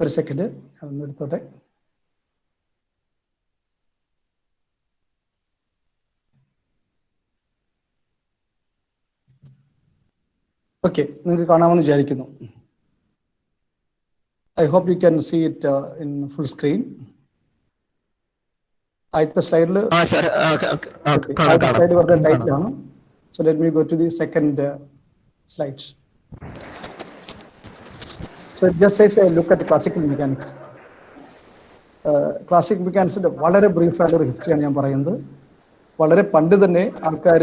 ഒരു സെക്കൻഡ് ഒന്ന് എടുത്തോട്ടെ. ഓക്കെ, നിങ്ങൾക്ക് കാണാമെന്ന് വിചാരിക്കുന്നു. I hope you can see it in full screen. ആദ്യത്തെ സ്ലൈഡിൽ സ്ലൈഡ് വെറുതെ ടൈറ്റിൽ ആണ്. So let me go to the second slide. So it just says a look at the classical mechanics. Classic മെക്കാനിക്സിന്റെ വളരെ ബ്രീഫായിട്ടുള്ള ഹിസ്റ്ററിയാണ് ഞാൻ പറയുന്നത്. വളരെ പണ്ട് തന്നെ ആൾക്കാർ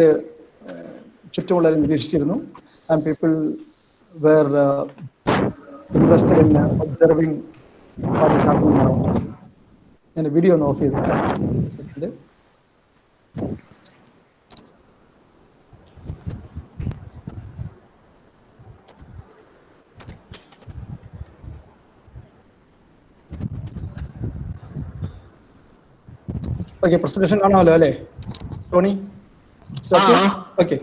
ചുറ്റുമുള്ളവരെ നിരീക്ഷിച്ചിരുന്നു. And people were interested in observing what is happening around us. ഞാൻ വീഡിയോ ഒന്ന് ഓഫ് ചെയ്തിട്ട് ഓക്കെ, പ്രസന്റേഷൻ കാണാമല്ലോ അല്ലേ ടോണി? Okay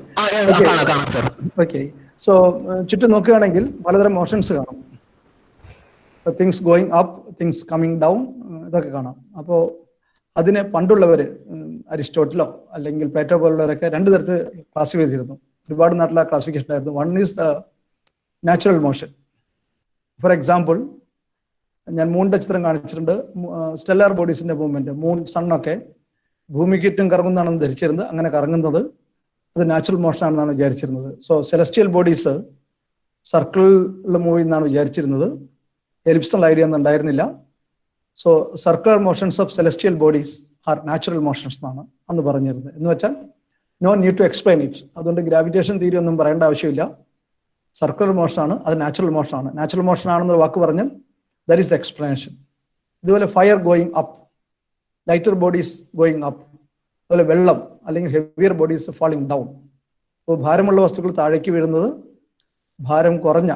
okay. സോ ചുറ്റും നോക്കുകയാണെങ്കിൽ പലതരം മോഷൻസ് കാണും. Things going up, things coming down, ഇതൊക്കെ കാണാം. അപ്പോൾ അതിനെ പണ്ടുള്ളവർ അരിസ്റ്റോട്ടിലോ അല്ലെങ്കിൽ പ്ലേറ്റോ പോലുള്ളവരൊക്കെ രണ്ട് തരത്തിൽ ക്ലാസിഫൈ ചെയ്തിരുന്നു. ഒരുപാട് നാട്ടിലെ ക്ലാസിഫിക്കേഷൻ ആയിരുന്നു. One is the natural motion. For example, ഞാൻ മൂണിന്റെ ചിത്രം കാണിച്ചിട്ടുണ്ട്. സ്റ്റെല്ലാർ ബോഡീസിന്റെ മൂവ്മെന്റ്, മൂൺ സണ്ണൊക്കെ ഭൂമിക്ക് ചുറ്റും കറങ്ങുന്നതാണെന്ന് ധരിച്ചിരുന്നത്. അങ്ങനെ കറങ്ങുന്നത് അത് നാച്ചുറൽ മോഷൻ ആണെന്നാണ് വിചാരിച്ചിരുന്നത്. സോ സെലസ്റ്റിയൽ ബോഡീസ് സർക്കിളിൽ മൂവ് ചെയ്യുന്നതാണ് വിചാരിച്ചിരുന്നത്. എലിപ്സൽ ഐഡിയ ഒന്നും ഉണ്ടായിരുന്നില്ല. So circular motions of celestial bodies are natural motions എന്നാണ് അന്ന് പറഞ്ഞിരുന്നത്. എന്ന് വെച്ചാൽ no need to explain it. അതുകൊണ്ട് ഗ്രാവിറ്റേഷൻ തിയറി ഒന്നും പറയേണ്ട ആവശ്യമില്ല. സർക്കുലർ മോഷനാണ്, അത് നാച്ചുറൽ മോഷനാണ്. നാച്ചുറൽ മോഷൻ ആണെന്നൊരു വാക്ക് പറഞ്ഞാൽ ദാറ്റ് ഈസ് എക്സ്പ്ലനേഷൻ. ഇതുപോലെ fire going up, lighter bodies going up. അതുപോലെ വെള്ളം അല്ലെങ്കിൽ ഹെവിയർ ബോഡീസ് ഫാളിങ് ഡൗൺ. അപ്പോൾ ഭാരമുള്ള വസ്തുക്കൾ താഴേക്ക് വീഴുന്നത്, ഭാരം കുറഞ്ഞ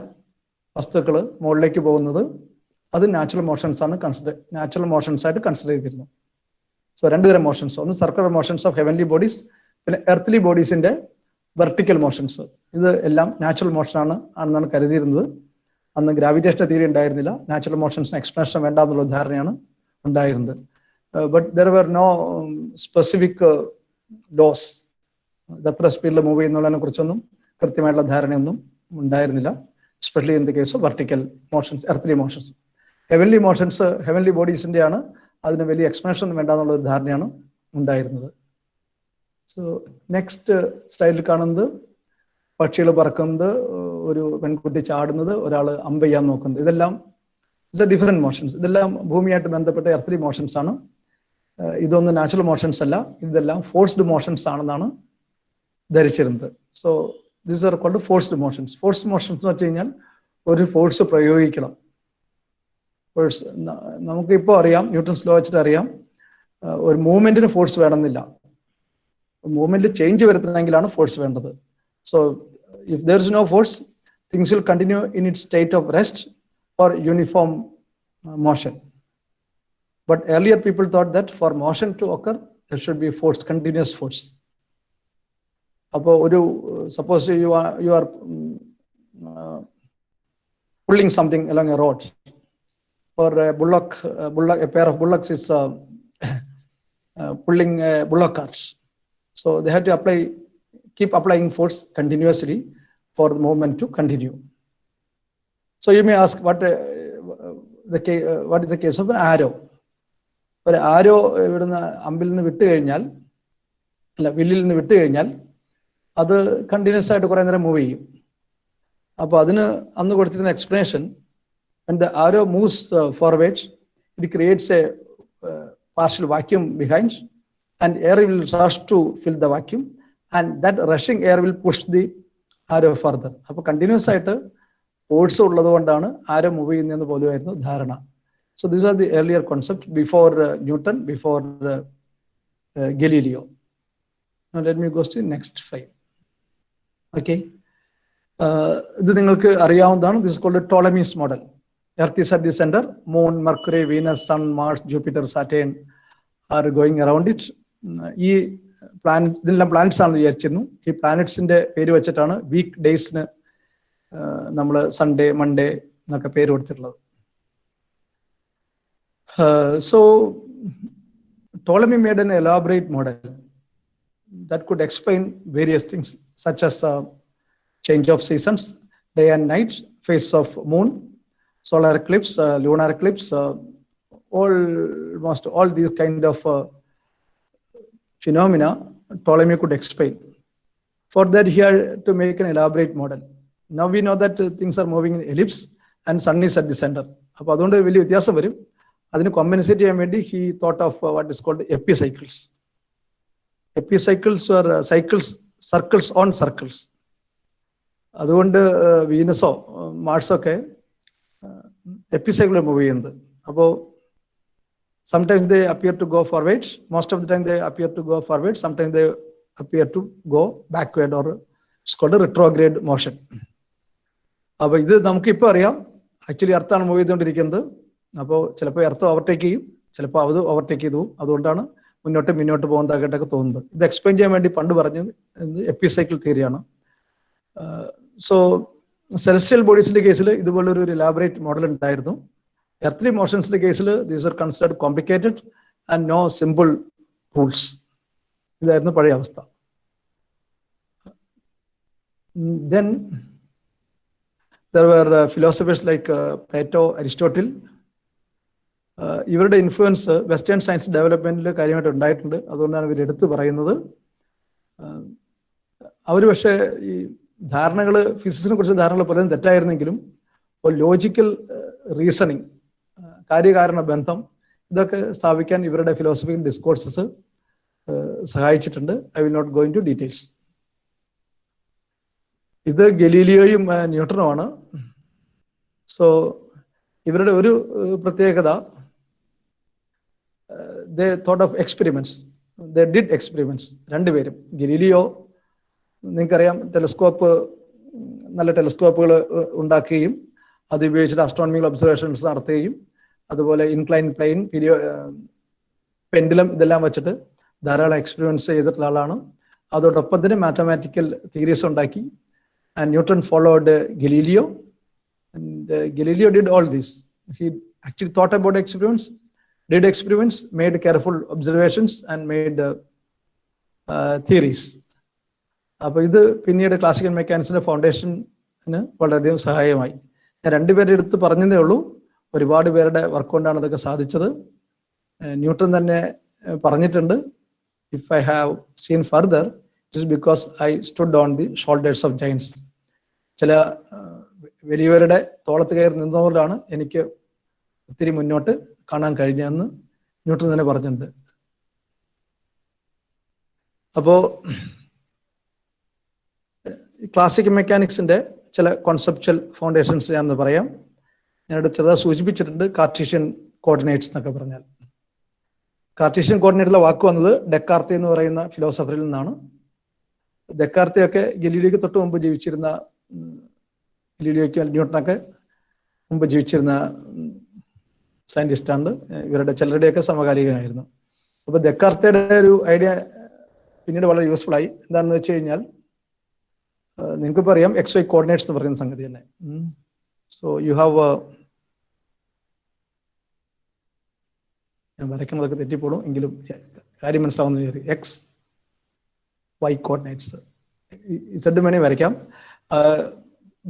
വസ്തുക്കൾ മുകളിലേക്ക് പോകുന്നത്, അത് നാച്ചുറൽ മോഷൻസ് ആണ് നാച്ചുറൽ മോഷൻസ് ആയിട്ട് കൺസിഡർ ചെയ്തിരുന്നു. സോ രണ്ടുതരം മോഷൻസ്, ഒന്ന് circular motions of heavenly bodies, പിന്നെ എർത്ത്ലി ബോഡീസിന്റെ വെർട്ടിക്കൽ മോഷൻസ്. ഇത് എല്ലാം നാച്ചുറൽ മോഷൻ ആണെന്നാണ് കരുതിയിരുന്നത്. അന്ന് ഗ്രാവിറ്റേഷന്റെ തിയറി ഉണ്ടായിരുന്നില്ല. നാച്ചുറൽ മോഷൻസിന് എക്സ്പ്ലനേഷൻ വേണ്ട എന്നുള്ള ധാരണയാണ് ഉണ്ടായിരുന്നത്. But there were no specific laws. ഇതെത്ര സ്പീഡിൽ മൂവ് ചെയ്യുന്നതിനെ കുറിച്ചൊന്നും കൃത്യമായിട്ടുള്ള ധാരണയൊന്നും ഉണ്ടായിരുന്നില്ല. Especially in the case of vertical motions, earthly motions. Heavenly motions heavenly ബോഡീസിന്റെ ആണ്. അതിന് വലിയ എക്സ്പ്ലനേഷൻ ഒന്നും വേണ്ട എന്നുള്ള ഒരു ധാരണയാണ് ഉണ്ടായിരുന്നത്. സോ നെക്സ്റ്റ് സ്ലൈഡിൽ കാണുന്നത് പക്ഷികൾ പറക്കുന്നത്, ഒരു പെൺകുട്ടി ചാടുന്നത്, ഒരാൾ അമ്പ് ചെയ്യാൻ നോക്കുന്നത്, ഇതെല്ലാം ഇറ്റ്സ് എ ഡിഫറെന്റ് മോഷൻസ്. ഇതെല്ലാം ഭൂമിയായിട്ട് ബന്ധപ്പെട്ട എർത്ത്ലി മോഷൻസ് ആണ്. ഇതൊന്നും നാച്ചുറൽ മോഷൻസ് അല്ല. ഇതെല്ലാം ഫോഴ്സ്ഡ് മോഷൻസ് ആണെന്നാണ് ധരിച്ചിരുന്നത്. So these are called forced motions. Forced motions എന്ന് വെച്ച് കഴിഞ്ഞാൽ ഒരു ഫോഴ്സ് പ്രയോഗിക്കണം. ഫോഴ്സ് നമുക്കിപ്പോൾ അറിയാം, ന്യൂട്ടൺസ് ലോ വെച്ചിട്ട് അറിയാം, ഒരു മൂവ്മെന്റിന് ഫോഴ്സ് വേണമെന്നില്ല. മൂവ്മെന്റ് ചേഞ്ച് വരുത്തണമെങ്കിലാണ് ഫോഴ്സ് വേണ്ടത്. So if there is no force, things will continue in it state of rest or uniform motion. But earlier people thought that for motion to occur, there should be force, continuous force. Suppose you are pulling something along a road, or a pair of bullocks is pulling a bullock cart. So they have to keep applying force continuously for the movement to continue. So you may ask, what is the case of an arrow? ഒരു ആരോ ഇവിടുന്ന് അമ്പിൽ നിന്ന് വിട്ട് കഴിഞ്ഞാൽ, അല്ല വില്ലിൽ നിന്ന് വിട്ട് കഴിഞ്ഞാൽ അത് കണ്ടിന്യൂസ് ആയിട്ട് കുറേ നേരം മൂവ് ചെയ്യും. അപ്പോൾ അതിന് അന്ന് കൊടുത്തിരുന്ന explanation, when the arrow moves forwards, it creates a partial vacuum behind, and air will rush to fill the vacuum, and that rushing air will push the arrow further. അപ്പോൾ continuous ആയിട്ട് force ഉള്ളത് കൊണ്ടാണ് arrow move ചെയ്യുന്നതെന്ന് പോലുമായിരുന്നു ധാരണ. So these are the earlier concept before Newton, before Galileo. Let me go to next slide. Okay, ഇത് നിങ്ങൾക്ക് അറിയാവുന്നതാണ്. This called Ptolemy's model. Earth is at the centre, moon, Mercury, Venus, sun, Mars, Jupiter, Saturn are going around it. ഈ ഇതെല്ലാം planets ആണെന്ന് വിചാരിച്ചിരുന്നു. ഈ പ്ലാനറ്റ്സിന്റെ പേര് വെച്ചിട്ടാണ് വീക്ക് ഡേയ്സിന് നമ്മൾ സൺഡേ, മൺഡേ എന്നൊക്കെ പേര് കൊടുത്തിട്ടുള്ളത്. So Ptolemy made an elaborate model that could explain various things such as change of seasons, day and night, phase of moon, solar eclipse, lunar eclipse, almost all these kind of phenomena Ptolemy could explain. For that, he had to make an elaborate model. Now we know that things are moving in ellipse and sun is at the center. അപ്പോൾ അതുകൊണ്ട് വലിയ വ്യത്യാസം വരും. അതിന് compensate ചെയ്യാൻ വേണ്ടി he thought of what is called epicycles. Epicycles were cycles, circles on circles. അതുകൊണ്ട് വീനസോ മാർസോ ഒക്കെ എപ്പിസൈക്കിൾ മൂവ് ചെയ്യുന്നത്. അപ്പോൾ sometimes they appear to go forwards, most of the time they appear to go forward, sometimes they appear to go backward, or it's called a retrograde motion. അപ്പോൾ ഇത് നമുക്കിപ്പോൾ അറിയാം actually എർത്താണ് move ചെയ്തുകൊണ്ടിരിക്കുന്നത്. അപ്പോൾ ചിലപ്പോൾ എർത്ത് ഓവർടേക്ക് ചെയ്യും, ചിലപ്പോൾ അത് ഓവർടേക്ക് ചെയ്തു. അതുകൊണ്ടാണ് മുന്നോട്ട് പോകുന്നതായിട്ടൊക്കെ തോന്നുന്നത്. ഇത് എക്സ്പ്ലെയിൻ ചെയ്യാൻ വേണ്ടി പണ്ട് പറഞ്ഞത് എപ്പിസൈക്കിൾ തിയറിയാണ്. സോ സെലസ്റ്റിയൽ ബോഡീസിന്റെ കേസിൽ ഇതുപോലൊരു ഇലാബറേറ്റ് മോഡൽ ഉണ്ടായിരുന്നു. എർത്ത്ലി മോഷൻസിന്റെ കേസിൽ these are considered complicated and no simple rules. ഇതായിരുന്നു പഴയ അവസ്ഥ. Then there were philosophers like Plato, Aristotle. ഇവരുടെ ഇൻഫ്ലുവൻസ് വെസ്റ്റേൺ സയൻസ് ഡെവലപ്മെന്റിൽ കാര്യമായിട്ട് ഉണ്ടായിട്ടുണ്ട്. അതുകൊണ്ടാണ് ഇവർ എടുത്തു പറയുന്നത്. അവർ പക്ഷേ ഈ ധാരണകൾ, ഫിസിക്സിനെ കുറിച്ച് ധാരണകൾ പലതും തെറ്റായിരുന്നെങ്കിലും ലോജിക്കൽ റീസണിങ്, കാര്യകാരണ ബന്ധം, ഇതൊക്കെ സ്ഥാപിക്കാൻ ഇവരുടെ ഫിലോസഫിക്കൽ ഡിസ്കോഴ്സസ് സഹായിച്ചിട്ടുണ്ട്. I will not go into details. ഇത് ഗലീലിയോയും ന്യൂട്ടനുമാണ്. സോ ഇവരുടെ ഒരു പ്രത്യേകത, they thought of experiments. They did experiments. രണ്ടുപേരും. ഗലീലിയോ നിങ്ങൾക്കറിയാം ടെലിസ്കോപ്പ്, നല്ല ടെലിസ്കോപ്പുകൾ ഉണ്ടാക്കുകയും അത് ഉപയോഗിച്ചിട്ട് അസ്ട്രോണമിക്കൽ ഒബ്സർവേഷൻസ് നടത്തുകയും അതുപോലെ ഇൻക്ലൈൻ പ്ലെയിൻ, പെൻഡുലം, ഇതെല്ലാം വെച്ചിട്ട് ധാരാളം എക്സ്പെരിമെന്റ്സ് ചെയ്തിട്ടുള്ള ആളാണ്. അതോടൊപ്പം തന്നെ മാത്തമാറ്റിക്കൽ തിയറീസ് ഉണ്ടാക്കി. And newton followed Galileo. And Galileo did all this. He actually thought about experiments, did experiments, made careful observations and made theories. അപ്പോൾ ഇത് പിന്നീട് ക്ലാസിക്കൽ മെക്കാനിക്സിന്റെ ഫൗണ്ടേഷന് വളരെയധികം സഹായമായി. ഞാൻ രണ്ടുപേരെ എടുത്ത് പറഞ്ഞതേ ഉള്ളൂ. ഒരുപാട് പേരുടെ വർക്ക് കൊണ്ടാണ് ഇതൊക്കെ സാധിച്ചത്. ന്യൂട്ടൺ തന്നെ പറഞ്ഞിട്ടുണ്ട്, if I have seen further it is because I stood on the shoulders of giants. ചില വലിയവരുടെ തോളത്ത് കയറി നിന്നതുകൊണ്ടാണ് എനിക്ക് ഒത്തിരി മുന്നോട്ട് കാണാൻ കഴിഞ്ഞതെന്ന് ന്യൂട്ടൺ തന്നെ പറഞ്ഞിട്ടുണ്ട്. അപ്പോൾ ക്ലാസിക്കൽ മെക്കാനിക്സിന്റെ ചില കോൺസെപ്ച്വൽ ഫൗണ്ടേഷൻസ് ഞാനെന്ന് പറയാം. ഞാനിവിടെ ചെറുതായി സൂചിപ്പിച്ചിട്ടുണ്ട്. കാർട്ടീഷ്യൻ കോർഡിനേറ്റ്സ് എന്നൊക്കെ പറഞ്ഞാൽ, കാർട്ടീഷ്യൻ കോർഡിനേറ്റിലെ വാക്ക് വന്നത് ഡെക്കാർത്തെ എന്ന് പറയുന്ന ഫിലോസഫറിൽ നിന്നാണ്. ഡെക്കാർത്തയൊക്കെ ഗലീലിയോയ്ക്ക് തൊട്ട് മുമ്പ് ജീവിച്ചിരുന്ന, ഗലീലിയോയ്ക്ക് ന്യൂട്ടനൊക്കെ മുമ്പ് ജീവിച്ചിരുന്ന സയന്റിസ്റ്റാണ്. ഇവരുടെ ചിലരുടെയൊക്കെ സമകാലികമായിരുന്നു. അപ്പോൾ ഡെക്കാർത്തയുടെ ഒരു ഐഡിയ പിന്നീട് വളരെ യൂസ്ഫുൾ ആയി. എന്താണെന്ന് വെച്ച് കഴിഞ്ഞാൽ നിങ്ങൾക്കിപ്പോൾ അറിയാം XY കോർഡിനേറ്റ്സ് എന്ന് പറയുന്ന സംഗതി തന്നെ. സോ യു ഹാവ്, ഞാൻ വരയ്ക്കുന്നതൊക്കെ തെറ്റിപ്പോടും എങ്കിലും കാര്യം മനസ്സിലാവുന്ന വിചാരിക്കും. XY കോർഡിനേറ്റ്സ് ഇസഡ് വേണേ വരയ്ക്കാം.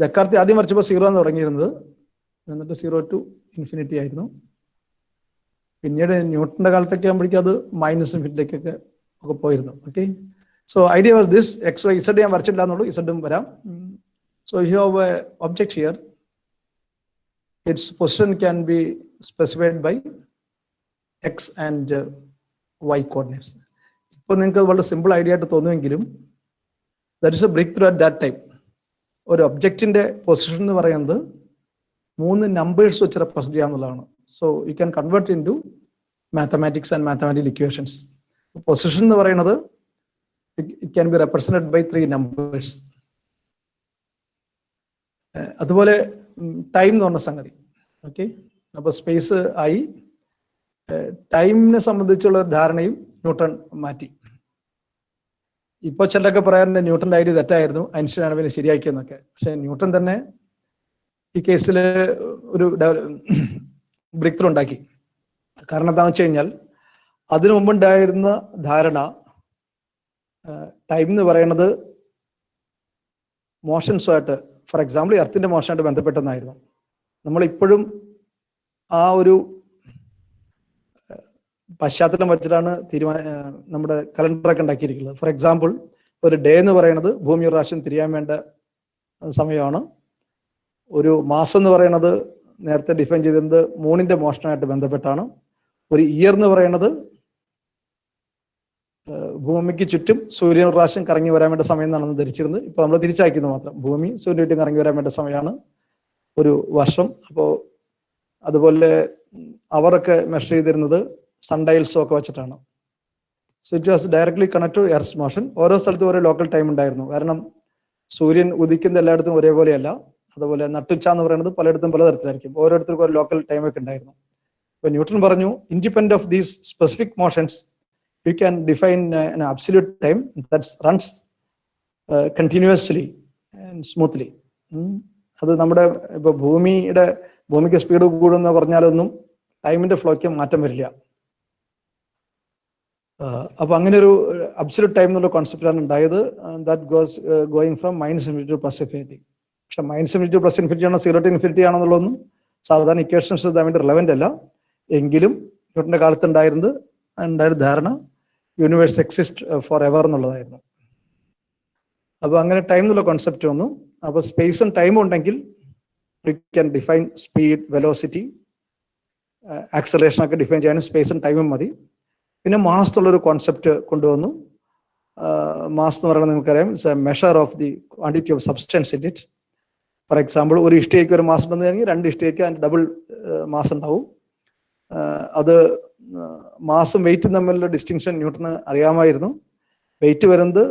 ഡെക്കാർത്തെ ആദ്യം വരച്ചപ്പോൾ 0 എന്ന് തുടങ്ങിയിരുന്നത്, എന്നിട്ട് 0 to infinity ആയിരുന്നു. പിന്നീട് ന്യൂട്ടന്റെ കാലത്തൊക്കെ ആകുമ്പോഴേക്കും അത് -ഇൻഫിനിറ്റിയിലേക്കൊക്കെ ഒക്കെ പോയിരുന്നു. Okay, so idea was this. XY, Z ഞാൻ വരച്ചിട്ടില്ല എന്നുള്ളൂ, ഇസഡും വരാം. So you have a object here. Its position can be specified by X and Y coordinates. ഇപ്പോൾ നിങ്ങൾക്ക് വളരെ സിമ്പിൾ ഐഡിയ ആയിട്ട് തോന്നുമെങ്കിലും that is a breakthrough at that time. ഒരു ഒബ്ജക്റ്റിന്റെ പൊസിഷൻ എന്ന് പറയുന്നത് 3 നമ്പേഴ്സ് വെച്ച് റെപ്രസെന്റ് ചെയ്യാന്നുള്ളതാണ്. So you can convert into mathematics and mathematical equations. Position എന്ന് പറയുന്നത് it can be represented by 3 numbers. അതുപോലെ ടൈം എന്ന് പറഞ്ഞ സംഗതി. ഓക്കെ, അപ്പോൾ സ്പേസ് ആയി. ടൈമിനെ സംബന്ധിച്ചുള്ള ധാരണയും ന്യൂട്ടൺ മാറ്റി. ഇപ്പോൾ ചിലരൊക്കെ പറയാറുണ്ട് ന്യൂട്ടന്റെ ഐഡിയ തെറ്റായിരുന്നു, ഐൻസ്റ്റൈനാണ് പിന്നെ ശരിയാക്കിയെന്നൊക്കെ. പക്ഷെ ന്യൂട്ടൺ തന്നെ ഈ കേസിൽ ഒരു ബ്രേക്ക് ത്രൂ ഉണ്ടാക്കി. കാരണം എന്താണെന്ന് വെച്ച് കഴിഞ്ഞാൽ അതിനു മുമ്പുണ്ടായിരുന്ന ധാരണ ടൈം എന്ന് പറയുന്നത് മോഷൻസുമായിട്ട്, ഫോർ എക്സാമ്പിൾ എർത്തിൻ്റെ മോഷനായിട്ട് ബന്ധപ്പെട്ടെന്നായിരുന്നു. നമ്മളിപ്പോഴും ആ ഒരു പശ്ചാത്തലം വെച്ചിട്ടാണ് നമ്മുടെ കലണ്ടറൊക്കെ ഉണ്ടാക്കിയിരിക്കുന്നത്. ഫോർ എക്സാമ്പിൾ ഒരു ഡേ എന്ന് പറയുന്നത് ഭൂമി ഒരു പ്രാവശ്യം തിരിയാൻ വേണ്ട സമയമാണ്. ഒരു മാസം എന്ന് പറയുന്നത് നേരത്തെ ഡിഫൈൻ ചെയ്തിരുന്നത് മൂണിൻ്റെ മോഷണമായിട്ട് ബന്ധപ്പെട്ടാണ്. ഒരു ഇയർ എന്ന് പറയുന്നത് ഭൂമിക്ക് ചുറ്റും സൂര്യൻ ഒരു പ്രാവശ്യം കറങ്ങി വരാൻ വേണ്ട സമയം എന്നാണ് ധരിച്ചിരുന്നത്. ഇപ്പോൾ നമ്മൾ തിരിച്ചയക്കുന്നത് മാത്രം, ഭൂമി സൂര്യൻ ചുറ്റും കറങ്ങി വരാൻ വേണ്ട സമയമാണ് ഒരു വർഷം. അപ്പോൾ അതുപോലെ അവരൊക്കെ മെഷർ ചെയ്തിരുന്നത് സൺഡയൽസും ഒക്കെ വെച്ചിട്ടാണ്. So it was directly connect to earth motion. ഓരോ സ്ഥലത്തും ഓരോ ലോക്കൽ ടൈം ഉണ്ടായിരുന്നു. കാരണം സൂര്യൻ ഉദിക്കുന്ന എല്ലായിടത്തും ഒരേപോലെയല്ല. അതുപോലെ നട്ടുച്ച എന്ന് പറയുന്നത് പലയിടത്തും പലതരത്തിലായിരിക്കും. ഓരോരുത്തർക്കും ഒരു ലോക്കൽ ടൈമൊക്കെ ഉണ്ടായിരുന്നു. അപ്പോൾ ന്യൂട്ടൺ പറഞ്ഞു, independent of these specific motions U can define an absolute time that runs continuously and smoothly. അത് നമ്മുടെ ഇപ്പോൾ ഭൂമിക്ക് സ്പീഡ് കൂടുന്ന പറഞ്ഞാലൊന്നും ടൈമിന്റെ ഫ്ലോയ്ക്ക് മാറ്റം വരില്ല. അപ്പൊ അങ്ങനെ ഒരു അബ്സല്യൂട്ട് ടൈം എന്നുള്ള കോൺസെപ്റ്റാണ് ഉണ്ടായത്. That going from -∞ to +∞. പക്ഷെ -∞ ടു +∞ ആണോ 0 to ∞ ആണെന്നുള്ളതൊന്നും സാധാരണ ഇക്വേഷൻസ് വേണ്ടി റിലവൻ്റ് അല്ല. എങ്കിലും ന്യൂട്ടന്റെ കാലത്ത് ഉണ്ടായ ധാരണ യൂണിവേഴ്സ് എക്സിസ്റ്റ് ഫോർ എവർ എന്നുള്ളതായിരുന്നു. അപ്പൊ അങ്ങനെ ടൈം എന്നുള്ള കോൺസെപ്റ്റ് വന്നു. അപ്പൊ സ്പേസും ടൈമും ഉണ്ടെങ്കിൽ U can define speed, velocity, acceleration ഒക്കെ ഡിഫൈൻ ചെയ്യാനും സ്പേസും ടൈമും മതി. പിന്നെ മാസ് എന്നുള്ളൊരു കോൺസെപ്റ്റ് കൊണ്ടുവന്നു. മാസ് എന്ന് പറയുന്നത് നമുക്കറിയാം, it's A measure of the quantity of substance in it. Four example ഒരു ഇഷ്ടികയ്ക്ക് ഒരു മാസ് ഉണ്ടെന്നുണ്ടെങ്കിൽ 2 ഇഷ്ടികയ്ക്ക് അതിൻ്റെ ഡബിൾ മാസ് ഉണ്ടാവും. അത് മാസും വെയിറ്റും തമ്മിലുള്ള ഡിസ്റ്റിങ്ഷൻ ന്യൂട്ടന് അറിയാമായിരുന്നു. വെയിറ്റ് വരുന്നത്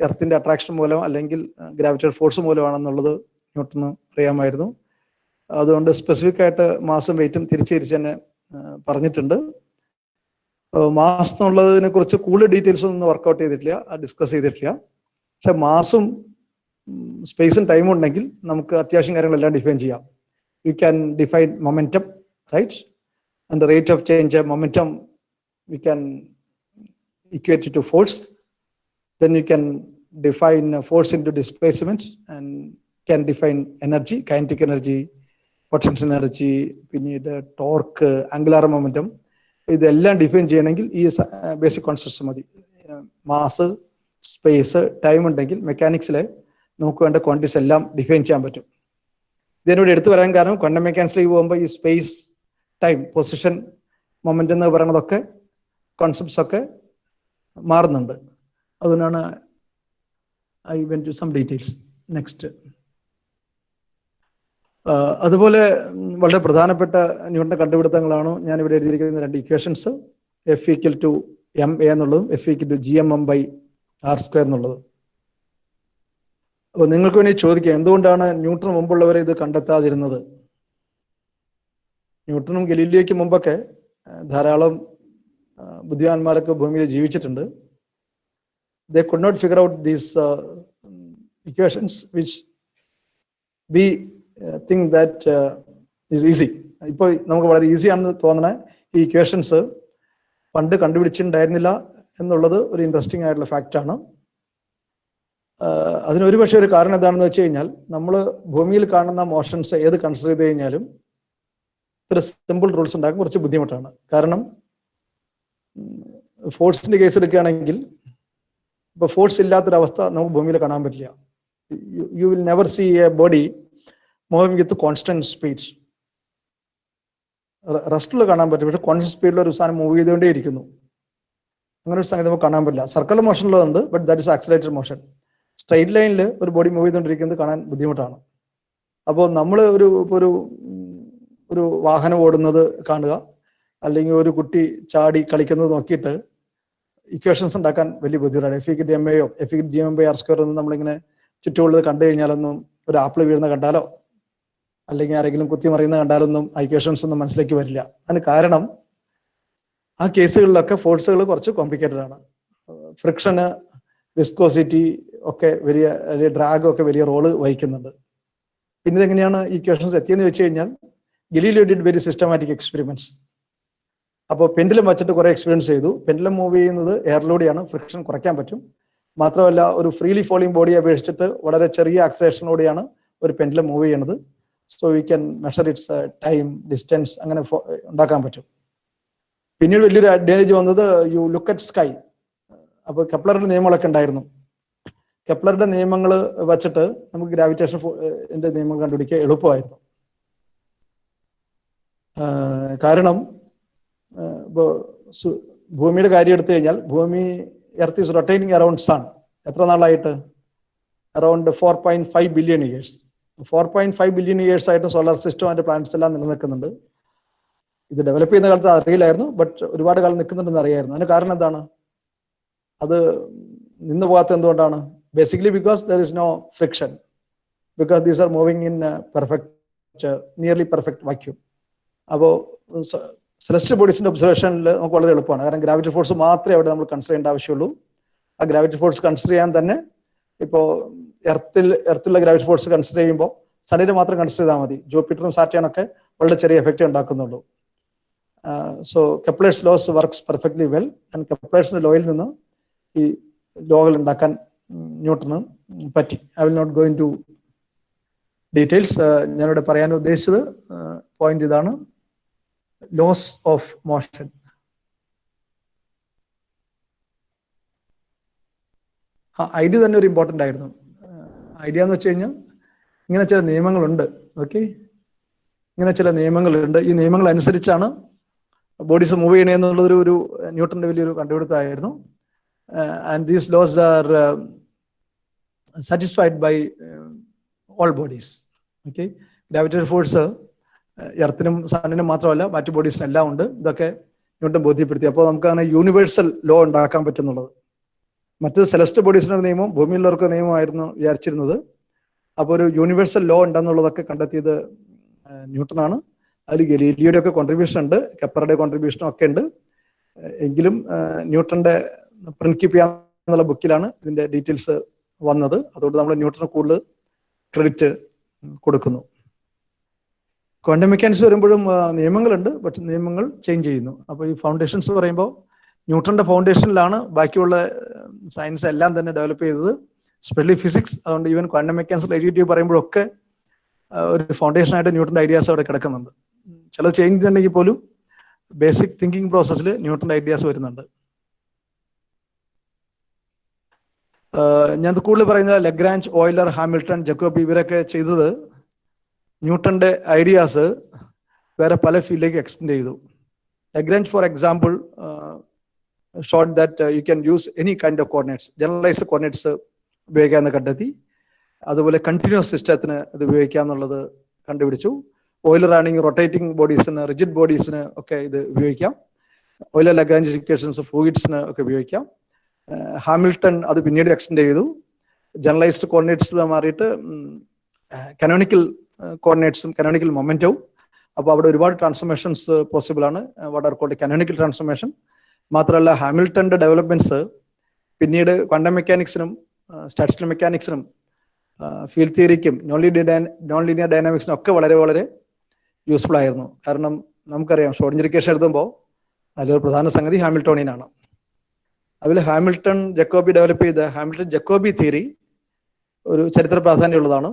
എർത്തിന്റെ അട്രാക്ഷൻ മൂലം അല്ലെങ്കിൽ ഗ്രാവിറ്റേഷൻ ഫോഴ്സ് മൂലമാണെന്നുള്ളത് ന്യൂട്ടന് അറിയാമായിരുന്നു. അതുകൊണ്ട് സ്പെസിഫിക് ആയിട്ട് മാസും വെയിറ്റും തിരിച്ച് തന്നെ പറഞ്ഞിട്ടുണ്ട്. മാസ് എന്നുള്ളതിനെ കുറിച്ച് കൂടുതൽ ഡീറ്റെയിൽസ് ഒന്നും വർക്കൗട്ട് ചെയ്തിട്ടില്ല, ഡിസ്കസ് ചെയ്തിട്ടില്ല. പക്ഷെ മാസും സ്പേസും ടൈമും ഉണ്ടെങ്കിൽ നമുക്ക് അത്യാവശ്യം കാര്യങ്ങളെല്ലാം ഡിഫൈൻ ചെയ്യാം. You can define momentum, right, and the rate of change of momentum we can equate it to force. Then you can define force into displacement and can define energy, kinetic energy, potential energy, we need torque, angular momentum. ഇതെല്ലാം define ചെയ്യണമെങ്കിൽ ഈ basic concepts മതി. Mass, space, time ഉണ്ടെങ്കിൽ മെക്കാനിക്സിലെ നമുക്ക് വേണ്ട quantities എല്ലാം define ചെയ്യാൻ പറ്റും. ഇതിനോട് എടുത്തു വരാൻ കാരണം ക്വാണ്ടം മെക്കാനിക്സിലേക്ക് പോകുമ്പോൾ ഈ സ്പേസ്, ടൈം, പൊസിഷൻ, മൊമെന്റ് എന്ന് പറയുന്നതൊക്കെ കോൺസെപ്റ്റ്സ് ഒക്കെ മാറുന്നുണ്ട്. അതുകൊണ്ടാണ് I went to some details. Next, അതുപോലെ വളരെ പ്രധാനപ്പെട്ട ന്യൂട്ടന്റെ കണ്ടുപിടുത്തങ്ങളാണ് ഞാൻ ഇവിടെ എഴുതിയിരിക്കുന്ന 2 ഇക്വേഷൻസ്, F=ma എന്നുള്ളതും F=gmm/r² എന്നുള്ളതും. അപ്പോൾ നിങ്ങൾക്ക് വേണ്ടി ചോദിക്കുക, എന്തുകൊണ്ടാണ് ന്യൂട്ടന് മുമ്പുള്ളവരെ ഇത് കണ്ടെത്താതിരുന്നത്? ന്യൂട്ടനും ഗലീലിയോയ്ക്ക് മുമ്പൊക്കെ ധാരാളം ബുദ്ധിമാന്മാരൊക്കെ ഭൂമിയിൽ ജീവിച്ചിട്ടുണ്ട്. They could not figure out these equations which we think that is easy. ഇപ്പോൾ നമുക്ക് വളരെ ഈസി ആണെന്ന് തോന്നണ ഈ ഇക്വേഷൻസ് പണ്ട് കണ്ടുപിടിച്ചിട്ടുണ്ടായിരുന്നില്ല എന്നുള്ളത് ഒരു ഇൻട്രസ്റ്റിംഗ് ആയിട്ടുള്ള ഫാക്റ്റാണ്. അതിനൊരു പക്ഷേ ഒരു കാരണം എന്താണെന്ന് വെച്ച് കഴിഞ്ഞാൽ, നമ്മൾ ഭൂമിയിൽ കാണുന്ന മോഷൻസ് ഏത് കൺസിഡർ ചെയ്ത് കഴിഞ്ഞാലും ഇത്ര സിമ്പിൾ റൂൾസ് ഉണ്ടാക്കാൻ കുറച്ച് ബുദ്ധിമുട്ടാണ്. കാരണം ഫോഴ്സിന്റെ കേസ് എടുക്കുകയാണെങ്കിൽ ഇപ്പോൾ ഫോഴ്സ് ഇല്ലാത്തൊരവസ്ഥ നമുക്ക് ഭൂമിയിൽ കാണാൻ പറ്റില്ല. You will never see a body moving with constant speed. റെസ്റ്റിൽ കാണാൻ പറ്റും, പക്ഷെ കോൺസ്റ്റന്റ് സ്പീഡിൽ ഒരു സാധനം മൂവ് ചെയ്തുകൊണ്ടേ ഇരിക്കുന്നു. അങ്ങനെ ഒരു സംഗതി നമുക്ക് കാണാൻ പറ്റില്ല. സർക്കുലർ മോഷനുള്ളതുണ്ട്, but that is accelerated motion. Straight ലൈനിൽ ഒരു ബോഡി മൂവ് ചെയ്തുകൊണ്ടിരിക്കുന്നത് കാണാൻ ബുദ്ധിമുട്ടാണ്. അപ്പോൾ നമ്മൾ ഒരു വാഹനം ഓടുന്നത് കാണുക, അല്ലെങ്കിൽ ഒരു കുട്ടി ചാടി കളിക്കുന്നത് നോക്കിയിട്ട് ഇക്വേഷൻസ് ഉണ്ടാക്കാൻ വലിയ ബുദ്ധിമുട്ടാണ്. F=ma F=gmm/r² എന്ന് നമ്മളിങ്ങനെ ചുറ്റുമുള്ളത് കണ്ടു കഴിഞ്ഞാലൊന്നും, ഒരു ആപ്പിൾ വീഴുന്ന കണ്ടാലോ അല്ലെങ്കിൽ ആരെങ്കിലും കുത്തി മറിയുന്ന കണ്ടാലൊന്നും ഇക്വേഷൻസ് ഒന്നും മനസ്സിലേക്ക് വരില്ല. അതിന് കാരണം ആ കേസുകളിലൊക്കെ ഫോഴ്സുകൾ കുറച്ച് കോംപ്ലിക്കേറ്റഡ് ആണ്. ഫ്രിക്ഷന്, വിസ്കോസിറ്റി ഒക്കെ വലിയ ഡ്രാഗ് ഒക്കെ വലിയ റോള് വഹിക്കുന്നുണ്ട്. പിന്നെ ഇതെങ്ങനെയാണ് ഇക്വേഷൻസ് എത്തിയെന്ന് വെച്ച് കഴിഞ്ഞാൽ, Galileo did very systematic experiments. അപ്പോൾ പെൻഡിലും വെച്ചിട്ട് കുറേ എക്സ്പീരിയൻസ് ചെയ്തു. പെൻഡിലും മൂവ് ചെയ്യുന്നത് എയറിലൂടെയാണ്, ഫ്രിക്ഷൻ കുറയ്ക്കാൻ പറ്റും. മാത്രമല്ല ഒരു ഫ്രീലി ഫോളിംഗ് ബോഡിയെ അപേക്ഷിച്ചിട്ട് വളരെ ചെറിയ ആക്സലേഷനോടെയാണ് ഒരു പെൻഡിലും മൂവ് ചെയ്യണത്. So we can measure it's time, distance അങ്ങനെ ഉണ്ടാക്കാൻ പറ്റും. പിന്നീട് വലിയൊരു അഡ്വാൻറ്റേജ് വന്നത് യു ലുക്ക് അറ്റ് സ്കൈ. അപ്പോൾ കെപ്ലറുടെ നിയമങ്ങളൊക്കെ ഉണ്ടായിരുന്നു. കെപ്ലറുടെ നിയമങ്ങൾ വച്ചിട്ട് നമുക്ക് ഗ്രാവിറ്റേഷൻ നിയമങ്ങൾ കണ്ടുപിടിക്കുക എളുപ്പമായിരുന്നു. കാരണം ഇപ്പോൾ ഭൂമിയുടെ കാര്യം എടുത്തു കഴിഞ്ഞാൽ ഭൂമി earth is rotating around sun എത്ര നാളായിട്ട്? Around 4.5 billion years. 4.5 billion years ആയിട്ട് സോളാർ സിസ്റ്റം അതിന്റെ പ്ലാനറ്റ്സ് എല്ലാം നിലനിൽക്കുന്നുണ്ട്. ഇത് ഡെവലപ്പ് ചെയ്യുന്ന കാലത്ത് അറിയില്ലായിരുന്നു, ബട്ട് ഒരുപാട് കാലം നിൽക്കുന്നുണ്ടെന്ന് അറിയായിരുന്നു. അതിന് കാരണം എന്താണ്? അത് നിന്ന് പോകാത്ത എന്തുകൊണ്ടാണ്? Basically because there is no friction, because these are moving in perfect, nearly perfect vacuum. അപ്പോൾ സെലസ്റ്റിയൽ ബോഡീസിന്റെ ഒബ്സർവേഷനിൽ നമുക്ക് വളരെ എളുപ്പമാണ്. കാരണം ഗ്രാവിറ്റി ഫോഴ്സ് മാത്രമേ അവിടെ നമ്മൾ കൺസിഡർ ചെയ്യേണ്ട ആവശ്യമുള്ളൂ. ആ ഗ്രാവിറ്റി ഫോഴ്സ് കൺസിഡർ ചെയ്യാൻ തന്നെ ഇപ്പോൾ എർത്തിലുള്ള ഗ്രാവിറ്റി ഫോഴ്സ് കൺസിഡർ ചെയ്യുമ്പോൾ സണ്ണിനെ മാത്രം കൺസിഡർ ചെയ്താൽ മതി. ജൂപ്പിറ്ററും സാറ്റേണൊക്കെ വളരെ ചെറിയ എഫക്റ്റ് ഉണ്ടാക്കുന്നുള്ളൂ. So Kepler's laws works perfectly well. And കെപ്ലേഴ്സിന്റെ ലോയിൽ നിന്ന് ഈ ലോകൾ ഉണ്ടാക്കാൻ ന്യൂട്ടന് പറ്റി. I will not go into details. ഞാനിവിടെ പറയാൻ ഉദ്ദേശിച്ചത് പോയിന്റ് ഇതാണ്, ലോസ് ഓഫ് മോഷൻ. ഐഡിയ തന്നെ ഒരു ഇമ്പോർട്ടൻ്റ് ആയിരുന്നു. ഐഡിയ എന്ന് വെച്ച് കഴിഞ്ഞാൽ ഇങ്ങനെ ചില നിയമങ്ങളുണ്ട്. ഓക്കെ, ഇങ്ങനെ ചില നിയമങ്ങളുണ്ട്. ഈ നിയമങ്ങൾ അനുസരിച്ചാണ് ബോഡീസ് മൂവ് ചെയ്യണേ എന്നുള്ളൊരു ന്യൂട്ടന്റെ വലിയൊരു കണ്ടുപിടുത്തമായിരുന്നു. And these laws are satisfied by all bodies. Okay, gravitation force എർത്തിനും സണ്ണിനും മാത്രമല്ല മറ്റു ബോഡീസിനെല്ലാം ഉണ്ട്. ഇതൊക്കെ ന്യൂട്ടൻ ബോധ്യപ്പെടുത്തി. അപ്പോൾ നമുക്ക് അങ്ങനെ യൂണിവേഴ്സൽ ലോ ഉണ്ടാക്കാൻ പറ്റുന്നുള്ളത്. മറ്റു സെലസ്റ്റ് ബോഡീസിന്റെ നിയമം ഭൂമിയിലുള്ളവർക്ക് നിയമമായിരുന്നു വിചാരിച്ചിരുന്നത്. അപ്പോൾ ഒരു യൂണിവേഴ്സൽ ലോ ഉണ്ടെന്നുള്ളതൊക്കെ കണ്ടെത്തിയത് ന്യൂട്ടനാണ്. അതിൽ ഗലീലിയോയുടെ ഒക്കെ കോൺട്രിബ്യൂഷൻ ഉണ്ട്, കെപ്ലറുടെ കോൺട്രിബ്യൂഷനും ഒക്കെ ഉണ്ട്. എങ്കിലും ന്യൂട്ടന്റെ പ്രിൻസിപ്പിയ എന്നുള്ള ബുക്കിലാണ് ഇതിന്റെ ഡീറ്റെയിൽസ് വന്നത്. അതുകൊണ്ട് നമ്മൾ ന്യൂട്ടന് കൂടുതൽ ക്രെഡിറ്റ് കൊടുക്കുന്നു. ക്വാണ്ടം മെക്കാനിക്സ് വരുമ്പോഴും നിയമങ്ങളുണ്ട്, പക്ഷെ നിയമങ്ങൾ ചേഞ്ച് ചെയ്യുന്നു. അപ്പോൾ ഈ ഫൗണ്ടേഷൻസ് പറയുമ്പോൾ ന്യൂട്ടന്റെ ഫൗണ്ടേഷനിലാണ് ബാക്കിയുള്ള സയൻസ് എല്ലാം തന്നെ ഡെവലപ്പ് ചെയ്തത്, സ്പെഷ്യലി ഫിസിക്സ്. അതുകൊണ്ട് ഈവൻ ക്വാണ്ടം മെക്കാനിക്സ് ഐഡിയ പറയുമ്പോഴൊക്കെ ഒരു ഫൗണ്ടേഷനായിട്ട് ന്യൂട്ടന്റെ ഐഡിയാസ് അവിടെ കിടക്കുന്നുണ്ട്. ചില ചേഞ്ച് ചെയ്തിട്ടുണ്ടെങ്കിൽ പോലും ബേസിക് തിങ്കിങ് പ്രോസസ്സിൽ ന്യൂട്ടന്റെ ഐഡിയാസ് വരുന്നുണ്ട്. ഞാൻ കൂടുതൽ പറയുന്നത് ലഗ്രാഞ്ച്, ഓയിലർ, ഹാമിൽട്ടൺ, ജക്കോബി ഇവരൊക്കെ ചെയ്തത് ന്യൂട്ടന്റെ ഐഡിയാസ് വേറെ പല ഫീൽഡിലേക്ക് എക്സ്റ്റെൻഡ് ചെയ്തു. Lagrange for example showed that you can use any kind of coordinates, generalized coordinates ഉപയോഗിക്കാമെന്ന് കണ്ടെത്തി. അതുപോലെ കണ്ടിന്യൂസ് സിസ്റ്റത്തിന് ഇത് ഉപയോഗിക്കാമെന്നുള്ളത് കണ്ടുപിടിച്ചു. ഓയിലർ ആണെങ്കിൽ റൊട്ടേറ്റിംഗ് ബോഡീസിന്, റിജിഡ് ബോഡീസിന് ഒക്കെ ഇത് ഉപയോഗിക്കാം. ഓയിലർ ലഗ്രാഞ്ച് ഇക്വേഷൻസ് ഫ്ലൂയിഡ്സിന് ഒക്കെ ഉപയോഗിക്കാം. ഹാമിൽട്ടൺ അത് പിന്നീട് എക്സ്റ്റെൻഡ് ചെയ്തു. ജനറലൈസ്ഡ് കോർഡിനേറ്റ്സ് മാറിയിട്ട് കനോണിക്കൽ കോർഡിനേറ്റ്സും കനോണിക്കൽ മൊമെന്റവും. അപ്പോൾ അവിടെ ഒരുപാട് ട്രാൻസ്ഫോർമേഷൻസ് പോസിബിൾ ആണ്, what are called canonical transformation. മാത്രമല്ല ഹാമിൽട്ടന്റെ ഡെവലപ്മെന്റ്സ് പിന്നീട് ക്വാണ്ടം മെക്കാനിക്സിനും സ്റ്റാറ്റിസ്റ്റിക്കൽ മെക്കാനിക്സിനും ഫീൽഡ് തിയറിക്കും നോൺ ലീനിയർ ഡൈനാമിക്സിനും ഒക്കെ വളരെ വളരെ യൂസ്ഫുൾ ആയിരുന്നു. കാരണം നമുക്കറിയാം ഷ്രോഡിഞ്ചർ ഇക്വേഷൻ എഴുതുമ്പോൾ അതിലൊരു പ്രധാന സംഗതി ഹാമിൽട്ടോണിയനാണ്. അതിൽ ഹാമിൽട്ടൺ ജക്കോബി ഡെവലപ്പ് ചെയ്ത ഹാമിൽട്ടൺ ജക്കോബി തിയറി ഒരു ചരിത്ര പ്രാധാന്യമുള്ളതാണ്.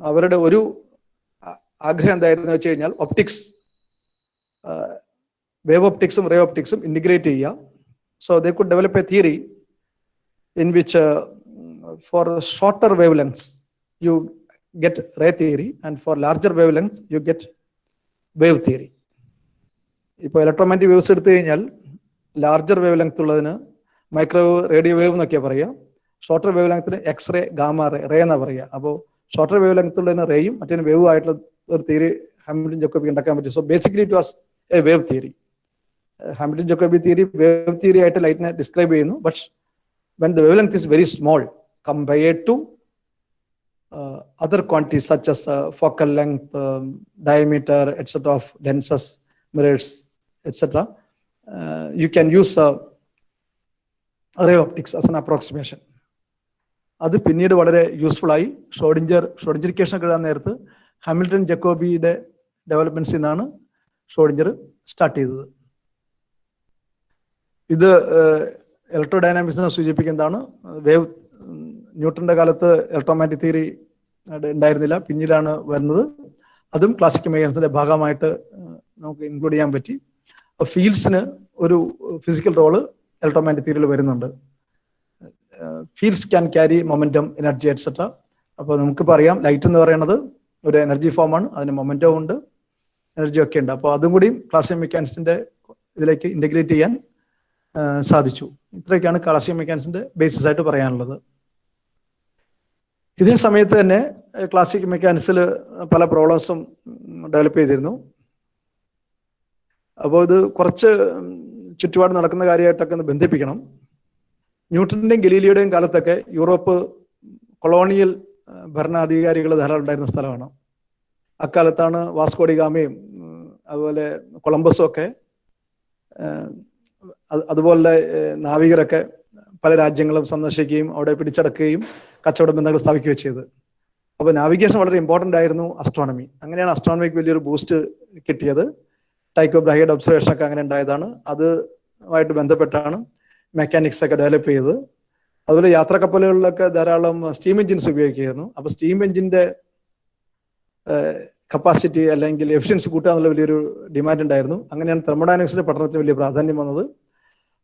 അവരുടെ ഒരു ആഗ്രഹം എന്തായിരുന്നു വെച്ച് കഴിഞ്ഞാൽ ഒപ്റ്റിക്സ്, വേവ് ഒപ്റ്റിക്സും റേ ഒപ്റ്റിക്സും ഇന്റഗ്രേറ്റ് ചെയ്യുക. So they could develop A theory in which for shorter wavelengths you get ray theory and for larger wavelengths you get wave theory. ഇപ്പോൾ ഇലക്ട്രോമാഗ്നറ്റിക് വേവ്സ് എടുത്തു കഴിഞ്ഞാൽ ലാർജർ വേവ് ലെങ്ത് ഉള്ളതിന് microwave, radio wave എന്നൊക്കെ പറയുക. Shorter wave ലെങ്ത്തിന് x ray, gamma ray എന്നാ പറയുക. അപ്പോൾ ഷോർട്ടർ വേവ് ലെങ്ത് ഉള്ളതിന് റേയും മറ്റേ വേവ് ആയിട്ടുള്ള ഒരു തിയറി ഹാമിൽട്ടൺ ജക്കോബി ഉണ്ടാക്കാൻ പറ്റും. So basically it was a wave theory. Hamilton Jacobi theory wave theory ആയിട്ട് ലൈറ്റിനെ ഡിസ്ക്രൈബ് ചെയ്യുന്നു. But when the wavelength is very small compared to other quantities such as focal length, diameter, etc. of lenses, mirrors, etc. You can use array optics as an approximation. അത് പിന്നീട് വളരെ useful ആയി. Schrödinger equation ഒക്കെ എഴുതാൻ നേരത്ത് Hamilton ജക്കോബിയുടെ ഡെവലപ്മെന്റ്സിൽ നിന്നാണ് Schrödinger start ചെയ്തത്. ഇത് ഇലക്ട്രോഡൈനാമിക്സിനെ സൂചിപ്പിക്കുന്നതാണ്. വേവ് ന്യൂട്ടന്റെ കാലത്ത് ഇലക്ട്രോമാഗ്നറ്റിക് തിയറി ഉണ്ടായിരുന്നില്ല, പിന്നീടാണ് വരുന്നത്. അതും ക്ലാസിക്കൽ മെക്കാനിക്സിന്റെ ഭാഗമായിട്ട് നമുക്ക് ഇൻക്ലൂഡ് ചെയ്യാൻ പറ്റി. ഫീൽഡ്സിന് ഒരു ഫിസിക്കൽ റോള് ഇലക്ട്രോമാഗ്നറ്റിക് തിയറിയിൽ വരുന്നുണ്ട്. Fields can carry momentum, energy et cetera. അപ്പോൾ നമുക്കിപ്പോൾ അറിയാം ലൈറ്റ് എന്ന് പറയുന്നത് ഒരു എനർജി ഫോമാണ്, അതിന് മൊമെന്റവും ഉണ്ട്, എനർജി ഒക്കെ ഉണ്ട്. അപ്പോൾ അതും കൂടി ക്ലാസിക്കൽ മെക്കാനിക്സിന്റെ ഇതിലേക്ക് ഇന്റഗ്രേറ്റ് ചെയ്യാൻ സാധിച്ചു. ഇത്രയൊക്കെയാണ് ക്ലാസിക്കൽ മെക്കാനിക്സിന്റെ ബേസിസ് ആയിട്ട് പറയാനുള്ളത്. ഇതേ സമയത്ത് തന്നെ ക്ലാസിക്കൽ മെക്കാനിക്സിൽ പല പ്രോബ്ലംസും ഡെവലപ്പ് ചെയ്തിരുന്നു. അപ്പോൾ ഇത് കുറച്ച് ചുറ്റുപാട് നടക്കുന്ന കാര്യമായിട്ടൊക്കെ ഒന്ന് ബന്ധിപ്പിക്കണം. ന്യൂട്ടന്റെയും ഗലീലിയോയുടെയും കാലത്തൊക്കെ യൂറോപ്പ് കൊളോണിയൽ ഭരണാധികാരികൾ ധാരാളം ഉണ്ടായിരുന്ന സ്ഥലമാണ്. അക്കാലത്താണ് വാസ്കോ ഡി ഗാമയും അതുപോലെ കൊളംബസും ഒക്കെ അതുപോലെ നാവികരൊക്കെ പല രാജ്യങ്ങളും സന്ദർശിക്കുകയും അവിടെ പിടിച്ചടക്കുകയും കച്ചവട ബന്ധങ്ങൾ സ്ഥാപിക്കുകയും ചെയ്തത്. അപ്പോൾ നാവിഗേഷൻ വളരെ ഇമ്പോർട്ടൻ്റ് ആയിരുന്നു അസ്ട്രോണമി. അങ്ങനെയാണ് അസ്ട്രോണമിക്ക് വലിയൊരു ബൂസ്റ്റ് കിട്ടിയത്. ടൈക്കോ ബ്രാഹിയുടെ ഒബ്സർവേഷൻ ഒക്കെ അങ്ങനെ ഉണ്ടായതാണ്. അതുമായിട്ട് ബന്ധപ്പെട്ടാണ് മെക്കാനിക്സ് ഒക്കെ ഡെവലപ്പ് ചെയ്തത്. അതുപോലെ യാത്രാക്കപ്പലുകളിലൊക്കെ ധാരാളം സ്റ്റീം എഞ്ചിൻസ് ഉപയോഗിക്കുകയായിരുന്നു. അപ്പോൾ സ്റ്റീം എഞ്ചിൻ്റെ കപ്പാസിറ്റി അല്ലെങ്കിൽ എഫിഷ്യൻസി കൂട്ടുക എന്നുള്ള വലിയൊരു ഡിമാൻഡ് ഉണ്ടായിരുന്നു. അങ്ങനെയാണ് തെർമോഡൈനാമിക്സിന്റെ പഠനത്തിന് വലിയ പ്രാധാന്യം വന്നത്.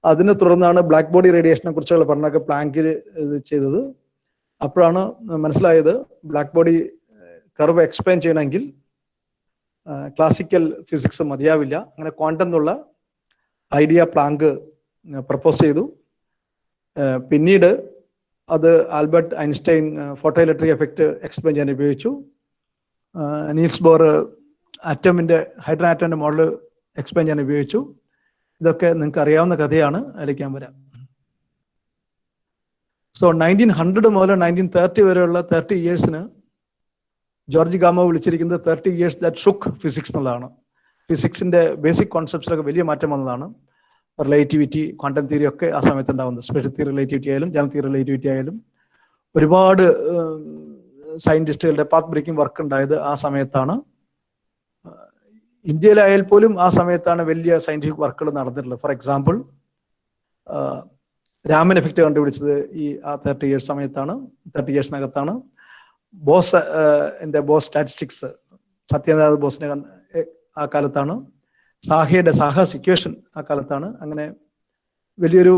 അതിനെ തുടർന്നാണ് ബ്ലാക്ക് ബോഡി റേഡിയേഷനെ കുറിച്ചുള്ള പഠനമൊക്കെ പ്ലാങ്കിൽ ചെയ്തത്. അപ്പോഴാണ് മനസ്സിലായത് ബ്ലാക്ക് ബോഡി കർവ് എക്സ്പ്ലെയിൻ ചെയ്യണമെങ്കിൽ ക്ലാസിക്കൽ ഫിസിക്സ് മതിയാവില്ല. അങ്ങനെ ക്വാണ്ടം എന്നുള്ള ഐഡിയ പ്ലാങ്ക് പ്രപ്പോസ് ചെയ്തു. പിന്നീട് അത് Albert Einstein photo electric effect explain ചെയ്യാൻ ഉപയോഗിച്ചു. നീൽസ് ബോർ ആറ്റമിന്റെ ഹൈഡ്രജൻ ആറ്റമിന്റെ മോഡൽ എക്സ്പ്ലെയിൻ ചെയ്യാൻ ഉപയോഗിച്ചു. ഇതൊക്കെ നിങ്ങൾക്ക് അറിയാവുന്ന കഥയാണ്, അതിലേക്ക് ഞാൻ വരാം. സോ 1900 മുതൽ 1930 വരെയുള്ള 30 ഇയേഴ്സിന് ജോർജ് ഗാമോ വിളിച്ചിരിക്കുന്നത് 30 ഇയേഴ്സ് ദാറ്റ് ഷുക്ക് ഫിസിക്സ് എന്നുള്ളതാണ്. ഫിസിക്സിന്റെ ബേസിക് കോൺസെപ്റ്റ്സിലൊക്കെ വലിയ മാറ്റം വന്നതാണ്. റിലേറ്റിവിറ്റി, ക്വാണ്ടം തിയറി ഒക്കെ ആ സമയത്ത് ഉണ്ടാവുന്നത്. സ്പെഷ്യൽ തിയറി റിലേറ്റിവിറ്റി ആയാലും ജനറൽ തിയറി റിലേറ്റിവിറ്റി ആയാലും ഒരുപാട് സയന്റിസ്റ്റുകളുടെ പാത്ത് ബ്രേക്കിംഗ് വർക്ക് ഉണ്ടായത് ആ സമയത്താണ്. ഇന്ത്യയിലായാൽ പോലും ആ സമയത്താണ് വലിയ സയന്റിഫിക് വർക്കുകൾ നടന്നിട്ടുള്ളത്. ഫോർ എക്സാമ്പിൾ രാമൻ എഫക്റ്റ് കണ്ടുപിടിച്ചത് ഈ ആ 30 ഇയേഴ്സ് സമയത്താണ്, 30 ഇയേഴ്സിനകത്താണ്. ബോസ് സ്റ്റാറ്റിസ്റ്റിക്സ് സത്യനാരായണ ബോസിനെ ആ കാലത്താണ്. സാഹ സിക്വേഷൻ ആ കാലത്താണ്. അങ്ങനെ വലിയൊരു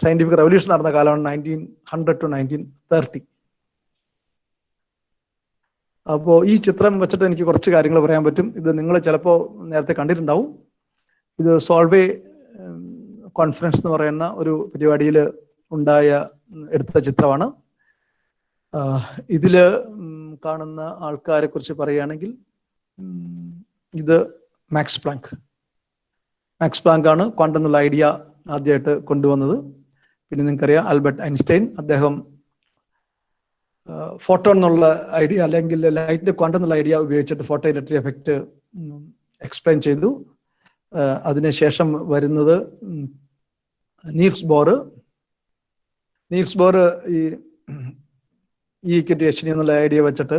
സയന്റിഫിക് റെവല്യൂഷൻ നടന്ന കാലമാണ് 1900 to 1930. അപ്പോൾ ഈ ചിത്രം വെച്ചിട്ട് എനിക്ക് കുറച്ച് കാര്യങ്ങൾ പറയാൻ പറ്റും. ഇത് നിങ്ങൾ ചിലപ്പോൾ നേരത്തെ കണ്ടിട്ടുണ്ടാവും. ഇത് സോൾവേ കോൺഫറൻസ് എന്ന് പറയുന്ന ഒരു പരിപാടിയിൽ എടുത്ത ചിത്രമാണ്. ഇതില് കാണുന്ന ആൾക്കാരെ കുറിച്ച് പറയുകയാണെങ്കിൽ ഇത് മാക്സ് പ്ലാങ്ക് ആണ് ക്വാണ്ടം എന്നുള്ള ഐഡിയ ആദ്യമായിട്ട് കൊണ്ടുവന്നത്. പിന്നെ നിങ്ങൾക്കറിയാം ആൽബർട്ട് ഐൻസ്റ്റൈൻ, അദ്ദേഹം ഫോട്ടോൺ എന്നുള്ള ഐഡിയ അല്ലെങ്കിൽ ലൈറ്റിന്റെ ക്വാണ്ടം എന്നുള്ള ഐഡിയ ഉപയോഗിച്ചിട്ട് ഫോട്ടോ ഇലക്ട്രിക് എഫക്റ്റ് എക്സ്പ്ലെയിൻ ചെയ്തു. അതിനുശേഷം വരുന്നത് നീൽസ് ബോർ ഈ EH എന്നുള്ള ഐഡിയ വെച്ചിട്ട്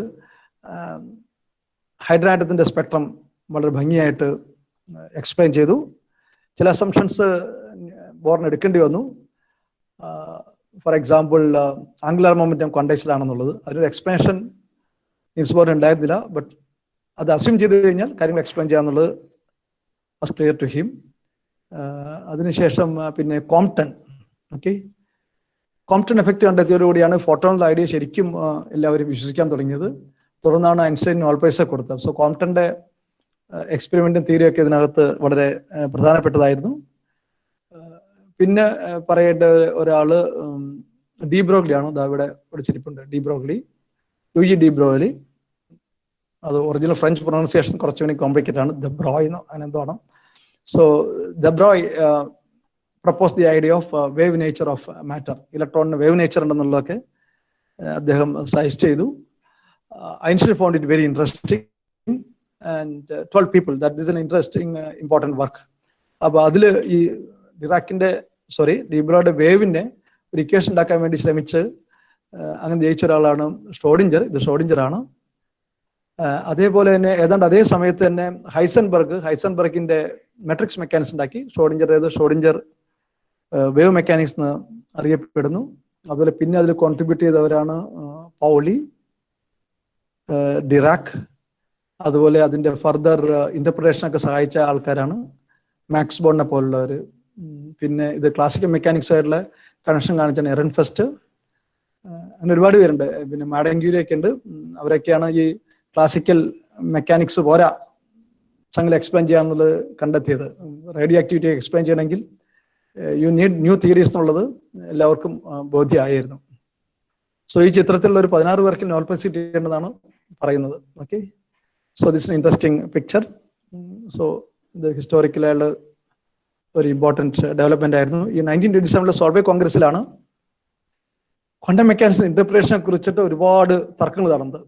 ഹൈഡ്രാറ്റത്തിന്റെ സ്പെക്ട്രം വളരെ ഭംഗിയായിട്ട് എക്സ്പ്ലെയിൻ ചെയ്തു. ചില അസംഷൻസ് ബോറിന് എടുക്കേണ്ടി വന്നു. For example angular momentum quantised ആണെന്നുള്ളത്, അതിനൊരു എക്സ്പ്ലനേഷൻ നീൽസ് ബോറിന് ഉണ്ടായിരുന്നില്ല. ബട്ട് അത് അസ്യൂം ചെയ്ത് കഴിഞ്ഞാൽ കാര്യങ്ങൾ എക്സ്പ്ലെയിൻ ചെയ്യാന്നുള്ളത് വാസ് ക്ലിയർ ടു ഹിം. അതിനുശേഷം പിന്നെ കോംപ്ടൺ എഫക്റ്റ് കണ്ടെത്തിയതോടുകൂടിയാണ് ഫോട്ടോണിലെ ഐഡിയ ശരിക്കും എല്ലാവരും വിശ്വസിക്കാൻ തുടങ്ങിയത്. തുടർന്നാണ് ഐൻസ്റ്റൈൻ നോബൽ പ്രൈസ് കൊടുത്തത്. സോ കോംപ്ടന്റെ എക്സ്പെരിമെന്റും തിയറിയൊക്കെ ഇതിനകത്ത് വളരെ പ്രധാനപ്പെട്ടതായിരുന്നു. പിന്നെ പറയേണ്ട ഒരാള് ഡി ബ്രോഗ്ലി ആണ്. ഇവിടെ ഒരു ചിരിപ്പുണ്ട്, ലൂയി ഡി ബ്രോഗ്ലി. അത് ഒറിജിനൽ ഫ്രഞ്ച് പ്രൊണൗൺസിയേഷൻ കുറച്ചുകൂടി കോംപ്ലിക്കേറ്റ് ആണ്, ദബ്രോയ് അങ്ങനെ എന്തോ ആണ്. So de Broglie propose the idea of wave nature of matter, ഇലക്ട്രോണിന് വേവ് നേച്ചർ ഉണ്ടെന്നുള്ളതൊക്കെ അദ്ദേഹം സജസ്റ്റ് ചെയ്തു. Einstein found it very interesting and told people that this is an interesting important work. അപ്പോൾ അതിൽ ഈ ഡി ബ്രോയുടെ വേവിനെ ഒരു ഇക്വേഷൻ ഉണ്ടാക്കാൻ വേണ്ടി ശ്രമിച്ച് അങ്ങനെ ജയിച്ച ഒരാളാണ് ഷ്രോഡിഞ്ചർ. ഇത് ഷ്രോഡിഞ്ചർ ആണ്. അതേപോലെ തന്നെ ഏതാണ്ട് അതേ സമയത്ത് തന്നെ ഹൈസൻബർഗിന്റെ മെട്രിക്സ് മെക്കാനിക്സ് ഉണ്ടാക്കി. ഷ്രോഡിഞ്ചർ വേവ് മെക്കാനിക്സ് എന്ന് അറിയപ്പെടുന്നു. അതുപോലെ പിന്നെ അതിൽ കോൺട്രിബ്യൂട്ട് ചെയ്തവരാണ് പൗളി, ഡിറാക്, അതുപോലെ അതിന്റെ ഫർദർ ഇന്റർപ്രിട്ടേഷനൊക്കെ സഹായിച്ച ആൾക്കാരാണ് മാക്സ് ബോണിനെ പോലുള്ളവർ. പിന്നെ ഇത് ക്ലാസിക്കൽ മെക്കാനിക്സ് ആയിട്ടുള്ള കണക്ഷൻ കാണിച്ചാണ് എറൻഫെസ്റ്റ്. അങ്ങനെ ഒരുപാട് പേരുണ്ട്. പിന്നെ മാഡൻക്യൂരിയൊക്കെ ഉണ്ട്. അവരൊക്കെയാണ് ഈ ക്ലാസിക്കൽ മെക്കാനിക്സ് പോരാ സംഗതി എക്സ്പ്ലെയിൻ ചെയ്യാന്നുള്ളത് കണ്ടെത്തിയത്. റേഡിയോ ആക്ടിവിറ്റി എക്സ്പ്ലെയിൻ ചെയ്യണമെങ്കിൽ യു നീഡ് ന്യൂ തിയറീസ് എന്നുള്ളത് എല്ലാവർക്കും ബോധ്യമായിരുന്നു. സോ ഈ ചിത്രത്തിലുള്ള ഒരു 16 പേർക്ക് നോബൽ പ്രൈസ് കിട്ടിയേണ്ടതാണ് പറയുന്നത്. Okay, so this interesting picture. So ഇത് ഹിസ്റ്റോറിക്കലായുള്ള ഒരു ഇമ്പോർട്ടൻറ്റ് ഡെവലപ്മെന്റ് ആയിരുന്നു. ഈ 1927 സോൾവേ കോൺഗ്രസിലാണ് ക്വാണ്ടം മെക്കാനിക്സ് ഇന്റർപ്രിട്ടേഷനെ കുറിച്ചിട്ട് ഒരുപാട് തർക്കങ്ങൾ നടന്നത്.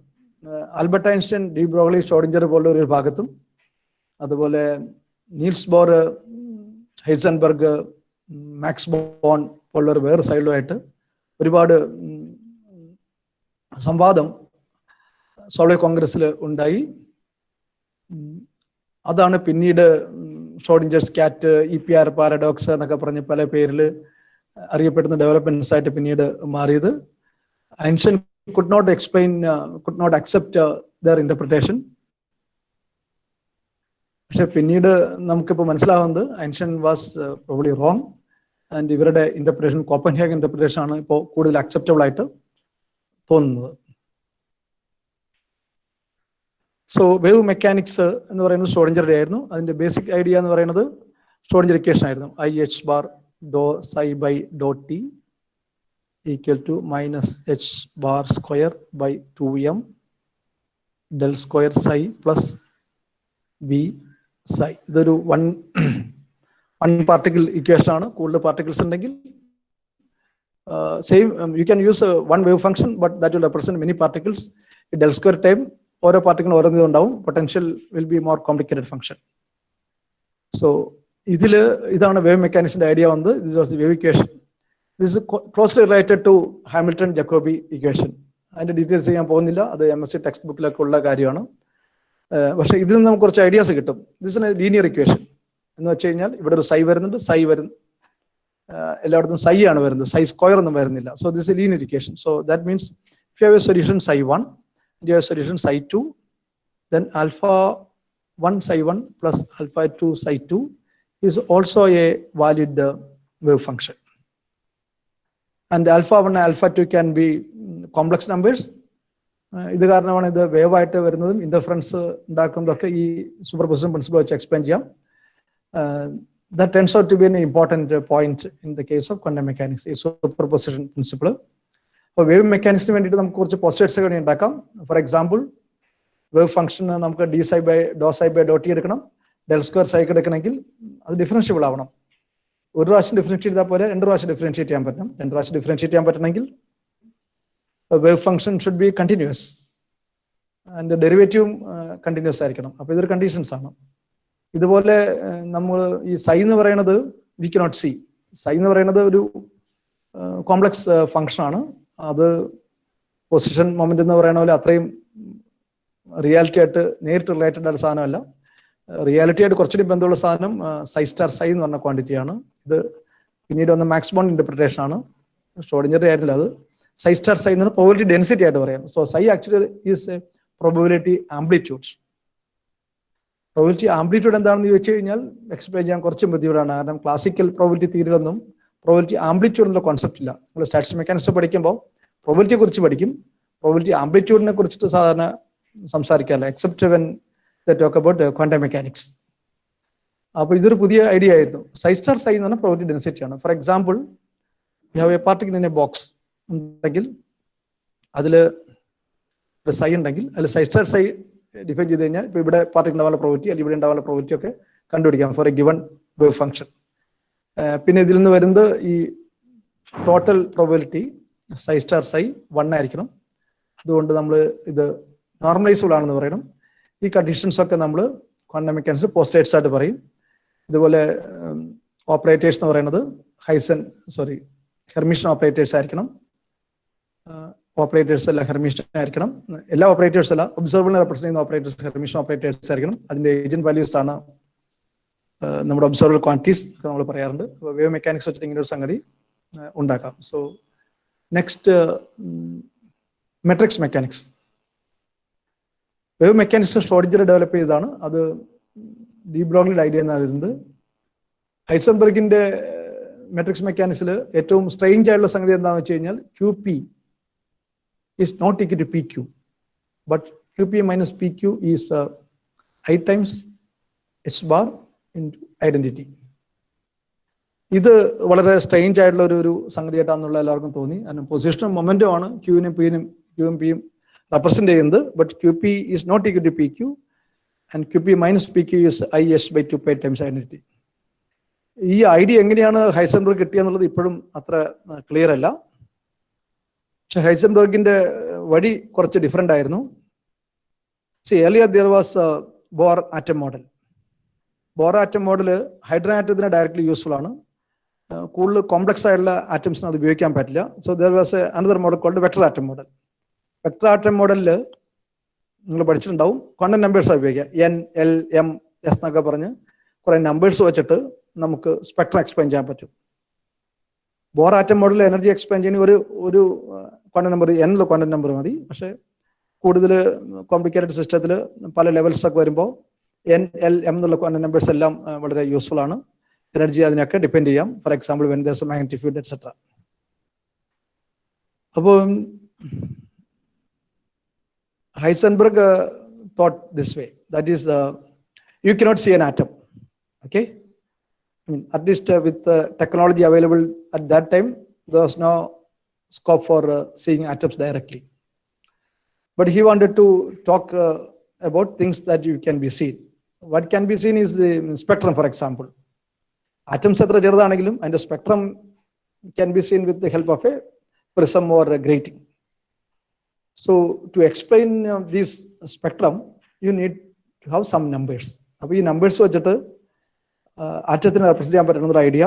Albert Einstein, de Broglie, Schrodinger പോലുള്ള ഒരു ഭാഗത്തും, അതുപോലെ Niels Bohr, Heisenberg, Max Born പോലുള്ളവർ വേറെ സൈഡിലുമായിട്ട് ഒരുപാട് സംവാദം സോൾവേ കോൺഗ്രസ്സിൽ ഉണ്ടായി. അതാണ് പിന്നീട് ഷ്രോഡിഞ്ചേഴ്സ് ക്യാറ്റ്, EPR പാരഡോക്സ് എന്നൊക്കെ പറഞ്ഞ് പല പേരിൽ അറിയപ്പെടുന്ന ഡെവലപ്മെന്റ്സ് ആയിട്ട് പിന്നീട് മാറിയത്. Einstein could not accept their interpretation. പക്ഷെ പിന്നീട് നമുക്കിപ്പോൾ മനസ്സിലാവുന്നത് Einstein was probably wrong and ഇവരുടെ ഇന്റർപ്രിട്ടേഷൻ, കോപ്പൻഹേഗൻ ഇന്റർപ്രിട്ടേഷൻ ആണ് ഇപ്പോൾ കൂടുതൽ അക്സെപ്റ്റബിൾ ആയിട്ട് തോന്നുന്നത്. സോ വേവ് മെക്കാനിക്സ് എന്ന് പറയുന്നത് ഷ്രോഡിഞ്ചറുടെ ആയിരുന്നു. അതിന്റെ ബേസിക് ഐഡിയ എന്ന് പറയുന്നത് ഷ്രോഡിഞ്ചർ ഇക്വേഷൻ ആയിരുന്നു. IH bar dou psi by dou t equal to minus H bar square by 2m del square psi plus V psi. ഇതൊരു വൺ പാർട്ടിക്കിൾ ഇക്വേഷൻ ആണ്. കൂടുതൽ പാർട്ടിക്കിൾസ് ഉണ്ടെങ്കിൽ same you can use one wave function, but that will represent many particles. Del square time ഓരോ പാർട്ടിക്കിളും ഓരോ ഉണ്ടാവും. Potential will be more complicated function. So ഇതാണ് wave മെക്കാനിക്സിന്റെ ഐഡിയ വന്നത്. This was the wave equation. This closely related to Hamilton Jacobi equation. അതിന്റെ details ചെയ്യാൻ പോകുന്നില്ല, അത് MSc ടെക്സ്റ്റ് ബുക്കിലൊക്കെ ഉള്ള കാര്യമാണ്. പക്ഷേ ഇതിൽ നിന്ന് നമുക്ക് കുറച്ച് ഐഡിയാസ് കിട്ടും. This is A linear equation എന്ന് വെച്ച് കഴിഞ്ഞാൽ ഇവിടെ ഒരു സൈ വരുന്നുണ്ട്, എല്ലായിടത്തും സൈ ആണ് വരുന്നത്, സൈ സ്ക്വയർ ഒന്നും വരുന്നില്ല. So this is linear equation. So that means if you have A solution psi 1, you have solution psi 2, then alpha 1 psi 1 plus alpha 2 psi 2 is also a valid wave function. And alpha 1 and alpha 2 can be complex numbers. ഇത് കാരണമാണ് ഇത് wave ആയിട്ട് വരുന്നതും interference ഉണ്ടാക്കുന്നതൊക്കെ ഈ superposition principle വെച്ച് explain ചെയ്യാം. That turns out to be an important point in the case of quantum mechanics, ഈ superposition principle. അപ്പോൾ വേവ് മെക്കാനിക്സിന് വേണ്ടിയിട്ട് നമുക്ക് കുറച്ച് പോസ്റ്റേറ്റ്സ് ഒക്കെ ഉണ്ടാക്കാം. ഫോർ എക്സാമ്പിൾ, വേവ് ഫംഗ്ഷൻ നമുക്ക് ഡോ സൈ ബൈ ഡോ ടി എടുക്കണം. ഡെൽ സ്ക്വയർ സൈക്ക് എടുക്കണമെങ്കിൽ അത് ഡിഫറൻഷ്യബിൾ ആവണം. ഒരു പ്രാവശ്യം ഡിഫറൻഷിയേറ്റ് ചെയ്താൽ പോലെ 2 പ്രാവശ്യം ഡിഫറൻഷിയേറ്റ് ചെയ്യാൻ പറ്റും. 2 പ്രാവശ്യം ഡിഫറൻഷിയേറ്റ് ചെയ്യാൻ പറ്റണമെങ്കിൽ wave function should be continuous and ഡെറിവേറ്റീവും കണ്ടിന്യൂസ് ആയിരിക്കണം. അപ്പോൾ ഇതൊരു കണ്ടീഷൻസ് ആണ്. ഇതുപോലെ നമ്മൾ ഈ സൈ എന്ന് പറയുന്നത് വി കനോട്ട് സി. സൈ എന്ന് പറയുന്നത് ഒരു കോംപ്ലക്സ് ഫംഗ്ഷൻ ആണ്. അത് പൊസിഷൻ മൊമെന്റ് എന്ന് പറയുന്ന പോലെ അത്രയും റിയാലിറ്റി ആയിട്ട് നേരിട്ട് റിലേറ്റഡ് ആയ സാധനമല്ല. റിയാലിറ്റി ആയിട്ട് കുറച്ചുകൂടി ബന്ധമുള്ള സാധനം സൈ സ്റ്റാർ സൈ എന്ന് പറഞ്ഞ ക്വാണ്ടിറ്റിയാണ്. ഇത് പിന്നീട് വന്ന മാക്സ് ബോൺ ഇന്റർപ്രിട്ടേഷൻ ആണ്. ഷ്രോഡിഞ്ചറുടെ ആയിരുന്നില്ല അത്. സൈ സ്റ്റാർ സൈ എന്ന് പറഞ്ഞാൽ പ്രോബബിലിറ്റി ഡെൻസിറ്റി ആയിട്ട് പറയാം. So psi actually is a probability amplitude. Probability amplitude എന്താണെന്ന് ചോദിച്ചു കഴിഞ്ഞാൽ എക്സ്പ്ലെയിൻ ചെയ്യാൻ കുറച്ച് ബുദ്ധിമുട്ടാണ്. കാരണം ക്ലാസിക്കൽ പ്രോബബിലിറ്റി തിയറിയിലൊന്നും പ്രോബബിലിറ്റി ആംപ്ലിറ്റ്യൂഡ് എന്നുള്ള കോൺസെപ്റ്റ് ഇല്ല. നമ്മൾ സ്റ്റാറ്റിസ്റ്റിക്സ് മെക്കാനിക്സ് പഠിക്കുമ്പോൾ പ്രോബബിലിറ്റിയെ കുറിച്ച് പഠിക്കും, പ്രോബബിലിറ്റി ആംപ്ലിറ്റ്യൂഡിനെ കുറിച്ചിട്ട് സാധാരണ സംസാരിക്കാറില്ല, except when the talk about quantum mechanics. അപ്പോൾ ഇതൊരു പുതിയ ഐഡിയ ആയിരുന്നു. സൈ സ്റ്റാർ സൈ എന്ന് പറഞ്ഞാൽ പ്രോബബിലിറ്റി ഡെൻസിറ്റിയാണ്. For example, you have a particle in a box ഉണ്ടെങ്കിൽ അതിൽ ഒരു സൈ ഉണ്ടെങ്കിൽ അതിൽ സൈ സ്റ്റാർ സൈ ഡിഫൈൻ ചെയ്ത് കഴിഞ്ഞാൽ ഇപ്പോൾ ഇവിടെ പാർട്ടിക്കിൾ ഉണ്ടാവാനുള്ള പ്രോബബിലിറ്റി അല്ലെങ്കിൽ ഇവിടെ ഉണ്ടാവാനുള്ള പ്രോബബിലിറ്റി ഒക്കെ കണ്ടുപിടിക്കാം for a given wave function. പിന്നെ ഇതിൽ നിന്ന് വരുന്നത് ഈ total probability psi star psi 1 ആയിരിക്കണം. അതുകൊണ്ട് നമ്മൾ ഇത് നോർമലൈസബിൾ ആണെന്ന് പറയണം. ഈ കണ്ടീഷൻസ് ഒക്കെ നമ്മൾ ക്വാണ്ടം മെക്കാനിക്സിൽ പോസ്റ്റേറ്റ്സ് ആയിട്ട് പറയും. ഇതുപോലെ ഓപ്പറേറ്റേഴ്സ് എന്ന് പറയുന്നത് ഹെർമിഷ്യൻ ഓപ്പറേറ്റേഴ്സ് ആയിരിക്കണം. ഓപ്പറേറ്റേഴ്സ് എല്ലാം ഹെർമിഷ്യൻ ആയിരിക്കണം. എല്ലാ ഓപ്പറേറ്റേഴ്സ് അല്ല, ഒബ്സർവറിനെ റെപ്രസെന്റ് ചെയ്യുന്ന ഓപ്പറേറ്റേഴ്സ് ഹെർമിഷ്യൻ ഓപ്പറേറ്റേഴ്സ് ആയിരിക്കണം. അതിന്റെ ഏജന്റ് വാല്യൂസ് ആണ് നമ്മുടെ ഒബ്സർവർ ക്വാണ്ടിറ്റീസ് ഒക്കെ നമ്മൾ പറയാറുണ്ട്. വേവ് മെക്കാനിക്സ് വെച്ചിട്ട് ഇങ്ങനെ ഒരു സംഗതി ഉണ്ടാക്കാം. So next matrix mechanics. Wave mechanics Schrödinger develop ചെയ്തതാണ്. അത് ഡി ബ്രോഗ്ലിയുടെ ഐഡിയ എന്നാണ് വരുന്നത്. ഹൈസൻബർഗിന്റെ മെട്രിക്സ് മെക്കാനിക്സിൽ ഏറ്റവും സ്ട്രെയിഞ്ച് ആയിട്ടുള്ള സംഗതി എന്താണെന്ന് വെച്ച് കഴിഞ്ഞാൽ QP is not equal to PQ, but QP minus PQ is I times H bar into identity. ഇത് വളരെ സ്ട്രെയിഞ്ച് ആയിട്ടുള്ള ഒരു സംഗതിയായിട്ടാണെന്നുള്ള എല്ലാവർക്കും തോന്നി. കാരണം പൊസിഷനും മൊമെന്റും ആണ് ക്യൂവിനും പിയും റെപ്രസെന്റ് ചെയ്യുന്നത്. But QP is not equal to PQ and QP minus PQ is IH/2π times identity. ഈ ഐഡിയ എങ്ങനെയാണ് ഹൈസൻബർഗ് കിട്ടിയെന്നുള്ളത് ഇപ്പോഴും അത്ര ക്ലിയർ അല്ല. പക്ഷെ ഹൈസൻബർഗിന്റെ വഴി കുറച്ച് ഡിഫറെന്റ് ആയിരുന്നു. earlier there was Bohr atom model. Bohr atom model hydrogen ആറ്റത്തിന് ഡയറക്ട്ലി യൂസ്ഫുൾ ആണ്. കൂടുതൽ കോംപ്ലക്സ് ആയിട്ടുള്ള ആറ്റംസിന് അത് ഉപയോഗിക്കാൻ പറ്റില്ല. So there was another model called vector atom model. Vector atom മോഡലിൽ നിങ്ങൾ പഠിച്ചിട്ടുണ്ടാവും, ക്വാണ്ടം നമ്പേഴ്സ് ഉപയോഗിക്കുക. N, L, M, S എന്നൊക്കെ പറഞ്ഞ് കുറെ നമ്പേഴ്സ് വെച്ചിട്ട് നമുക്ക് സ്പെക്ട്രം എക്സ്പ്ലെയിൻ ചെയ്യാൻ പറ്റും. ബോർ ആറ്റം മോഡലിൽ എനർജി എക്സ്പ്ലെയിൻ ചെയ്യുന്ന ഒരു quantum number N quantum number മതി. പക്ഷെ കൂടുതൽ കോംപ്ലിക്കേറ്റഡ് സിസ്റ്റത്തിൽ പല ലെവൽസ് ഒക്കെ വരുമ്പോൾ N, L, M എന്നുള്ള ക്വാണ്ടം നമ്പേഴ്സ് എല്ലാം വളരെ യൂസ്ഫുൾ ആണ്. എനർജി അതിനൊക്കെ ഡിപ്പെൻഡ് ചെയ്യാം. For example when there's A magnetic field et cetera. അപ്പോൾ Heisenberg thought this way, that is you cannot see an atom, okay? I mean, at least with the technology available at that time, there was no scope for seeing atoms directly. But he wanted to talk about things that you can be seen. What can be seen is the spectrum, for example. Atoms etra cherudanengilum and the spectrum can be seen with the help of a prism or a grating. So to explain this spectrum, you need to have some numbers. അപ്പോൾ ഈ numbers വെച്ചിട്ട് ആറ്റത്തിനെ represent ചെയ്യാൻ പറ്റുന്ന ഒരു idea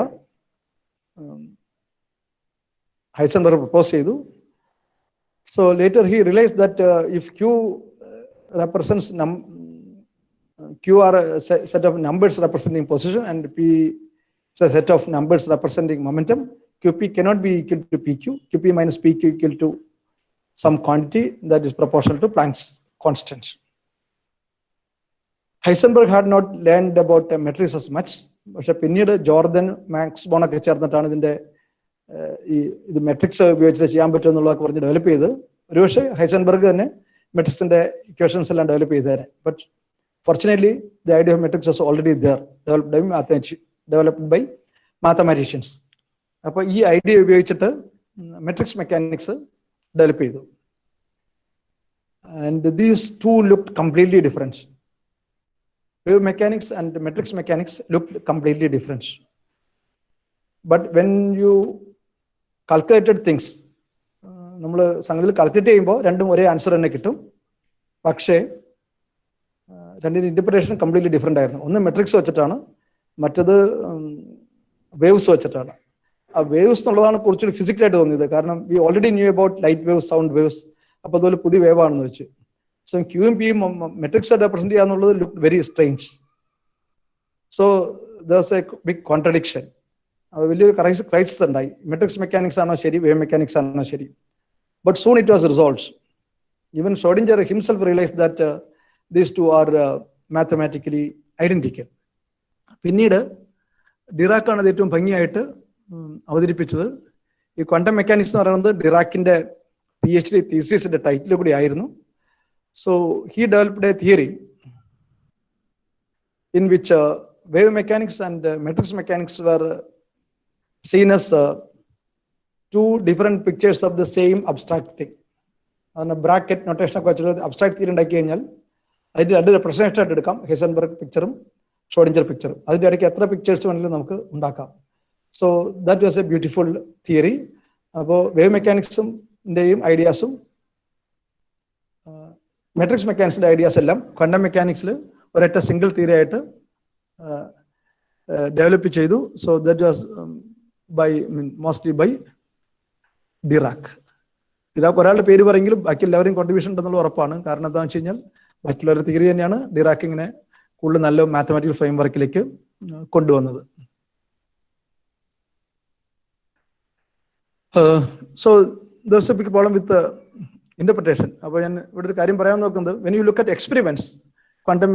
Heisenberg propose ചെയ്തു. So later he realise that if Q represents Q are a set of numbers representing position and P is a set of numbers representing momentum, QP cannot be equal to PQ. QP minus PQ equal to some quantity that is proportional to Planck's constant. Heisenberg had not learned about matrices much. പക്ഷെ പിന്നീട് Jordan, Max Born ഒക്കെ ചേർന്നിട്ടാണ് ഇതിന്റെ ഇത് matrix ഉപയോഗിച്ചിട്ട് ചെയ്യാൻ പറ്റും എന്നുള്ളതൊക്കെ പറഞ്ഞ് ഡെവലപ്പ് ചെയ്ത്. ഒരുപക്ഷെ ഹൈസൻബർഗ് തന്നെ മെട്രിക്സിന്റെ ഇക്വേഷൻസ് എല്ലാം ഡെവലപ്പ് ചെയ്തേനെ. But fortunately the idea of matrix was already there, developed by mathematicians. അപ്പോൾ ഈ ഐഡിയ ഉപയോഗിച്ചിട്ട് മെട്രിക്സ് മെക്കാനിക്സ് ഡെവലപ്പ് ചെയ്തു. And these two looked completely different. Wave mechanics and matrix mechanics looked completely different. But when you calculated things, നമ്മൾ സംഗതിയിൽ calculate ചെയ്യുമ്പോൾ രണ്ടും ഒരേ answer തന്നെ കിട്ടും. പക്ഷേ രണ്ടിൻ്റെ ഇന്റർപ്രിറ്റേഷൻ കംപ്ലീറ്റ്ലി ഡിഫറെൻ്റ് ആയിരുന്നു. ഒന്ന് മെട്രിക്സ് വെച്ചിട്ടാണ്, മറ്റത് വേവ്സ് വെച്ചിട്ടാണ്. ആ വേവ്സ് എന്നുള്ളതാണ് കുറച്ചുകൂടി ഫിസിക്കലായിട്ട് തോന്നിയത്. കാരണം we already knew about light waves, sound waves. അപ്പോൾ അതുപോലെ പുതിയ വേവ് ആണെന്ന് വെച്ച്. സോ ക്യൂയും പിയും മെട്രിക്സ് റെപ്രസെന്റ് ചെയ്യാന്നുള്ളത് look very strange. So there's a big contradiction. അത് വലിയൊരു ക്രൈസിസ് ഉണ്ടായി. മെട്രിക്സ് മെക്കാനിക്സ് ആണോ ശരി, വേവ് മെക്കാനിക്സ് ആണോ ശരി? But soon it was resolved. Even Schrodinger himself realise that these two are mathematically identical. പിന്നീട് ഡിറാക്കാണ് അത് ഏറ്റവും ഭംഗിയായിട്ട് അവതരിപ്പിച്ചത്. ഈ ക്വാണ്ടം മെക്കാനിക്സ് എന്ന് പറയുന്നത് ഡിറാക്കിന്റെ PhD തീസിസിന്റെ ടൈറ്റിൽ കൂടി ആയിരുന്നു. So he developed a theory in which wave mechanics and matrix mechanics were seen as two different pictures of the same abstract thing. അതിന് ബ്രാക്കറ്റ് നൊട്ടേഷനൊക്കെ വെച്ചിട്ട് അബ്സ്ട്രാക്ട് തിയറി ഉണ്ടാക്കി കഴിഞ്ഞാൽ അതിന്റെ രണ്ട് റെപ്രസെന്റേഷൻ ആയിട്ട് എടുക്കാം, ഹൈസൻബർഗ് പിക്ചറും ഷ്രോഡിഞ്ചർ പിക്ചറും. അതിന്റെ ഇടയ്ക്ക് എത്ര പിക്ചേഴ്സ് വേണമെങ്കിലും നമുക്ക് ഉണ്ടാക്കാം. So that was a beautiful theory. അപ്പോൾ വേവ് മെക്കാനിക്സിന്റെയും ഐഡിയാസും മെട്രിക്സ് മെക്കാനിക്സിന്റെ ഐഡിയാസ് എല്ലാം ക്വാണ്ടം മെക്കാനിക്സിൽ ഒരൊറ്റ സിംഗിൾ തിയറി ആയിട്ട് ഡെവലപ്പ് ചെയ്തു. So that was mostly by Dirac. ഇതിനകത്ത് ഒരാളുടെ പേര് പറയെങ്കിലും ബാക്കി എല്ലാവരും കോൺട്രിബ്യൂഷൻ ഉണ്ടെന്നുള്ള ഉറപ്പാണ്. കാരണം എന്താണെന്ന് വെച്ച് കഴിഞ്ഞാൽ ബാക്കിയുള്ളവരുടെ തിയറി തന്നെയാണ് ഡിറാക് ഇങ്ങനെ കൂടുതൽ നല്ല മാത്തമാറ്റിക്കൽ ഫ്രെയിം വർക്കിലേക്ക് കൊണ്ടുവന്നത്. So there's a big problem with the interpretation. അപ്പോൾ ഞാൻ ഇവിടെ ഒരു കാര്യം പറയാൻ നോക്കുന്നത്, when you look at experiments, quantum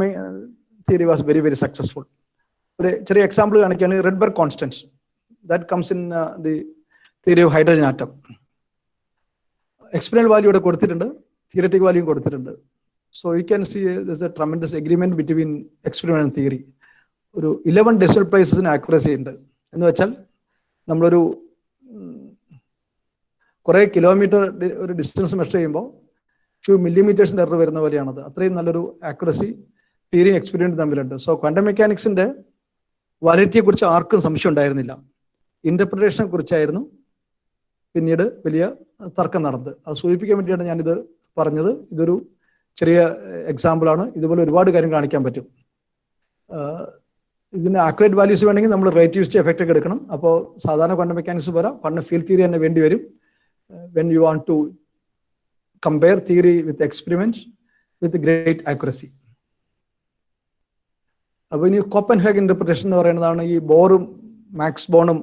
theory was very very successful. ഒരു ചെറിയ എക്സാമ്പിൾ കാണിക്കുകയാണ്, റെഡ്ബർഗ് constant that comes in the theory of hydrogen atom. Experimental value ഇവിടെ കൊടുത്തിട്ടുണ്ട്, തിയററ്റിക് വാല്യൂ കൊടുത്തിട്ടുണ്ട്. So you can see there's a tremendous agreement between experiment and theory. ഒരു 11 decimal പ്ലേസസിന് accuracy ഉണ്ട്. എന്ന് വെച്ചാൽ നമ്മളൊരു കുറേ കിലോമീറ്റർ ഒരു ഡിസ്റ്റൻസ് മെഷർ ചെയ്യുമ്പോൾ ഫ്യൂ മില്ലിമീറ്റേഴ്സിൻ്റെ എറർ വരുന്ന പോലെയാണത്. അത്രയും നല്ലൊരു ആക്യുറസി തിയറിയും എക്സ്പെരിമെന്റും തമ്മിലുണ്ട്. സോ ക്വാണ്ടം മെക്കാനിക്സിന്റെ വാലിഡിറ്റിയെ കുറിച്ച് ആർക്കും സംശയം ഉണ്ടായിരുന്നില്ല. ഇന്റർപ്രിട്ടേഷനെ കുറിച്ചായിരുന്നു പിന്നീട് വലിയ തർക്കം നടന്നത്. അത് സൂചിപ്പിക്കാൻ വേണ്ടിയാണ് ഞാനിത് പറഞ്ഞത്. ഇതൊരു ചെറിയ എക്സാമ്പിളാണ്. ഇതുപോലെ ഒരുപാട് കാര്യം കാണിക്കാൻ പറ്റും. ഇതിന് ആക്യുറേറ്റ് വാല്യൂസ് വേണമെങ്കിൽ നമ്മൾ റിലേറ്റിവിറ്റി എഫക്റ്റ് ഒക്കെ എടുക്കണം. അപ്പോൾ സാധാരണ ക്വാണ്ടം മെക്കാനിക്സ് പോരാ, ക്വാണ്ടം ഫീൽഡ് തിയറി തന്നെ വേണ്ടി വരും. When you want to compare theory with experiments with great accuracy. അപ്പോൾ ഇനി കോപ്പൻഹേഗൻ ഇന്റർപ്രിട്ടേഷൻ എന്ന് പറയുന്നതാണ് ഈ ബോറും മാക്സ് ബോണും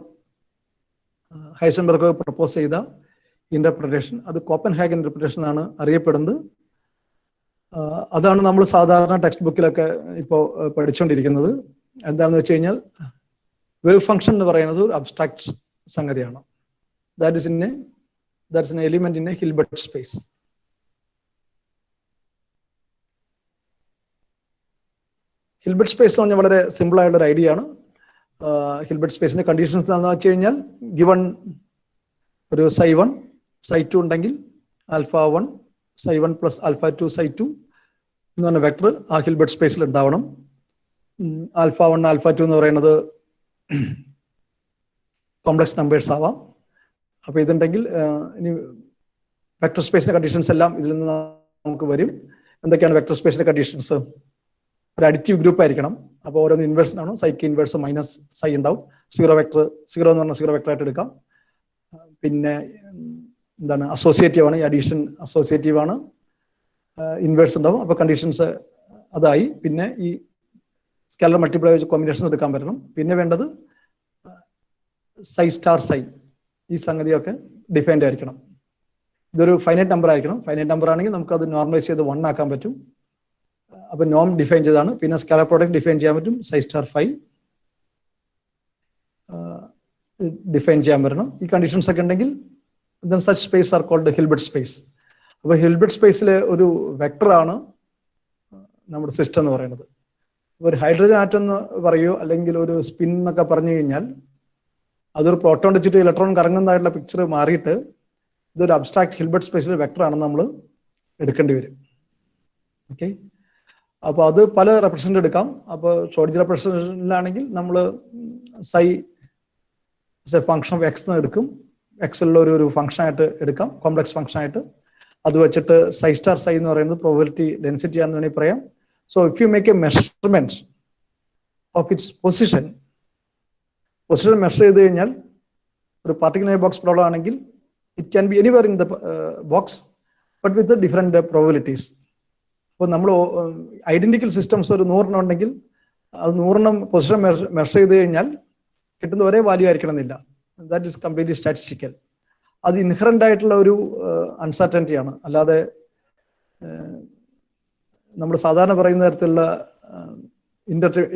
ഹൈസൻബർഗ് പ്രപ്പോസ് ചെയ്ത ഇന്റർപ്രിട്ടേഷൻ. അത് കോപ്പൻഹേഗൻ ഇന്റർപ്രിട്ടേഷൻ ആണ് അറിയപ്പെടുന്നത്. അതാണ് നമ്മൾ സാധാരണ ടെക്സ്റ്റ് ബുക്കിലൊക്കെ ഇപ്പോൾ പഠിച്ചുകൊണ്ടിരിക്കുന്നത്. എന്താണെന്ന് വെച്ച് കഴിഞ്ഞാൽ വേവ് ഫംഗ്ഷൻ എന്ന് പറയുന്നത് ഒരു അബ്സ്ട്രാക്ട് സംഗതിയാണ്. That's an element in a Hilbert space. Hilbert space എന്ന് പറഞ്ഞാൽ വളരെ സിമ്പിൾ ആയിട്ടുള്ള ഒരു ഐഡിയ ആണ്. ഹിൽബർട്ട് സ്പേസിന്റെ കണ്ടീഷൻസ് എന്താണെന്ന് വെച്ച് കഴിഞ്ഞാൽ, ഗിവൺ ഒരു psi1 psi2 ഉണ്ടെങ്കിൽ α1 psi1 പ്ലസ് α2 psi2 എന്ന് പറഞ്ഞ വെക്ടർ ആ ഹിൽബർട്ട് സ്പേസിൽ ഉണ്ടാവണം. α1 α2 എന്ന് പറയുന്നത് കോംപ്ലക്സ് നമ്പേഴ്സ് ആവാം. അപ്പോൾ ഇതുണ്ടെങ്കിൽ ഇനി വെക്ടർ സ്പേസിന്റെ കണ്ടീഷൻസ് എല്ലാം ഇതിൽ നിന്ന് നമുക്ക് വരും. എന്തൊക്കെയാണ് വെക്ടർ സ്പേസിന്റെ കണ്ടീഷൻസ്? ഒരു അഡിറ്റീവ് ഗ്രൂപ്പ് ആയിരിക്കണം. അപ്പോൾ ഓരോന്ന് ഇൻവേഴ്സ് ആണ്. സൈക്ക് ഇൻവേഴ്സ് മൈനസ് സൈ ഉണ്ടാവും. സീറോ എന്ന് പറഞ്ഞാൽ സീറോ വെക്ടർ ആയിട്ട് എടുക്കാം. പിന്നെ എന്താണ്, അസോസിയേറ്റീവ് ആണ്. ഈ അഡീഷൻ അസോസിയേറ്റീവ് ആണ്. ഇൻവേഴ്സ് ഉണ്ടാവും. അപ്പോൾ കണ്ടീഷൻസ് അതായി. പിന്നെ ഈ സ്കാലർ മൾട്ടിപ്ലൈ വെച്ച് കോമ്പിനേഷൻസ് എടുക്കാൻ പറ്റണം. പിന്നെ വേണ്ടത് സൈ സ്റ്റാർ സൈ, ഈ സംഗതിയൊക്കെ ഡിഫൈൻഡ് ആയിരിക്കണം. ഇതൊരു ഫൈനൈറ്റ് നമ്പർ ആയിരിക്കണം. ഫൈനൈറ്റ് നമ്പർ ആണെങ്കിൽ നമുക്ക് അത് നോർമലൈസ് ചെയ്ത് 1 ആക്കാൻ പറ്റും. അപ്പൊ നോം ഡിഫൈൻ ചെയ്താണ്. പിന്നെ സ്കാലർ പ്രോഡക്റ്റ് ഡിഫൈൻ ചെയ്യാൻ പറ്റും. സൈ സ്റ്റാർ 5 ഡിഫൈൻ ചെയ്യാൻ പറ്റണം. ഈ കണ്ടീഷൻസ് ഒക്കെ ഉണ്ടെങ്കിൽ such space are called Hilbert space. അപ്പൊ ഹിൽബർട്ട് സ്പേസിലെ ഒരു വെക്ടറാണ് നമ്മുടെ സിസ്റ്റം എന്ന് പറയുന്നത്. ഒരു ഹൈഡ്രജൻ ആറ്റം എന്ന് പറയുമോ അല്ലെങ്കിൽ ഒരു സ്പിൻ എന്നൊക്കെ പറഞ്ഞു കഴിഞ്ഞാൽ അതൊരു പ്രോട്ടോൺ വെച്ചിട്ട് ഇലക്ട്രോൺ കറങ്ങുന്നതായിട്ടുള്ള പിക്ചർ മാറിയിട്ട് ഇതൊരു അബ്സ്ട്രാക്ട് ഹിൽബർട്ട് സ്പേസിലെ വെക്ടർ ആണെന്ന് നമ്മൾ എടുക്കേണ്ടി വരും. ഓക്കെ, അപ്പോൾ അത് പല റെപ്രസെന്റ് എടുക്കാം. അപ്പോൾ ഷ്രോഡിഞ്ചർ റെപ്രസെന്റേഷനിലാണെങ്കിൽ നമ്മൾ സൈ ഫംഗ്ഷൻ ഓഫ് എക്സ് എന്ന് എടുക്കും. എക്സിലുള്ള ഒരു ഫംഗ്ഷൻ ആയിട്ട് എടുക്കാം, കോംപ്ലക്സ് ഫംഗ്ഷൻ ആയിട്ട്. അത് വെച്ചിട്ട് സൈ സ്റ്റാർ സൈ എന്ന് പറയുന്നത് പ്രോബബിലിറ്റി ഡെൻസിറ്റി ആണെന്ന് വേണമെങ്കിൽ പറയാം. So if you make A measurement of its position measure ചെയ്ത് കഴിഞ്ഞാൽ ഒരു പാർട്ടിക്കുലർ ബോക്സ് പ്രോബ്ലം ആണെങ്കിൽ it can B anywhere in the box but with different probabilities. അപ്പോൾ നമ്മൾ ഐഡന്റിക്കൽ സിസ്റ്റംസ് ഒരു 100 ഉണ്ടെങ്കിൽ അത് 100 പൊസിഷൻ മെഷർ ചെയ്ത് കഴിഞ്ഞാൽ കിട്ടുന്ന ഒരേ വാല്യൂ ആയിരിക്കണം എന്നില്ല. That is completely statistical. അത് ഇൻഹറന്റ് ആയിട്ടുള്ള ഒരു അൺസർട്ടനിറ്റിയാണ്. അല്ലാതെ നമ്മൾ സാധാരണ പറയുന്ന തരത്തിലുള്ള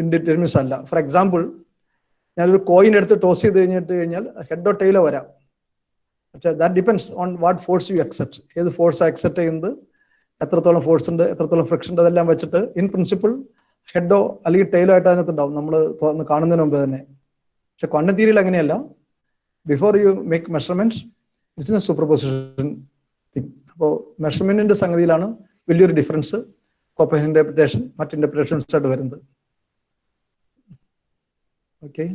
ഇൻഡിറ്റർമിനൻസ് അല്ല. ഫോർ എക്സാമ്പിൾ, ഞാനൊരു കോയിൻ എടുത്ത് ടോസ് ചെയ്ത് കഴിഞ്ഞാൽ ഹെഡോ ടെയിലോ വരാം. പക്ഷേ that depends on what force you accept. ഏത് ഫോഴ്സ് അക്സെപ്റ്റ് ചെയ്യുന്നത്, എത്രത്തോളം ഫോഴ്സ് ഉണ്ട്, എത്രത്തോളം ഫ്രിക്ഷൻ ഉണ്ട്, അതെല്ലാം വെച്ചിട്ട് ഇൻ പ്രിൻസിപ്പിൾ ഹെഡോ അല്ലെങ്കിൽ ടെയിലോ ആയിട്ട് അതിനകത്ത് ഉണ്ടാവും നമ്മൾ കാണുന്നതിന് മുമ്പ് തന്നെ. പക്ഷെ ക്വാണ്ടം തിയറിയിൽ അങ്ങനെയല്ല. Before you make measurement it's A superposition thing. അപ്പോൾ മെഷർമെന്റിന്റെ സംഗതിയിലാണ് വലിയൊരു ഡിഫറൻസ് കോപ്പൻഹേഗൻ ഇന്റർപ്രിട്ടേഷൻ മറ്റ് ഇന്റർപ്രിട്ടേഷൻസ് ആയിട്ട് വരുന്നത്. ഓക്കെ,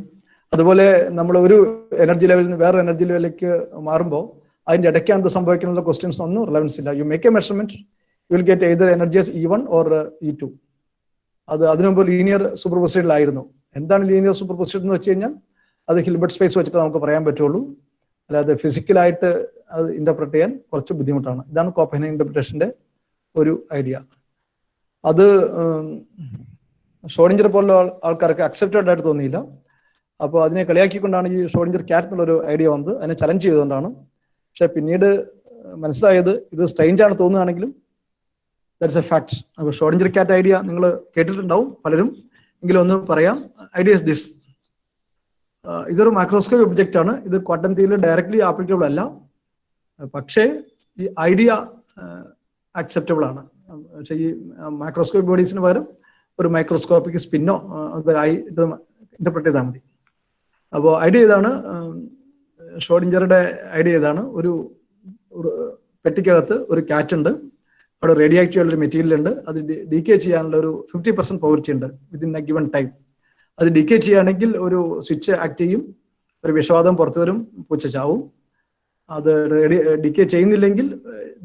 അതുപോലെ നമ്മൾ ഒരു എനർജി ലെവലിൽ നിന്ന് വേറെ എനർജി ലെവലിലേക്ക് മാറുമ്പോൾ അതിന്റെ ഇടയ്ക്ക് എന്ത് സംഭവിക്കുന്ന ക്വസ്റ്റ്യൻസ് ഒന്നും റിലവൻസ് ഇല്ല. You make A measurement, you will get either energies E1 or E2. അത് അതിനുമുമ്പ് ലീനിയർ സൂപ്പർപോസിഷനിലായിരുന്നു. എന്താണ് ലീനിയർ സൂപ്പർപോസിഷൻ എന്ന് വെച്ച് കഴിഞ്ഞാൽ അത് ഹിൽബർട്ട് സ്പേസ് വെച്ചിട്ട് നമുക്ക് പറയാൻ പറ്റുള്ളൂ. അല്ലാതെ ഫിസിക്കലായിട്ട് അത് ഇന്റർപ്രറ്റ് ചെയ്യാൻ കുറച്ച് ബുദ്ധിമുട്ടാണ്. ഇതാണ് കോപ്പൻഹേഗൻ ഇന്റർപ്രിട്ടേഷന്റെ ഒരു ഐഡിയ. അത് ഷ്രോഡിഞ്ചർ പോലുള്ള ആൾക്കാർക്ക് അക്സെപ്റ്റഡ് ആയിട്ട് തോന്നിയില്ല. അപ്പോൾ അതിനെ കളിയാക്കിക്കൊണ്ടാണ് ഈ ഷ്രോഡിഞ്ചർ ക്യാറ്റ് എന്നുള്ളൊരു ഐഡിയ വന്നത്. അതിനെ ചലഞ്ച് ചെയ്തുകൊണ്ടാണ്. പക്ഷെ പിന്നീട് മനസ്സിലായത് ഇത് സ്ട്രെയിഞ്ച് ആണ് തോന്നുകയാണെങ്കിലും ദാറ്റ്സ് എ ഫാക്ട്. അപ്പോൾ ഷ്രോഡിഞ്ചർ ക്യാറ്റ് ഐഡിയ നിങ്ങൾ കേട്ടിട്ടുണ്ടാവും പലരും, എങ്കിലും ഒന്ന് പറയാം. ഐഡിയ ഇസ് ദിസ്: ഇതൊരു മൈക്രോസ്കോപ്പ് ഒബ്ജക്റ്റ് ആണ്. ഇത് ക്വാണ്ടം തിയറിയിൽ ഡയറക്ട്ലി ആപ്ലിക്കബിൾ അല്ല, പക്ഷേ ഈ ഐഡിയ അക്സെപ്റ്റബിൾ ആണ്. പക്ഷേ ഈ മൈക്രോസ്കോപ്പ് ബോഡീസിന് പകരം ഒരു മൈക്രോസ്കോപ്പിക് സ്പിന്നോ ആയി ഇത് ഇന്റർപ്രറ്റ് ചെയ്താൽ മതി. അപ്പോൾ ഐഡിയ ഇതാണ്, ഷ്രോഡിഞ്ചറുടെ ഐഡിയ ഇതാണ്: ഒരു പെട്ടിക്കകത്ത് ഒരു ക്യാറ്റ് ഉണ്ട്, അവിടെ റേഡിയോ ആക്റ്റീവ് ഉള്ളൊരു മെറ്റീരിയൽ ഉണ്ട്, അത് ഡീകേ ചെയ്യാനുള്ള ഒരു 50% പ്രോബിലിറ്റി ഉണ്ട് വിതിൻ എ ഗിവൺ ടൈം. അത് ഡീകേ ചെയ്യുകയാണെങ്കിൽ ഒരു സ്വിച്ച് ആക്ട് ചെയ്യും, ഒരു വിഷവാതം പുറത്തു വരും, പൂച്ച ചാവും. അത് ഡീകേ ചെയ്യുന്നില്ലെങ്കിൽ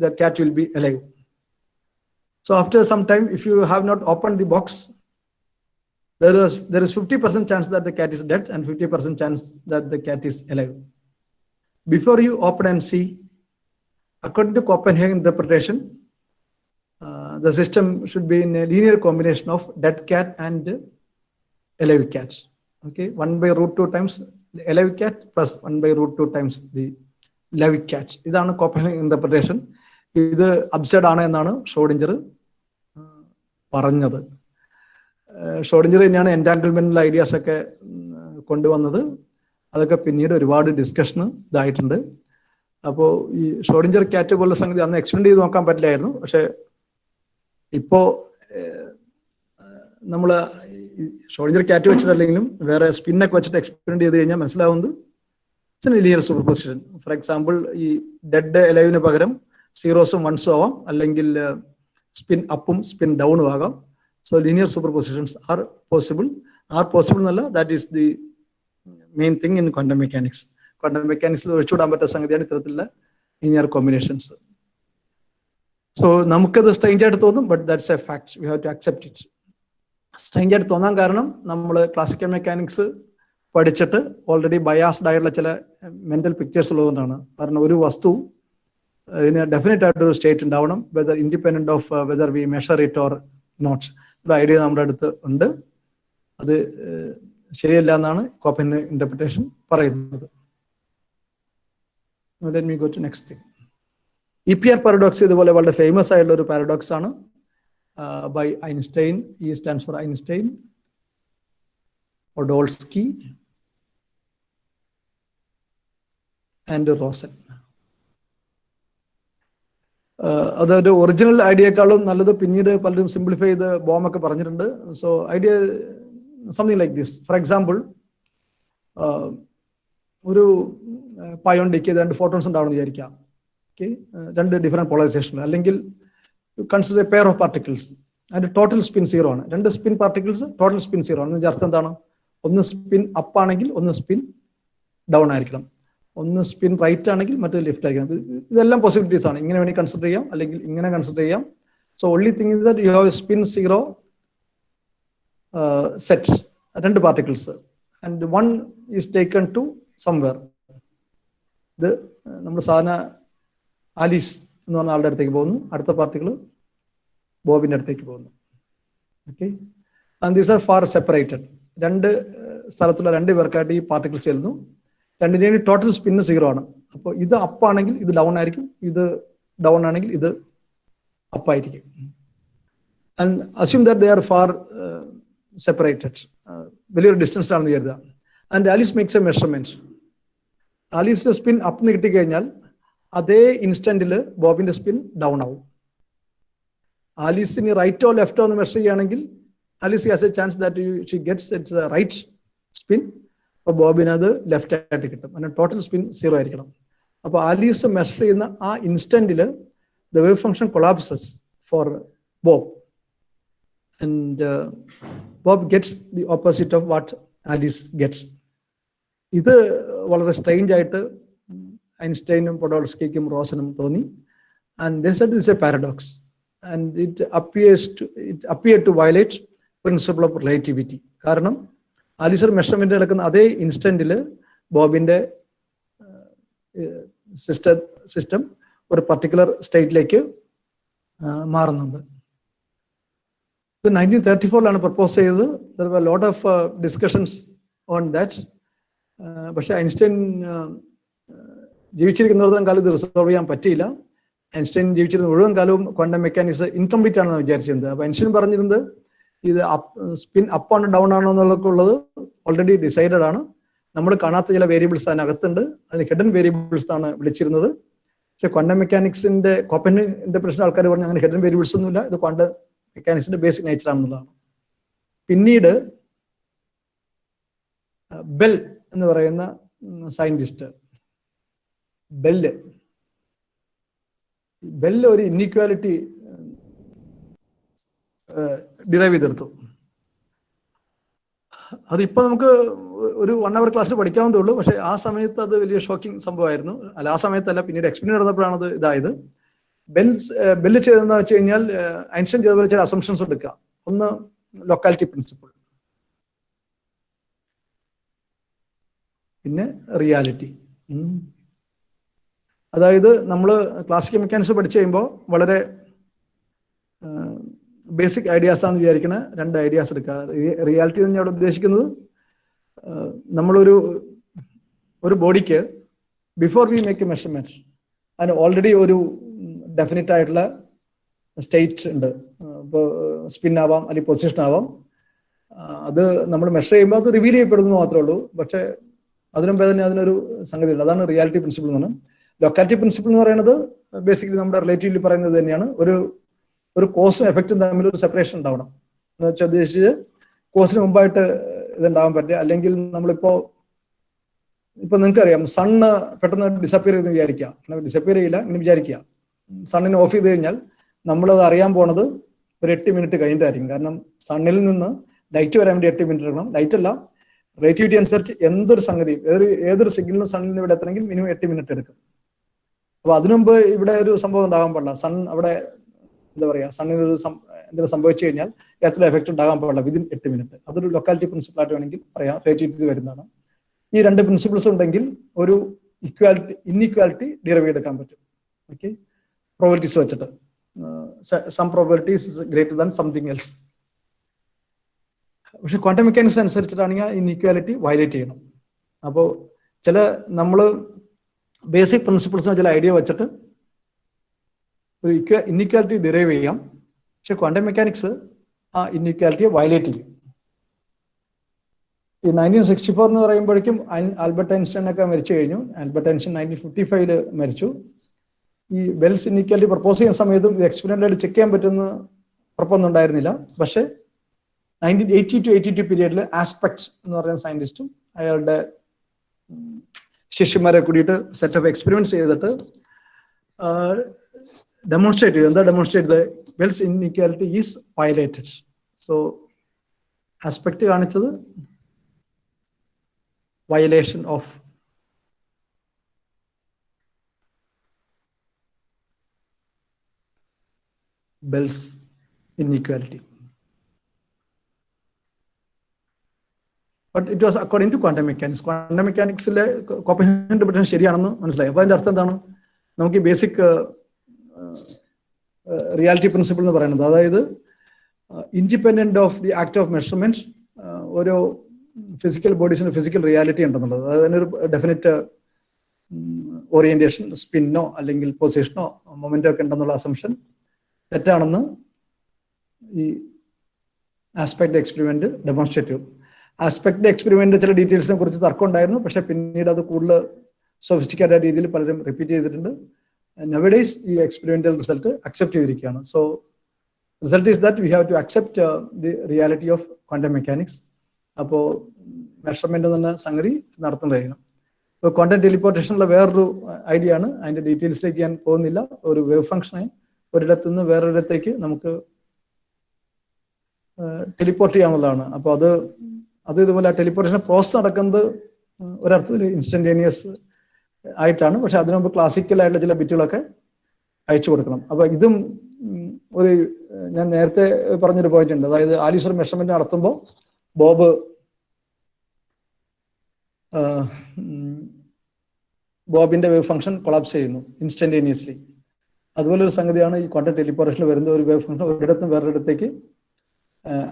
the cat will be alive. So after some time, if you have not opened the box, there is 50% chance that the cat is dead and 50% chance that the cat is alive. Before you open and see, according to Copenhagen interpretation, the system should be in a linear combination of dead cat and alive cat. Okay, 1/√2 times the alive cat plus 1/√2 times the live cat. ഇതാണ് Copenhagen interpretation. ഇത് absurd ആണ് എന്നാണ് Schrödinger പറഞ്ഞത്. Schrödinger തന്നെയാണ് എൻറ്റാങ്കിൾമെന്റൽ ideas ഒക്കെ കൊണ്ടുവന്നത്. അതൊക്കെ പിന്നീട് ഒരുപാട് ഡിസ്കഷന് ഇതായിട്ടുണ്ട്. അപ്പോൾ ഈ ഷ്രോഡിഞ്ചർ ക്യാറ്റ് പോലുള്ള സംഗതി അന്ന് എക്സ്പെരിമെന്റ് ചെയ്ത് നോക്കാൻ പറ്റില്ലായിരുന്നു. പക്ഷെ ഇപ്പോ നമ്മൾ ഷ്രോഡിഞ്ചർ ക്യാറ്റ് വെച്ചിട്ടല്ലെങ്കിലും വേറെ സ്പിന്നൊക്കെ വെച്ചിട്ട് എക്സ്പെരിമെന്റ് ചെയ്ത് കഴിഞ്ഞാൽ മനസ്സിലാവുന്നത് it's A linear superposition. For example, ഈ ഡെഡ് എലൈവിന് പകരം സീറോസും വൺസും ആവാം, അല്ലെങ്കിൽ സ്പിൻ അപ്പും സ്പിൻ ഡൗണും ആകാം. So linear superpositions are possible എന്നല്ല, that is the main thing in quantum mechanics. Quantum മെക്കാനിക്സിൽ ഒഴിച്ചുവിടാൻ പറ്റുന്ന സംഗതിയാണ് ഇത്തരത്തിലുള്ള ലീനിയർ കോമ്പിനേഷൻസ്. സോ നമുക്കത് സ്ട്രെയിഞ്ച് ആയിട്ട് തോന്നും, but that's a fact, we have to accept it. Strange ആയിട്ട് തോന്നാൻ കാരണം നമ്മൾ ക്ലാസിക്കൽ മെക്കാനിക്സ് പഠിച്ചിട്ട് ഓൾറെഡി ബയാസ്ഡ് ആയിട്ടുള്ള ചില മെന്റൽ പിക്ചേഴ്സ് ഉള്ളതുകൊണ്ടാണ്. കാരണം ഒരു വസ്തു ഇതിന് ഡെഫിനറ്റ് ആയിട്ടൊരു സ്റ്റേറ്റ് ഉണ്ടാവണം, whether independent of whether we measure it or not. ഒരു ഐഡിയ നമ്മുടെ അടുത്ത് ഉണ്ട്, അത് ശരിയല്ല എന്നാണ് കോപ്പൻഹേഗൻ ഇന്റർപ്രിട്ടേഷൻ പറയുന്നത്. Let me go to next thing. EPR paradox ഇതുപോലെ വളരെ ഫേമസ് ആയിട്ടുള്ള ഒരു പാരഡോക്സ് ആണ്, by Einstein. E stands for Einstein, Podolsky and Rosen. അതൊരു ഒറിജിനൽ ഐഡിയയെക്കാളും നല്ലത് പിന്നീട് പലരും സിംപ്ലിഫൈ ചെയ്ത് ബോംബൊക്കെ പറഞ്ഞിട്ടുണ്ട്. So idea something like this. For example, ഒരു പയോൺ ഡിക്ക് ചെയ്ത് 2 ഫോട്ടോൺസ് ഉണ്ടാവണമെന്ന് വിചാരിക്കാം. Okay, 2 different polarization. അല്ലെങ്കിൽ consider a pair of particles, അതിന്റെ ടോട്ടൽ സ്പിൻ 0 ആണ്. 2 സ്പിൻ പാർട്ടിക്കിൾസ്, ടോട്ടൽ സ്പിൻ 0 ആണ്. ഇതിന്റെ അർത്ഥം എന്താണ്? ഒന്ന് സ്പിൻ അപ്പ് ആണെങ്കിൽ ഒന്ന് സ്പിൻ ഡൗൺ ആയിരിക്കണം, ഒന്ന് സ്പിൻ റൈറ്റ് ആണെങ്കിൽ മറ്റൊരു ലെഫ്റ്റ് ആയിരിക്കണം. ഇതെല്ലാം പോസിബിലിറ്റീസ് ആണ്. ഇങ്ങനെ വേണമെങ്കിൽ കൺസിഡർ ചെയ്യാം, അല്ലെങ്കിൽ ഇങ്ങനെ കൺസിഡർ ചെയ്യാം. So only thing is that you have spin 0 set, 2 particles, and 1 is taken to somewhere. ഇത് നമ്മൾ സാധാരണ ആലീസ് എന്ന് പറഞ്ഞ ആളുടെ അടുത്തേക്ക് പോകുന്നു, അടുത്ത പാർട്ടിക്കിൾ ബോബിന്റെ അടുത്തേക്ക് പോകുന്നു. Okay, and these are far separated. 2 സ്ഥലത്തുള്ള 2 പേർക്കായിട്ട് ഈ പാർട്ടിക്കിൾസ് ചെല്ലുന്നു. 2ന്റെയും ടോട്ടൽ സ്പിന്ന് 0 ആണ്. അപ്പോൾ ഇത് അപ്പ് ആണെങ്കിൽ ഇത് ഡൗൺ ആയിരിക്കും, ഇത് ഡൗൺ ആണെങ്കിൽ ഇത് അപ്പ് ആയിരിക്കും. And assume that they are far separated, വലിയൊരു ഡിസ്റ്റൻസ് ആണെന്ന് കരുതുക. And Alice makes a measurement. ആലീസിന്റെ സ്പിൻ അപ്പ് എന്ന് കിട്ടിക്കഴിഞ്ഞാൽ അതേ ഇൻസ്റ്റന്റിൽ ബോബിന്റെ സ്പിൻ ഡൗൺ ആവും. ആലീസിന് റൈറ്റോ ലെഫ്റ്റോ എന്ന് മെഷർ ചെയ്യുകയാണെങ്കിൽ Alice has a chance that she gets its right spin. അപ്പോൾ ബോബിന് അത് ലെഫ്റ്റ് ആയിട്ട് കിട്ടും. അങ്ങനെ ടോട്ടൽ സ്പിൻ 0 ആയിരിക്കണം. അപ്പോൾ ആലീസ് മെഷർ ചെയ്യുന്ന ആ ഇൻസ്റ്റന്റിൽ the wave function collapses for Bob, and Bob gets the opposite of what Alice gets. ഇത് വളരെ സ്ട്രെയിഞ്ച് ആയിട്ട് ഐൻസ്റ്റൈനും പൊഡോൾസ്കിക്കും റോസനും തോന്നി. And they said this a paradox, and it appear to violate principle of relativity. കാരണം ആലീസർ മെഷർമെന്റ് നടക്കുന്ന അതേ ഇൻസ്റ്റന്റിൽ ബോബിന്റെ സിസ്റ്റം ഒരു പർട്ടിക്കുലർ സ്റ്റേറ്റിലേക്ക് മാറുന്നുണ്ട്. ഇത് 1934 പ്രപ്പോസ് ചെയ്തത്. There were lot of discussions on that. പക്ഷെ ഐൻസ്റ്റൈൻ ജീവിച്ചിരിക്കുന്നിടത്തോളം കാലം ഇത് റിസോൾവ് ചെയ്യാൻ പറ്റിയില്ല. ഐൻസ്റ്റൈൻ ജീവിച്ചിരുന്ന മുഴുവൻ കാലവും ക്വാണ്ടം മെക്കാനിക്സ് ഇൻകംപ്ലീറ്റ് ആണെന്ന് വിചാരിച്ചിരുന്നത്. അപ്പോൾ ഐൻസ്റ്റൈൻ പറഞ്ഞിരുന്നത് ഇത് സ്പിൻ അപ്പ് ആണോ ഡൗൺ ആണോ എന്നുള്ളതൊക്കെ ഉള്ളത് ഓൾറെഡി ഡിസൈഡഡ് ആണ്. നമ്മൾ കാണാത്ത ചില വേരിയബിൾസ് അതിനകത്തുണ്ട്, അതിന് ഹിഡൻ വേരിയബിൾസ് ആണ് വിളിച്ചിരുന്നത്. പക്ഷെ ക്വാണ്ടം മെക്കാനിക്സിന്റെ കോപ്പൻ ഇന്റർപ്രിറ്റേഷൻ ആൾക്കാർ പറഞ്ഞു അങ്ങനെ ഹിഡൻ വേരിയബിൾസ് ഒന്നുമില്ല, ഇത് ക്വാണ്ടം മെക്കാനിക്സിന്റെ ബേസിക് നേച്ചർ ആണെന്നുള്ളതാണ്. പിന്നീട് ബെൽ എന്ന് പറയുന്ന സയന്റിസ്റ്റ്, ബെല്ല് ഒരു ഇൻഇക്വാലിറ്റി ഡിറൈവ് ചെയ്തെടുത്തു. അതിപ്പോൾ നമുക്ക് ഒരു 1 hour ക്ലാസ്സിൽ പഠിക്കാവുന്നതേ ഉള്ളൂ. പക്ഷെ ആ സമയത്ത് അത് വലിയ ഷോക്കിംഗ് സംഭവമായിരുന്നു. അല്ല, ആ സമയത്തല്ല, പിന്നീട് എക്സ്പെരിമെന്റ് നടന്നപ്പോഴാണ് അത് ഇതായത്. ബെല്ല് ചെയ്തതെന്ന് വെച്ച് കഴിഞ്ഞാൽ ഐൻസ്റ്റൈൻ ചെയ്തപോലെ ചില അസംഷൻസ് എടുക്കുക. ഒന്ന് ലൊക്കാലിറ്റി പ്രിൻസിപ്പിൾ, പിന്നെ റിയാലിറ്റി. അതായത് നമ്മൾ ക്ലാസിക്കൽ മെക്കാനിക്സ് പഠിച്ചു കഴിയുമ്പോൾ വളരെ ബേസിക് ഐഡിയാസ് ആണെന്ന് വിചാരിക്കണ 2 ഐഡിയാസ് എടുക്കുക. റിയാലിറ്റി എന്ന് അവിടെ ഉദ്ദേശിക്കുന്നത് നമ്മളൊരു ബോഡിക്ക് before we make A measurement അതിന് ഓൾറെഡി ഒരു ഡെഫിനറ്റ് ആയിട്ടുള്ള സ്റ്റേറ്റ് ഉണ്ട്. ഇപ്പോൾ സ്പിൻ ആവാം അല്ലെങ്കിൽ പൊസിഷൻ ആവാം. അത് നമ്മൾ മെഷർ ചെയ്യുമ്പോൾ അത് റിവീൽ ചെയ്യപ്പെടുന്നു മാത്രമേ ഉള്ളൂ. പക്ഷെ അതിനുമ്പേ തന്നെ അതിനൊരു സംഗതി ഉണ്ട്. അതാണ് റിയാലിറ്റി പ്രിൻസിപ്പിൾ എന്ന് പറഞ്ഞാൽ. ലൊക്കാലിറ്റി പ്രിൻസിപ്പിൾ എന്ന് പറയുന്നത് ബേസിക്കലി നമ്മുടെ റിലേറ്റീവ്ലി പറയുന്നത് തന്നെയാണ്. ഒരു കോസും എഫക്റ്റും തമ്മിൽ ഒരു സെപ്പറേഷൻ ഉണ്ടാവണം എന്ന് വെച്ചാൽ ഉദ്ദേശിച്ച് കോസിന് മുമ്പായിട്ട് ഇതുണ്ടാവാൻ പറ്റില്ല. അല്ലെങ്കിൽ ഇപ്പൊ നിങ്ങൾക്കറിയാം, സണ്ണ് പെട്ടെന്ന് ഡിസപ്പിയർ ചെയ്തെന്ന് വിചാരിക്കുക. ഡിസപ്പിയർ ചെയ്യില്ല, ഇങ്ങനെ വിചാരിക്കുക. സണ്ണിനെ ഓഫ് ചെയ്ത് കഴിഞ്ഞാൽ നമ്മളത് അറിയാൻ പോണത് ഒരു 8 മിനിറ്റ് കഴിഞ്ഞിട്ടായിരിക്കും. കാരണം സണ്ണിൽ നിന്ന് ലൈറ്റ് വരാൻ വേണ്ടി 8 മിനിറ്റ് എടുക്കണം. ലൈറ്റ് അല്ല, റിലേറ്റിവിറ്റി അനുസരിച്ച് എന്തൊരു സംഗതിയും ഏതൊരു സിഗ്നലും സണ്ണിൽ നിന്ന് ഇവിടെ എത്തണമെങ്കിൽ മിനിമം 8 മിനിറ്റ് എടുക്കും. അപ്പൊ അതിനുമുമ്പ് ഇവിടെ ഒരു സംഭവം ഉണ്ടാകാൻ പാടില്ല. സൺ അവിടെ എന്താ പറയുക, സണ്ണിനൊരു എന്തെങ്കിലും സംഭവിച്ചു കഴിഞ്ഞാൽ എത്ര എഫക്റ്റ് ഉണ്ടാകാൻ പാടില്ല വിതിൻ 8 മിനിറ്റ്. അതൊരു ലൊക്കാലിറ്റി പ്രിൻസിപ്പിൾ ആയിട്ട് വേണമെങ്കിൽ പറയാം, റിലേറ്റിവിറ്റി വരുന്നതാണ്. ഈ 2 പ്രിൻസിപ്പിൾസ് ഉണ്ടെങ്കിൽ ഒരു ഇൻഇക്വാലിറ്റി ഡിറൈവ് എടുക്കാൻ പറ്റും. ഓക്കെ, പ്രോബബിലിറ്റീസ് വെച്ചിട്ട് some probabilities is greater than something else. പക്ഷെ ക്വാണ്ടം മെക്കാനിക്സ് അനുസരിച്ചിട്ടാണെങ്കിൽ ഇൻഇക്വാലിറ്റി വയലേറ്റ് ചെയ്യണം. അപ്പോൾ നമ്മൾ ബേസിക് പ്രിൻസിപ്പിൾസിന് ചില ഐഡിയ വെച്ചിട്ട് ഒരു ഇൻഇക്വാലിറ്റി ഡിറൈവ് ചെയ്യാം. പക്ഷെ ക്വാണ്ടം മെക്കാനിക്സ് ആ ഇൻഇക്വാലിറ്റിയെ വയലേറ്റ് ചെയ്യും. ഈ 1964 എന്ന് പറയുമ്പോഴേക്കും ആൽബർട്ട് ഐൻസ്റ്റൈൻ ഒക്കെ മരിച്ചു കഴിഞ്ഞു. ആൽബർട്ട് ഐൻസ്റ്റൈൻ 1955 മരിച്ചു. ഈ ബെൽസ് ഇൻഇക്വാലിറ്റി പ്രപ്പോസ് ചെയ്യുന്ന സമയത്തും ഇത് എക്സ്പെരിമെന്റായിട്ട് ചെക്ക് ചെയ്യാൻ പറ്റുന്ന ഉറപ്പൊന്നും ഉണ്ടായിരുന്നില്ല. പക്ഷെ 1980 to 82 പീരീഡിൽ ആസ്പെക്ട് എന്ന് പറയുന്ന സയന്റിസ്റ്റും അയാളുടെ ശിഷ്യന്മാരെ കൂടിയിട്ട് സെറ്റ് ഓഫ് എക്സ്പെരിമെന്റ്സ് ചെയ്തിട്ട് ഡെമോൺസ്ട്രേറ്റ് ചെയ്തു. എന്താ ഡെമോൺസ്ട്രേറ്റ് ചെയ്തത്? Bell's inequality is violated. So Aspect കാണിച്ചത് violation of Bell's inequality. But it was according to quantum mechanics. Quantum മെക്കാനിക്സിലെ കോപ്പൻ ഇന്റർപ്രിറ്റേഷൻ ശരിയാണെന്ന് മനസ്സിലായി. അപ്പോൾ അതിന്റെ അർത്ഥം എന്താണ്? നമുക്ക് ഈ ബേസിക് റിയാലിറ്റി പ്രിൻസിപ്പിൾ എന്ന് പറയുന്നത്, അതായത് independent of the act of measurement ഓരോ ഫിസിക്കൽ ബോഡീസിന് ഫിസിക്കൽ റിയാലിറ്റി ഉണ്ടെന്നുള്ളത്. അതായത് അതിനൊരു ഡെഫിനറ്റ് ഓറിയന്റേഷൻ, സ്പിന്നോ അല്ലെങ്കിൽ പൊസിഷനോ മൊമെന്റോ ഒക്കെ ഉണ്ടെന്നുള്ള അസംഷൻ തെറ്റാണെന്ന് ഈ ആസ്പെക്ട് എക്സ്പെരിമെന്റ് ഡെമോൺസ്ട്രേറ്റ് ചെയ്യും. ആസ്പെക്ട് എക്സ്പെരിമെന്റ് ചില ഡീറ്റെയിൽസിനെ കുറിച്ച് തർക്കം ഉണ്ടായിരുന്നു. പക്ഷെ പിന്നീട് അത് കൂടുതൽ സൊഫിസ്റ്റിക്കേറ്റഡ് രീതിയിൽ പലരും റിപ്പീറ്റ് ചെയ്തിട്ടുണ്ട്. നവഡേയ്സ് ഈ എക്സ്പെരിമെന്റൽ റിസൾട്ട് അക്സെപ്റ്റ് ചെയ്തിരിക്കുകയാണ്. So result is that we have to accept the reality of quantum mechanics. അപ്പോൾ മെഷർമെന്റ് എന്ന സംഗതി നടത്തുന്നതായിരിക്കണം. ഇപ്പോൾ ക്വാണ്ടം ടെലിപ്പോർട്ടേഷനുള്ള വേറൊരു ഐഡിയ ആണ്. അതിന്റെ ഡീറ്റെയിൽസിലേക്ക് ഞാൻ പോകുന്നില്ല. ഒരു വേവ് ഫംഗ്ഷനെ ഒരിടത്തു നിന്ന് വേറൊരിടത്തേക്ക് നമുക്ക് ടെലിപ്പോർട്ട് ചെയ്യാവുന്നതാണ്. അപ്പോൾ അത് ഇതുപോലെ ടെലിപ്പോർട്ടേഷൻ പ്രോസസ് നടക്കുന്നത് ഒരർത്ഥത്തിൽ ഇൻസ്റ്റന്റേനിയസ് ആയിട്ടാണ്. പക്ഷെ അതിനു മുമ്പ് ക്ലാസിക്കൽ ആയിട്ടുള്ള ചില ബിറ്റുകളൊക്കെ അയച്ചു കൊടുക്കണം. അപ്പൊ ഇതും ഞാൻ നേരത്തെ പറഞ്ഞൊരു പോയിന്റ് ഉണ്ട്. അതായത് ആലീസ് ഒരു മെഷർമെന്റ് നടത്തുമ്പോൾ ബോബ് ബോബിന്റെ വേവ് ഫംഗ്ഷൻ കൊളാപ്സ് ചെയ്യുന്നു ഇൻസ്റ്റന്റേനിയസ്ലി. അതുപോലൊരു സംഗതിയാണ് ഈ ക്വാണ്ടം ടെലിപ്പോറേഷനിൽ വരുന്ന ഒരു വേവ് ഫംഗ്ഷൻ ഒരിടത്തും വേറൊരിടത്തേക്ക്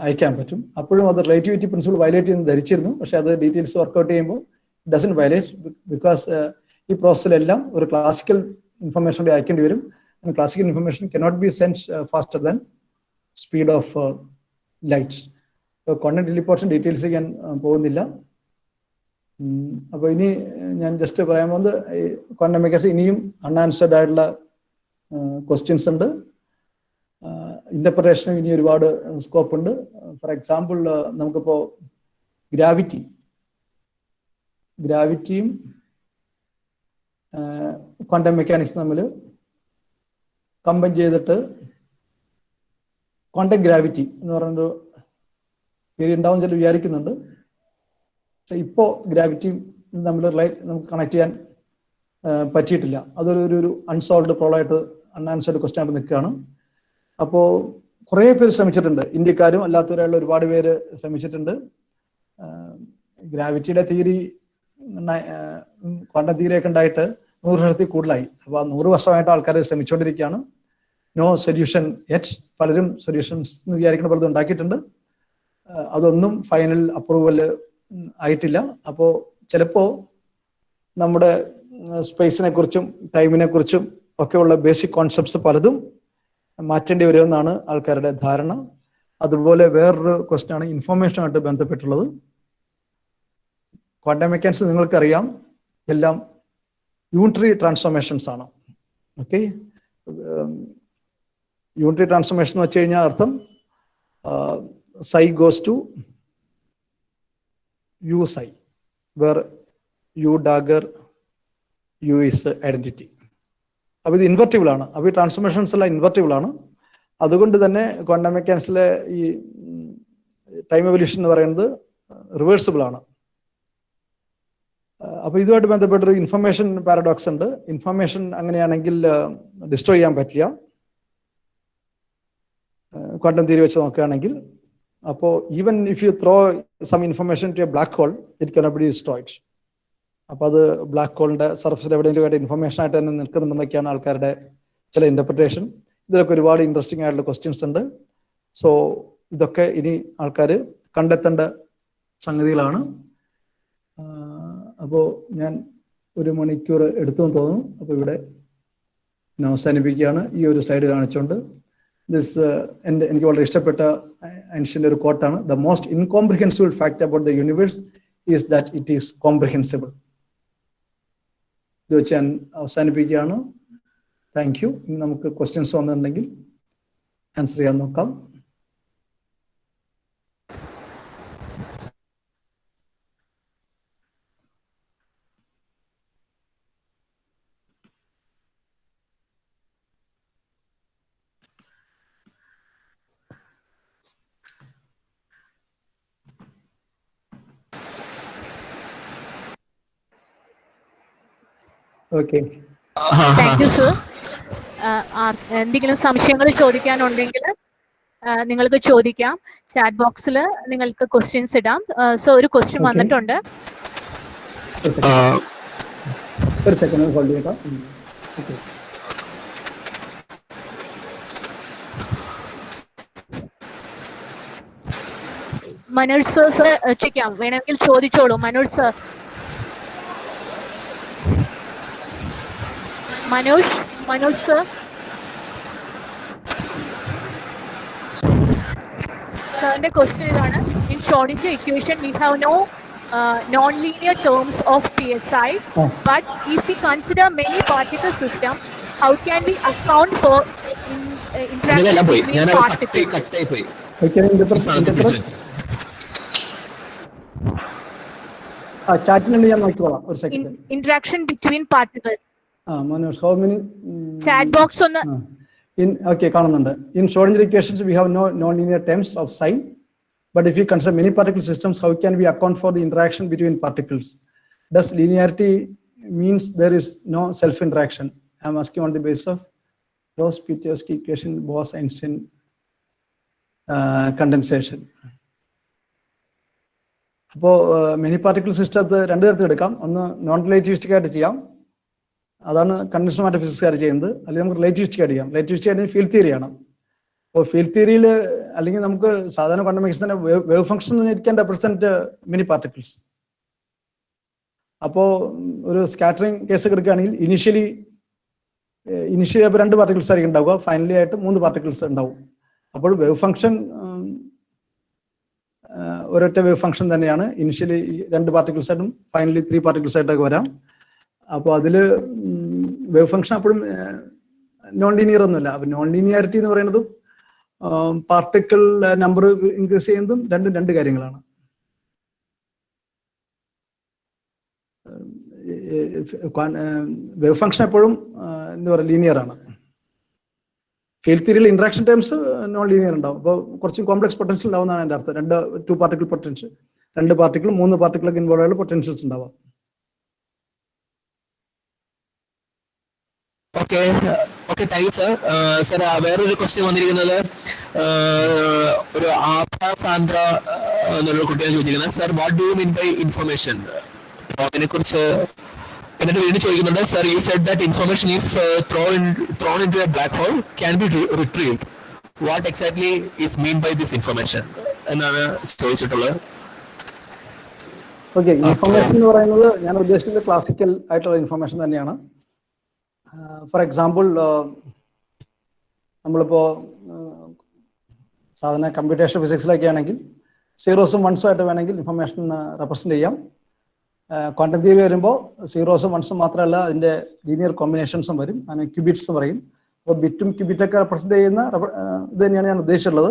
അയക്കാൻ പറ്റും. അപ്പോഴും അത് റിലേറ്റിവിറ്റി പ്രിൻസിപ്പിൾ വയലേറ്റ് ചെയ്യുന്ന ധരിച്ചിരുന്നു. പക്ഷെ അത് ഡീറ്റെയിൽസ് വർക്ക്ഔട്ട് ചെയ്യുമ്പോൾ ഡസൻ വയലേറ്റ്, ബിക്കോസ് ഈ പ്രോസസ്സിലെല്ലാം ഒരു ക്ലാസിക്കൽ ഇൻഫർമേഷൻ അയക്കേണ്ടി വരും. Classical information cannot be send faster than speed of light. Quantum teleportation details ഞാൻ പോകുന്നില്ല. അപ്പോൾ ഇനി ഞാൻ ജസ്റ്റ് പറയാൻ പോകുന്നത് ക്വാണ്ടം മെക്കാനിക്സ് ഇനിയും അൺആൻസർഡ് ആയിട്ടുള്ള ക്വസ്റ്റ്യൻസ് ഉണ്ട്. ഇന്റർപ്രിട്ടേഷന് ഇനി ഒരുപാട് സ്കോപ്പ് ഉണ്ട്. ഫോർ എക്സാമ്പിൾ നമുക്കിപ്പോൾ ഗ്രാവിറ്റിയും ക്വാണ്ടം മെക്കാനിക്സ് തമ്മിൽ കമ്പൈൻ ചെയ്തിട്ട് ക്വാണ്ടം ഗ്രാവിറ്റി എന്ന് പറയുന്നൊരു ഏരിയ ഉണ്ടാവും ചില വിചാരിക്കുന്നുണ്ട്. പക്ഷെ ഇപ്പോൾ ഗ്രാവിറ്റിയും തമ്മിൽ നമുക്ക് കണക്ട് ചെയ്യാൻ പറ്റിയിട്ടില്ല. അതൊരു അൺസോൾവ്ഡ് പ്രോബ്ലം ആയിട്ട് അൺആൻസേർഡ് ക്വസ്റ്റ്യൻ ആയിട്ട് നിൽക്കുകയാണ്. അപ്പോൾ കുറേ പേര് ശ്രമിച്ചിട്ടുണ്ട്, ഇന്ത്യക്കാരും അല്ലാത്തവരായുള്ള ഒരുപാട് പേര് ശ്രമിച്ചിട്ടുണ്ട്. ഗ്രാവിറ്റിയുടെ തിയറി ക്വാണ്ടം തിയറിയൊക്കെ ഉണ്ടായിട്ട് 100 വർഷത്തിൽ കൂടുതലായി. അപ്പോൾ 100 വർഷമായിട്ട് ആൾക്കാർ ശ്രമിച്ചുകൊണ്ടിരിക്കുകയാണ്. No solution yet. പലരും സൊല്യൂഷൻസ് എന്ന് വിചാരിക്കുന്ന പലതും ഉണ്ടാക്കിയിട്ടുണ്ട്. അതൊന്നും ഫൈനൽ അപ്രൂവൽ ആയിട്ടില്ല. അപ്പോൾ ചിലപ്പോൾ നമ്മുടെ സ്പേസിനെ കുറിച്ചും ടൈമിനെ കുറിച്ചും ഒക്കെയുള്ള ബേസിക് കോൺസെപ്റ്റ്സ് പലതും മാറ്റേണ്ടി വരുമെന്നാണ് ആൾക്കാരുടെ ധാരണ. അതുപോലെ വേറൊരു ക്വസ്റ്റ്യൻ ആണ് ഇൻഫോർമേഷനുമായിട്ട് ബന്ധപ്പെട്ടുള്ളത്. ക്വാണ്ടം മെക്കാനിക്സ് നിങ്ങൾക്കറിയാം എല്ലാം യൂണിറ്ററി ട്രാൻസ്ഫോർമേഷൻസ് ആണ്. ഓക്കെ, യൂണിറ്ററി ട്രാൻസ്ഫോർമേഷൻ എന്ന് വെച്ച് കഴിഞ്ഞാൽ അർത്ഥം psi goes to u psi, where u dagger u is identity. അപ്പോൾ ഇത് ഇൻവെർട്ടിബിൾ ആണ്. അപ്പോൾ ഈ ട്രാൻസ്ഫോർമേഷൻസ് എല്ലാം ഇൻവെർട്ടിബിൾ ആണ്. അതുകൊണ്ട് തന്നെ ക്വാണ്ടം മെക്കാനിക്സിലെ ഈ ടൈം എവല്യൂഷൻ എന്ന് പറയുന്നത് റിവേഴ്സിബിൾ ആണ്. അപ്പോൾ ഇതുമായിട്ട് ബന്ധപ്പെട്ടൊരു ഇൻഫർമേഷൻ പാരഡോക്സ് ഉണ്ട്. ഇൻഫർമേഷൻ അങ്ങനെയാണെങ്കിൽ ഡിസ്ട്രോയ് ചെയ്യാൻ പറ്റില്ല ക്വാണ്ടം തിയറി വെച്ച് നോക്കുകയാണെങ്കിൽ. അപ്പോൾ even if you throw some information to a black hole it cannot be destroyed. അപ്പോൾ അത് ബ്ലാക്ക് ഹോളിന്റെ സർഫസിൽ എവിടെയെങ്കിലും ആയിട്ട് ഇൻഫർമേഷൻ ആയിട്ട് തന്നെ നിൽക്കുന്നുണ്ടെന്നൊക്കെയാണ് ആൾക്കാരുടെ ചില ഇന്റർപ്രിട്ടേഷൻ. ഇതിലൊക്കെ ഒരുപാട് ഇൻട്രസ്റ്റിംഗ് ആയിട്ടുള്ള ക്വസ്റ്റ്യൻസ് ഉണ്ട്. സോ ഇതൊക്കെ ഇനി ആൾക്കാർ കണ്ടെത്തേണ്ട സംഗതികളാണ്. അപ്പോൾ ഞാൻ 1 മണിക്കൂർ എടുത്തെന്ന് തോന്നുന്നു. അപ്പോൾ ഇവിടെ ഞാൻ അവസാനിപ്പിക്കുകയാണ് ഈ ഒരു സ്ലൈഡ് കാണിച്ചുകൊണ്ട്. എനിക്ക് വളരെ ഇഷ്ടപ്പെട്ട ഐൻസ്റ്റീൻ്റെ ഒരു കോട്ടാണ്, the most incomprehensible fact about the universe is that it is comprehensible. ഇത് വെച്ച് ഞാൻ അവസാനിപ്പിക്കുകയാണ്. Thank you. ഇനി നമുക്ക് ക്വസ്റ്റ്യൻസ് വന്നിട്ടുണ്ടെങ്കിൽ ആൻസർ ചെയ്യാൻ നോക്കാം. Okay, thank you sir. എന്തെങ്കിലും സംശയങ്ങൾ ചോദിക്കാനുണ്ടെങ്കിൽ നിങ്ങൾക്ക് ചോദിക്കാം. ചാറ്റ് ബോക്സിൽ നിങ്ങൾക്ക് ക്വസ്റ്റ്യൻസ് ഇടാം. സോ ഒരു ക്വസ്റ്റ്യൻ വന്നിട്ടുണ്ട്. ഒരു സെക്കൻഡ് ഹോൾഡ് ചെയ്യട്ടോ. മനോജ് സർ ചോദിക്കാം, വേണമെങ്കിൽ ചോദിച്ചോളൂ. Manoj sir, Manoj sir. സാറിന്റെ ക്വസ്റ്റ്യൻ ഇതാണ്. In Schrödinger equation we have no non-linear terms of psi, but if we consider many particle system, how can we account for interaction between particles? ചാറ്റിനുണ്ട്, ഞാൻ നോക്കിക്കോളാം. ഒരു second. Interaction between particles. Manoj, how many chat box on okay, കാണുന്നുണ്ട്. In Schrodinger equations we have no non-linear terms of psi, but if we consider many particle systems, how can we account for the interaction between particles? Does linearity means there is no self interaction? I am asking on the basis of Gauss-Pitaevsky equation, Bose-Einstein condensation. അപ്പോൾ many particle സിസ്റ്റത്തെ 2 തരത്തിൽ എടുക്കാം. ഒന്ന് non relativistic ആയിട്ട് ചെയ്യാം, അതാണ് conventional matter ഫിസിക്സുകാർ ചെയ്യുന്നത്. അല്ലെങ്കിൽ നമുക്ക് റിലേറ്റിവിസ്റ്റിക് അടിക്കാം. റിലേറ്റിവിസ്റ്റിക് ആണെങ്കിൽ ഫീൽഡ് തിയറിയാണ്. അപ്പോൾ ഫീൽഡ് തിയറിയിൽ അല്ലെങ്കിൽ നമുക്ക് സാധാരണ ക്വാണ്ടം മെക്കാനിക്സ് തന്നെ wave function can represent many particles. അപ്പോൾ ഒരു സ്കാറ്ററിംഗ് കേസ് എടുക്കുകയാണെങ്കിൽ ഇനിഷ്യലി അപ്പോൾ 2 പാർട്ടിക്കിൾസ് ആയിരിക്കും ഉണ്ടാവുക, ഫൈനലി ആയിട്ട് 3 പാർട്ടിക്കിൾസ് ഉണ്ടാവും. അപ്പോൾ വേവ് ഫംഗ്ഷൻ ഒരൊറ്റ വേവ് ഫംഗ്ഷൻ തന്നെയാണ്. ഇനിഷ്യലി 2 പാർട്ടിക്കിൾസ് ആയിട്ടും ഫൈനലി 3 പാർട്ടിക്കിൾസ് ആയിട്ടൊക്കെ വരാം. അപ്പോൾ അതിൽ വേവ് ഫംഗ്ഷൻ അപ്പോഴും നോൺ ലീനിയർ ഒന്നുമില്ല. അപ്പോൾ നോൺ ലീനിയാരിറ്റി എന്ന് പറയുന്നത് പാർട്ടിക്കിൾ നമ്പർ ഇൻക്രീസ് ചെയ്യുന്നതും രണ്ട് കാര്യങ്ങളാണ്. വേവ് ഫംഗ്ഷൻ എപ്പോഴും എന്താ പറയുക ലീനിയർ ആണ്. ഫീൽഡ് തിയറിയിൽ ഇന്ററാക്ഷൻ ടേംസ് നോൺ ലീനിയർ ഉണ്ടാവും. അപ്പോൾ കുറച്ച് കോംപ്ലക്സ് പൊട്ടൻഷ്യൽ ഉണ്ടാവുന്നതാണ് എൻ്റെ അർത്ഥം. 2 പാർട്ടിക്കിൾ പൊട്ടൻഷ്യൽ, 2 പാർട്ടിക്കിൾ 3 പാർട്ടിക്കിളൊക്കെ ഇൻവോൾവ് ആയുള്ള പൊട്ടൻഷ്യൽസ് ഉണ്ടാവാം. Okay thanks sir. സർ വേറൊരു ക്വസ്റ്റ്യൻ വന്നിരിക്കുന്നത് ഒരു സാന്ദ്ര എന്നുള്ള കുട്ടിയെ ചോദിച്ചിരിക്കുന്നത്, sir what do you mean by information? അതിനെ കുറിച്ച് എന്നിട്ട് വീണ്ടും ചോദിക്കുന്നുണ്ട്, sir you said that information is thrown into a black hole can be retrieved. What exactly is mean by this information എന്നാണ് ചോദിച്ചിട്ടുള്ളത്. ഓക്കെ, ഇൻഫർമേഷൻ എന്ന് പറയുന്നത് ഞാൻ ഉദ്ദേശിക്കുന്നത് ക്ലാസിക്കൽ ആയിട്ടുള്ള ഇൻഫർമേഷൻ തന്നെയാണ്. ഫോർ എക്സാമ്പിൾ, നമ്മളിപ്പോൾ സാധാരണ കമ്പ്യൂട്ടേഷൻ ഫിസിക്സിലൊക്കെ ആണെങ്കിൽ സീറോസും വൺസും ആയിട്ട് വേണമെങ്കിൽ ഇൻഫർമേഷൻ റെപ്രസെന്റ് ചെയ്യാം. ക്വാണ്ടം തിയറി വരുമ്പോൾ സീറോസും വൺസും മാത്രമല്ല, അതിൻ്റെ ലീനിയർ കോമ്പിനേഷൻസും വരും. അതിന് ക്യൂബിറ്റ്സ് എന്ന് പറയും. അപ്പോൾ ബിറ്റും ക്യൂബിറ്റൊക്കെ റെപ്രസെന്റ് ചെയ്യുന്ന ഇത് തന്നെയാണ് ഞാൻ ഉദ്ദേശിച്ചിട്ടുള്ളത്.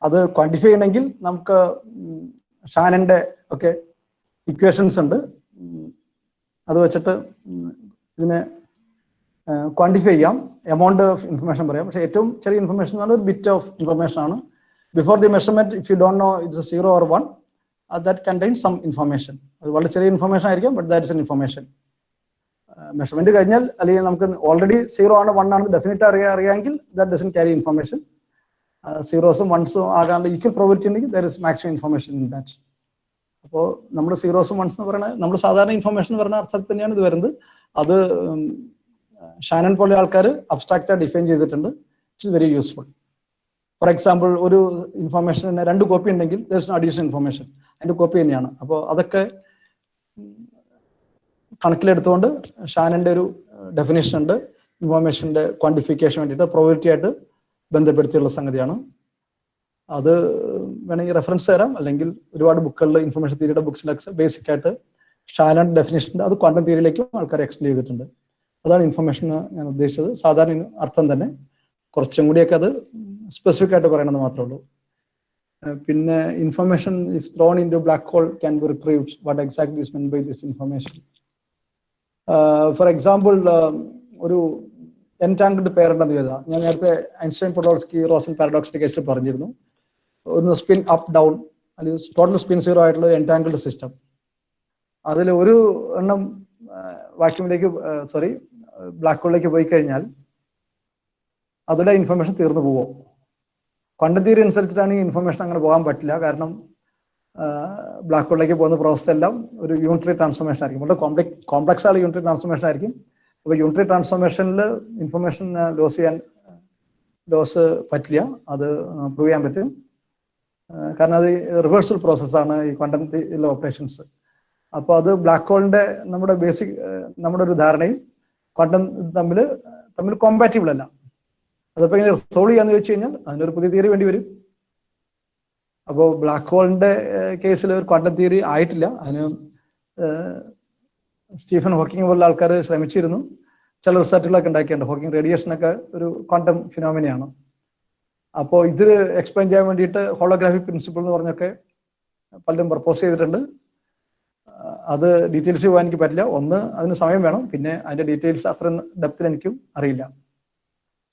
അത് ക്വാണ്ടിഫൈ ചെയ്യണമെങ്കിൽ നമുക്ക് ഷാനൻ്റെ ഒക്കെ ഇക്വേഷൻസ് ഉണ്ട്. അത് വെച്ചിട്ട് ഇതിനെ ക്വാണ്ടിഫൈ ചെയ്യാം, എമൗണ്ട് ഓഫ് ഇൻഫർമേഷൻ പറയാം. പക്ഷേ ഏറ്റവും ചെറിയ ഇൻഫർമേഷൻ എന്ന് പറഞ്ഞാൽ ഒരു ബിറ്റ് ഓഫ് ഇൻഫർമേഷൻ ആണ്. Before the measurement, if you don't know it's 0 or 1, that contains some information. അത് വളരെ ചെറിയ ഇൻഫർമേഷൻ ആയിരിക്കും, but that is an information. Measurement കഴിഞ്ഞാൽ അല്ലെങ്കിൽ നമുക്ക് ഓൾറെഡി 0 ആണ് 1 ആണ് ഡെഫിനറ്റ് അറിയാമെങ്കിൽ ദാറ്റ് ഡസന്റ് ക്യാരി ഇൻഫർമേഷൻ. സീറോസും വൺസും ആകാണ്ട് ഈക്വൽ പ്രോബിലിറ്റി ഉണ്ടെങ്കിൽ there is maximum information in that. അപ്പോൾ നമ്മൾ സീറോസും വൺസ് എന്ന് പറയുന്നത് നമ്മൾ സാധാരണ ഇൻഫർമേഷൻ എന്ന് പറയുന്ന അർത്ഥത്തിൽ തന്നെയാണ് ഇത് വരുന്നത്. അത് ഷാനൻ പോലെ ആൾക്കാർ അബ്സ്ട്രാക്റ്റായി ഡിഫൈൻ ചെയ്തിട്ടുണ്ട്. It's very useful. For example, ഒരു ഇൻഫർമേഷന് 2 കോപ്പി ഉണ്ടെങ്കിൽ there is no additional information, അതിൻ്റെ കോപ്പി തന്നെയാണ്. അപ്പോൾ അതൊക്കെ കണക്കിലെടുത്തുകൊണ്ട് ഷാനൻ്റെ ഒരു ഡെഫിനേഷൻ ഉണ്ട് ഇൻഫർമേഷൻ്റെ ക്വാണ്ടിഫിക്കേഷൻ വേണ്ടിയിട്ട്, പ്രോബിലിറ്റി ആയിട്ട് ബന്ധപ്പെടുത്തിയുള്ള സംഗതിയാണ്. അത് വേണമെങ്കിൽ റെഫറൻസ് തരാം, അല്ലെങ്കിൽ ഒരുപാട് ബുക്കുകളിൽ ഇൻഫർമേഷൻ തിയറിയുടെ ബുക്സിലൊക്കെ ബേസിക് ആയിട്ട് ഷാനൻ ഡെഫിനേഷൻ ഉണ്ട്. അത് ക്വാണ്ടം തിയറിയിലേക്കും ആൾക്കാർ എക്സ്റ്റെൻഡ് ചെയ്തിട്ടുണ്ട്. അതാണ് ഇൻഫർമേഷൻ ഞാൻ ഉദ്ദേശിച്ചത്. സാധാരണ അർത്ഥം തന്നെ, കുറച്ചും കൂടിയൊക്കെ അത് സ്പെസിഫിക് ആയിട്ട് പറയണമെന്ന് മാത്രമേ ഉള്ളൂ. പിന്നെ information if thrown into black hole can be retrieved. What exactly is meant by this information? For example, ഒരു എൻടാങ്കിൾഡ് പെയർ ഉണ്ടെന്ന് കരുതാം. ഞാൻ നേരത്തെ ഐൻസ്റ്റൈൻ പൊഡോൾസ്കി റോസൻ പാരഡോക്സിന്റെ കേസിൽ പറഞ്ഞിരുന്നു. ഒന്ന് സ്പിൻ അപ്പ് ഡൗൺ, അല്ലെങ്കിൽ ടോട്ടൽ സ്പിൻ 0 ആയിട്ടുള്ള എൻടാങ്കിൾഡ് സിസ്റ്റം. അതിൽ ഒരു എണ്ണം വാക്യൂമിലേക്ക് ബ്ലാക്ക് ഹോളിലേക്ക് പോയി കഴിഞ്ഞാൽ അതിലെ ഇൻഫർമേഷൻ തീർന്നു പോവോ? ക്വാണ്ടം തിയറി അനുസരിച്ചിട്ടാണെങ്കിൽ ഇൻഫർമേഷൻ അങ്ങനെ പോകാൻ പറ്റില്ല. കാരണം ബ്ലാക്ക് ഹോളിലേക്ക് പോകുന്ന പ്രോസസ് എല്ലാം ഒരു യൂണിറ്ററി ട്രാൻസ്ഫോർമേഷൻ ആയിരിക്കും. വളരെ കോംപ്ലക്സ് ആയ യൂണിറ്ററി ട്രാൻസ്ഫോർമേഷൻ ആയിരിക്കും. അപ്പോൾ യൂണിറ്ററി ട്രാൻസ്ഫോർമേഷനിൽ ഇൻഫർമേഷൻ ലോസ് പറ്റില്ല. അത് പ്രൂവ് ചെയ്യാൻ പറ്റും. കാരണം അത് റിവേഴ്സൽ പ്രോസസ്സാണ് ഈ ക്വാണ്ടം ഓപ്പറേഷൻസ്. അപ്പോൾ അത് ബ്ലാക്ക് ഹോളിന്റെ നമ്മുടെ ബേസിക് നമ്മുടെ ഒരു ധാരണയും ക്വാണ്ടം തമ്മിൽ കോമ്പാറ്റബിൾ അല്ല. അതപ്പോൾ ഇങ്ങനെ സോൾവ് ചെയ്യാന്ന് ചോദിച്ചു കഴിഞ്ഞാൽ അതിനൊരു പുതിയ തിയറി വേണ്ടി വരും. അപ്പോൾ ബ്ലാക്ക് ഹോളിന്റെ കേസിൽ ഒരു ക്വാണ്ടം തിയറി ആയിട്ടില്ല. അതിന് സ്റ്റീഫൻ ഹോക്കിംഗ് പോലുള്ള ആൾക്കാർ ശ്രമിച്ചിരുന്നു. ചില റിസർച്ചുകളൊക്കെ ഉണ്ടാക്കിയിട്ടുണ്ട്. ഹോക്കിംഗ് റേഡിയേഷനൊക്കെ ഒരു ക്വാണ്ടം ഫിനോമിനയാണ്. അപ്പോൾ ഇത് എക്സ്പ്ലെയിൻ ചെയ്യാൻ വേണ്ടിയിട്ട് ഹോളോഗ്രാഫിക് പ്രിൻസിപ്പിൾ എന്ന് പറഞ്ഞൊക്കെ പലരും പ്രപ്പോസ് ചെയ്തിട്ടുണ്ട്. അത് ഡീറ്റെയിൽസ് പോകാൻ എനിക്ക് പറ്റില്ല. ഒന്ന്, അതിന് സമയം വേണം. പിന്നെ അതിന്റെ ഡീറ്റെയിൽസ് അത്ര ഡെപ്തിൽ എനിക്കും അറിയില്ല.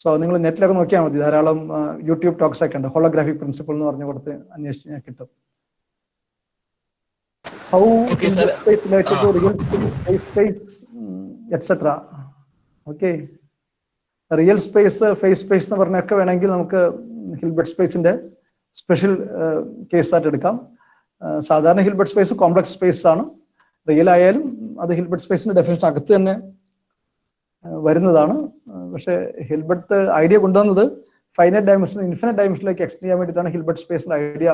സോ നിങ്ങൾ നെറ്റിലൊക്കെ നോക്കിയാൽ മതി. ധാരാളം യൂട്യൂബ് ടോക്സ് ഒക്കെ ഉണ്ട്. ഹോളോഗ്രാഫിക് പ്രിൻസിപ്പിൾ എന്ന് പറഞ്ഞ് കൊടുത്ത് അന്വേഷിച്ച് ഞാൻ കിട്ടും. How etcetera. Okay, real space, face space എന്ന് പറഞ്ഞൊക്കെ വേണമെങ്കിൽ നമുക്ക് ഹിൽബർട്ട് സ്പേസിന്റെ സ്പെഷ്യൽ കേസായിട്ട് എടുക്കാം. സാധാരണ ഹിൽബർട്ട് സ്പേസ് കോംപ്ലക്സ് സ്പേസ് ആണ്. റിയൽ ആയാലും അത് ഹിൽബർട്ട് സ്പേസിന്റെ ഡെഫിനേഷൻ അകത്ത് തന്നെ വരുന്നതാണ്. പക്ഷേ ഹിൽബർട്ട് ഐഡിയ കൊണ്ടുവന്നത് ഫൈനൈറ്റ് ഡയമെൻഷൻ ഇൻഫിനിറ്റ് ഡയമെൻഷനിലേക്ക് എക്സ്റ്റെൻഡ് ചെയ്യാൻ വേണ്ടിയിട്ടാണ് ഹിൽബർട്ട് സ്പേസിന്റെ ഐഡിയ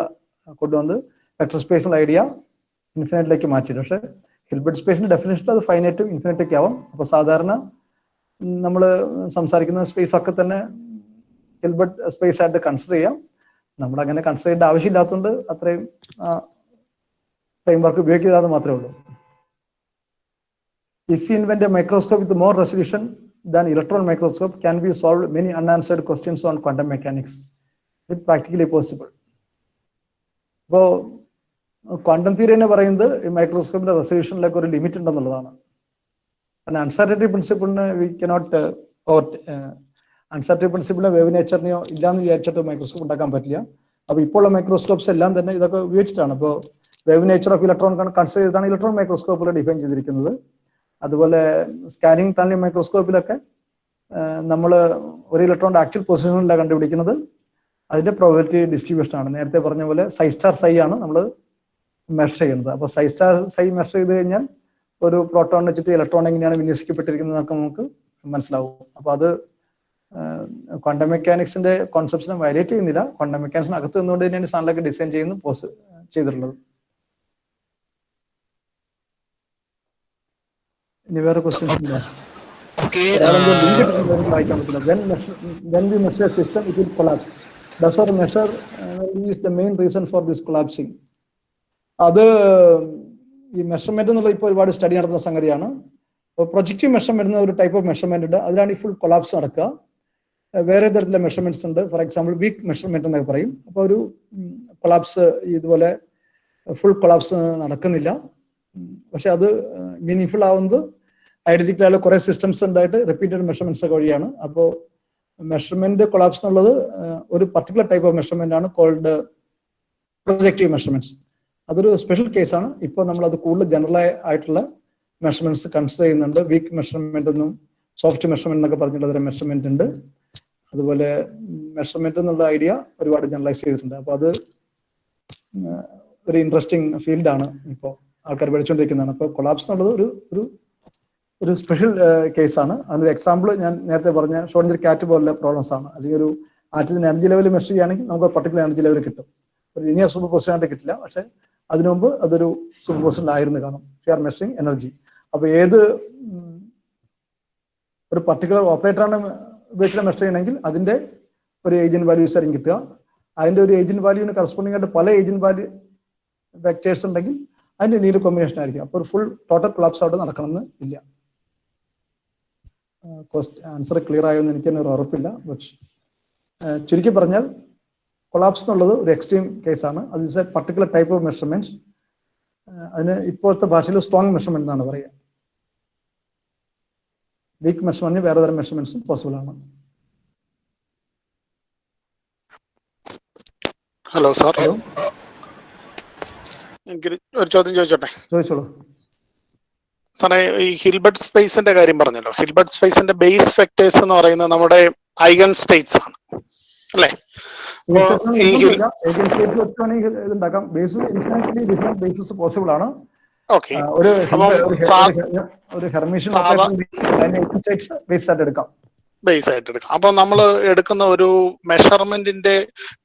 കൊണ്ടുവന്നത്. വെക്ടർ സ്പേസിന്റെ ഐഡിയ ഇൻഫിനിറ്റിലേക്ക് മാറ്റിയിട്ട്. പക്ഷേ ഹിൽബർട്ട് സ്പേസിന്റെ ഡെഫിനേഷൻ അത് ഫൈനൈറ്റും ഇൻഫിനിറ്റൊക്കെ ആവും. അപ്പോൾ സാധാരണ നമ്മൾ സംസാരിക്കുന്ന സ്പേസ് ഒക്കെ തന്നെ ഹിൽബർട്ട് സ്പേസ് ആയിട്ട് കൺസിഡർ ചെയ്യാം. നമ്മൾ അങ്ങനെ കൺസിഡർ ചെയ്യേണ്ട ആവശ്യമില്ലാത്തതുകൊണ്ട് അത്രയും ഫ്രെയിം വർക്ക് ഉപയോഗിക്കാതെ മാത്രമേ ഉള്ളൂ. If you invent a microscope with more resolution than electron microscope, can be solved many unanswered questions on quantum mechanics. Is it practically possible? അപ്പോൾ ക്വാണ്ടം തിയറി തന്നെ പറയുന്നത് ഈ മൈക്രോസ്കോപ്പിന്റെ റെസൊല്യൂഷനിലേക്ക് ഒരു ലിമിറ്റ് ഉണ്ടെന്നുള്ളതാണ്. അൺസർട്ടനിറ്റി പ്രിൻസിപ്പിളിന് വി കനോട്ട് അൺസർട്ടനിറ്റി പ്രിൻസിപ്പിളിനെ വേവ് നേച്ചറിനെയോ ഇല്ലാന്ന് വിചാരിച്ചിട്ട് മൈക്രോസ്കോപ്പ് ഉണ്ടാക്കാൻ പറ്റില്ല. അപ്പോൾ ഇപ്പോൾ ഉള്ള മൈക്രോസ്കോപ്സ് എല്ലാം തന്നെ ഇതൊക്കെ ഉപയോഗിച്ചിട്ടാണ്. ഇപ്പോൾ wave nature of electron consider ചെയ്തിട്ടാണ് ഇലക്ട്രോൺ മൈക്രോസ്കോപ്പിൽ ഡിഫൈൻ ചെയ്തിരിക്കുന്നത്. അതുപോലെ സ്കാനിങ് ടണലിംഗ് മൈക്രോസ്കോപ്പിലൊക്കെ നമ്മൾ ഒരു ഇലക്ട്രോണിന്റെ ആക്ച്വൽ പൊസിഷനിലാണ് കണ്ടുപിടിക്കുന്നത്. അതിന്റെ പ്രോബബിലിറ്റി ഡിസ്ട്രിബ്യൂഷൻ ആണ്. നേരത്തെ പറഞ്ഞ പോലെ സൈ സ്റ്റാർ സൈ ആണ് നമ്മൾ മെഷർ ചെയ്യുന്നത്. അപ്പോൾ സൈ സ്റ്റാർ സൈ മെഷർ ചെയ്ത് കഴിഞ്ഞാൽ ഒരു പ്രോട്ടോൺ വെച്ചിട്ട് ഇലക്ട്രോൺ എങ്ങനെയാണ് വിന്യസിക്കപ്പെട്ടിരിക്കുന്നത് എന്നൊക്കെ നമുക്ക് മനസ്സിലാവും. അപ്പോൾ അത് ക്വാണ്ടം മെക്കാനിക്സിന്റെ കോൺസെപ്റ്റ്സിനെ വയലേറ്റ് ചെയ്യുന്നില്ല. ക്വാണ്ടം മെക്കാനിക്സിന് അകത്ത് നിന്നുകൊണ്ട് തന്നെയാണ് സാധനങ്ങളൊക്കെ ഡിസൈൻ ചെയ്തിട്ടുള്ളത്. ഇനി വേറെ ക്വസ്റ്റ്യൻസ് ഉണ്ടോ? When we measure system, it will collapse. Does our measure is the main reason for this collapsing? അത് ഈ മെഷർമെന്റ് എന്നുള്ള ഇപ്പോൾ ഒരുപാട് സ്റ്റഡി നടത്തുന്ന സംഗതിയാണ്. പ്രൊജക്റ്റീവ് മെഷർമെന്റ് എന്ന ഒരു ടൈപ്പ് ഓഫ് മെഷർമെന്റ് ഉണ്ട്. അതിലാണ് ഈ ഫുൾ കൊളാപ്സ് നടക്കുക. വേറെ തരത്തിലുള്ള മെഷർമെന്റ്സ് ഉണ്ട്. ഫോർ എക്സാമ്പിൾ വീക്ക് മെഷർമെന്റ് എന്നൊക്കെ പറയും. അപ്പോൾ ഒരു കൊളാപ്സ് ഇതുപോലെ ഫുൾ കൊളാപ്സ് നടക്കുന്നില്ല. പക്ഷെ അത് മീനിങ് ആവുന്നത് ഐഡന്റിക്കലായ കുറെ സിസ്റ്റംസ് ഉണ്ടായിട്ട് റിപ്പീറ്റഡ് മെഷർമെന്റ്സ് ഒക്കെ വഴിയാണ്. അപ്പോൾ മെഷർമെന്റ് കൊളാപ്സ് എന്നുള്ളത് ഒരു പർട്ടിക്കുലർ ടൈപ്പ് ഓഫ് മെഷർമെന്റ് ആണ്, കോൾഡ് പ്രൊജക്റ്റീവ് മെഷർമെന്റ്സ്. അതൊരു സ്പെഷ്യൽ കേസാണ്. ഇപ്പോൾ നമ്മൾ അത് കൂടുതൽ ജനറൽ ആയിട്ടുള്ള മെഷർമെന്റ്സ് കൺസിഡർ ചെയ്യുന്നുണ്ട്. വീക്ക് മെഷർമെന്റ് എന്നും സോഫ്റ്റ് മെഷർമെന്റ് എന്നൊക്കെ പറഞ്ഞിട്ട് അതിന്റെ മെഷർമെന്റ് ഉണ്ട്. അതുപോലെ മെഷർമെന്റ് എന്നുള്ള ഐഡിയ ഒരുപാട് ജനറലൈസ് ചെയ്തിട്ടുണ്ട്. അപ്പോൾ അത് ഒരു ഇൻട്രസ്റ്റിംഗ് ഫീൽഡാണ്, ഇപ്പോൾ ആൾക്കാർ പഠിച്ചുകൊണ്ടിരിക്കുന്നതാണ്. അപ്പോൾ കൊളാപ്സ് എന്നുള്ളത് ഒരു സ്പെഷ്യൽ കേസാണ്. അതിനൊരു എക്സാമ്പിൾ ഞാൻ നേരത്തെ പറഞ്ഞ ഷോർഡിഞ്ചർ കാറ്റ് പോലുള്ള പ്രോബ്ലംസ് ആണ്. അല്ലെങ്കിൽ ഒരു ആറ്റത്തിന്റെ എനർജി ലെവൽ മെഷർ ചെയ്യുകയാണെങ്കിൽ നമുക്ക് പർട്ടിക്കുലർ എനർജി ലെവൽ കിട്ടും. ഒരു ലീനിയർ സൂപ്പർ പൊസിഷൻ ആയിട്ട് കിട്ടില്ല. പക്ഷെ അതിനു മുമ്പ് അതൊരു സൂപ്പർ പൊസിഷൻ ആയിരുന്നു കാണും. Share measuring energy. അപ്പൊ ഏത് ഒരു പർട്ടിക്കുലർ ഓപ്പറേറ്ററാണ് ഉപയോഗിച്ചിട്ട് മെഷർ ചെയ്യണമെങ്കിൽ അതിന്റെ ഒരു ഏജന്റ് വാല്യൂസ് ആയിരിക്കും കിട്ടുക. അതിന്റെ ഒരു ഏജന്റ് വാല്യൂവിന് കറസ്പോണ്ടിങ് ആയിട്ട് പല ഏജന്റ് വാല്യൂ വെക്ടേഴ്സ് ഉണ്ടെങ്കിൽ അതിന്റെ ലീനിയർ കോമ്പിനേഷൻ ആയിരിക്കും. അപ്പോൾ ഒരു ഫുൾ ടോട്ടൽ കൊളാപ്സ് അവിടെ നടക്കണമെന്ന് ഇല്ല. ആൻസർ ക്ലിയർ ആയോ എന്ന് എനിക്ക് തന്നെ ഒരു ഉറപ്പില്ല. പക്ഷെ ചുരുക്കി പറഞ്ഞാൽ കൊളാപ്സ് എന്നുള്ളത് ഒരു എക്സ്ട്രീം കേസാണ്. അത് is A particular type of measurement. അതിന് ഇപ്പോഴത്തെ ഭാഷയിൽ സ്ട്രോങ് മെഷർമെന്റ് എന്നാണ് പറയുക. വീക്ക് മെഷർമെന്റിന് വേറെ തരം മെഷർമെന്റ്സും പോസിബിൾ ആണ്. ഹലോ സാർ, എനിക്ക് ഒരു ചോദ്യം ചോദിച്ചോട്ടെ? ചോദിച്ചോളൂ സാറേ. ഈ ഹിൽബർട്ട് സ്പേസിന്റെ കാര്യം പറഞ്ഞല്ലോ. ഹിൽബർട്ട് സ്പേസിന്റെ ബേസ് വെക്ടേഴ്സ് എന്ന് പറയുന്നത് നമ്മുടെ ഐഗൺ സ്റ്റേറ്റ്സ് ആണ് അല്ലേ? പോസിബിൾ ആണ്. ബേസ് ആയിട്ട് എടുക്കാം. അപ്പൊ നമ്മൾ എടുക്കുന്ന ഒരു മെഷർമെന്റിന്റെ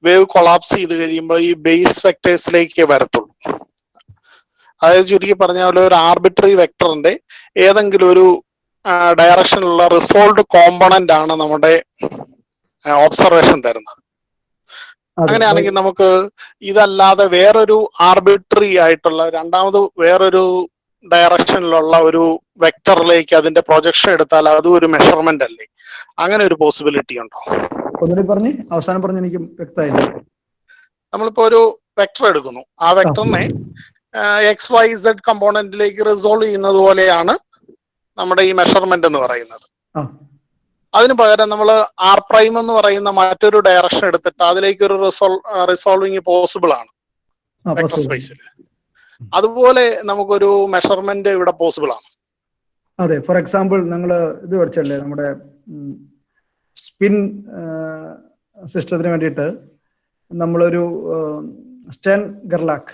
വേവ് കൊളാപ്സ് ചെയ്ത് കഴിയുമ്പോൾ ഈ ബേസ് വെക്ടേഴ്സിലേക്ക് വരത്തുള്ളൂ. അതായത് ചുരുക്കി പറഞ്ഞാൽ ഒരു ആർബിട്രറി വെക്ടറിന്റെ ഏതെങ്കിലും ഒരു ഡയറക്ഷനിലുള്ള റിസോൾവ്ഡ് കോമ്പണന്റ് ആണ് നമ്മുടെ ഒബ്സർവേഷൻ തരുന്നത്. അങ്ങനെയാണെങ്കിൽ നമുക്ക് ഇതല്ലാതെ വേറൊരു ആർബിട്രറി ആയിട്ടുള്ള രണ്ടാമത് വേറൊരു ഡയറക്ഷനിലുള്ള ഒരു വെക്ടറിലേക്ക് അതിന്റെ പ്രൊജക്ഷൻ എടുത്താൽ അതും ഒരു മെഷർമെന്റ് അല്ലേ? അങ്ങനെ ഒരു പോസിബിലിറ്റി ഉണ്ടോ? അവസാനം പറഞ്ഞ എനിക്ക് വ്യക്തമായില്ല. നമ്മളിപ്പോ ഒരു വെക്ടർ എടുക്കുന്നു. ആ വെക്ടറിനെ XYZ കമ്പോണന്റിലേക്ക് റിസോൾവ് ചെയ്യുന്നത് പോലെയാണ് നമ്മുടെ ഈ മെഷർമെന്റ് എന്ന് പറയുന്നത്. അതിന് പകരം നമ്മൾ ആർ പ്രൈം എന്ന് പറയുന്ന മറ്റൊരു ഡയറക്ഷൻ എടുത്തിട്ട് അതിലേക്ക് ഒരു റിസോൾവിങ് പോസിബിൾ ആണ് വെക്ടർ സ്പേസിൽ. അതുപോലെ നമുക്കൊരു മെഷർമെന്റ് ഇവിടെ പോസിബിൾ ആണ്. അതെ, ഫോർ എക്സാമ്പിൾ നിങ്ങൾ ഇത് പഠിച്ചല്ലേ, നമ്മുടെ സ്പിൻ സിസ്റ്റത്തിന് വേണ്ടിയിട്ട് നമ്മളൊരു സ്റ്റേൺ ഗർലാക്ക്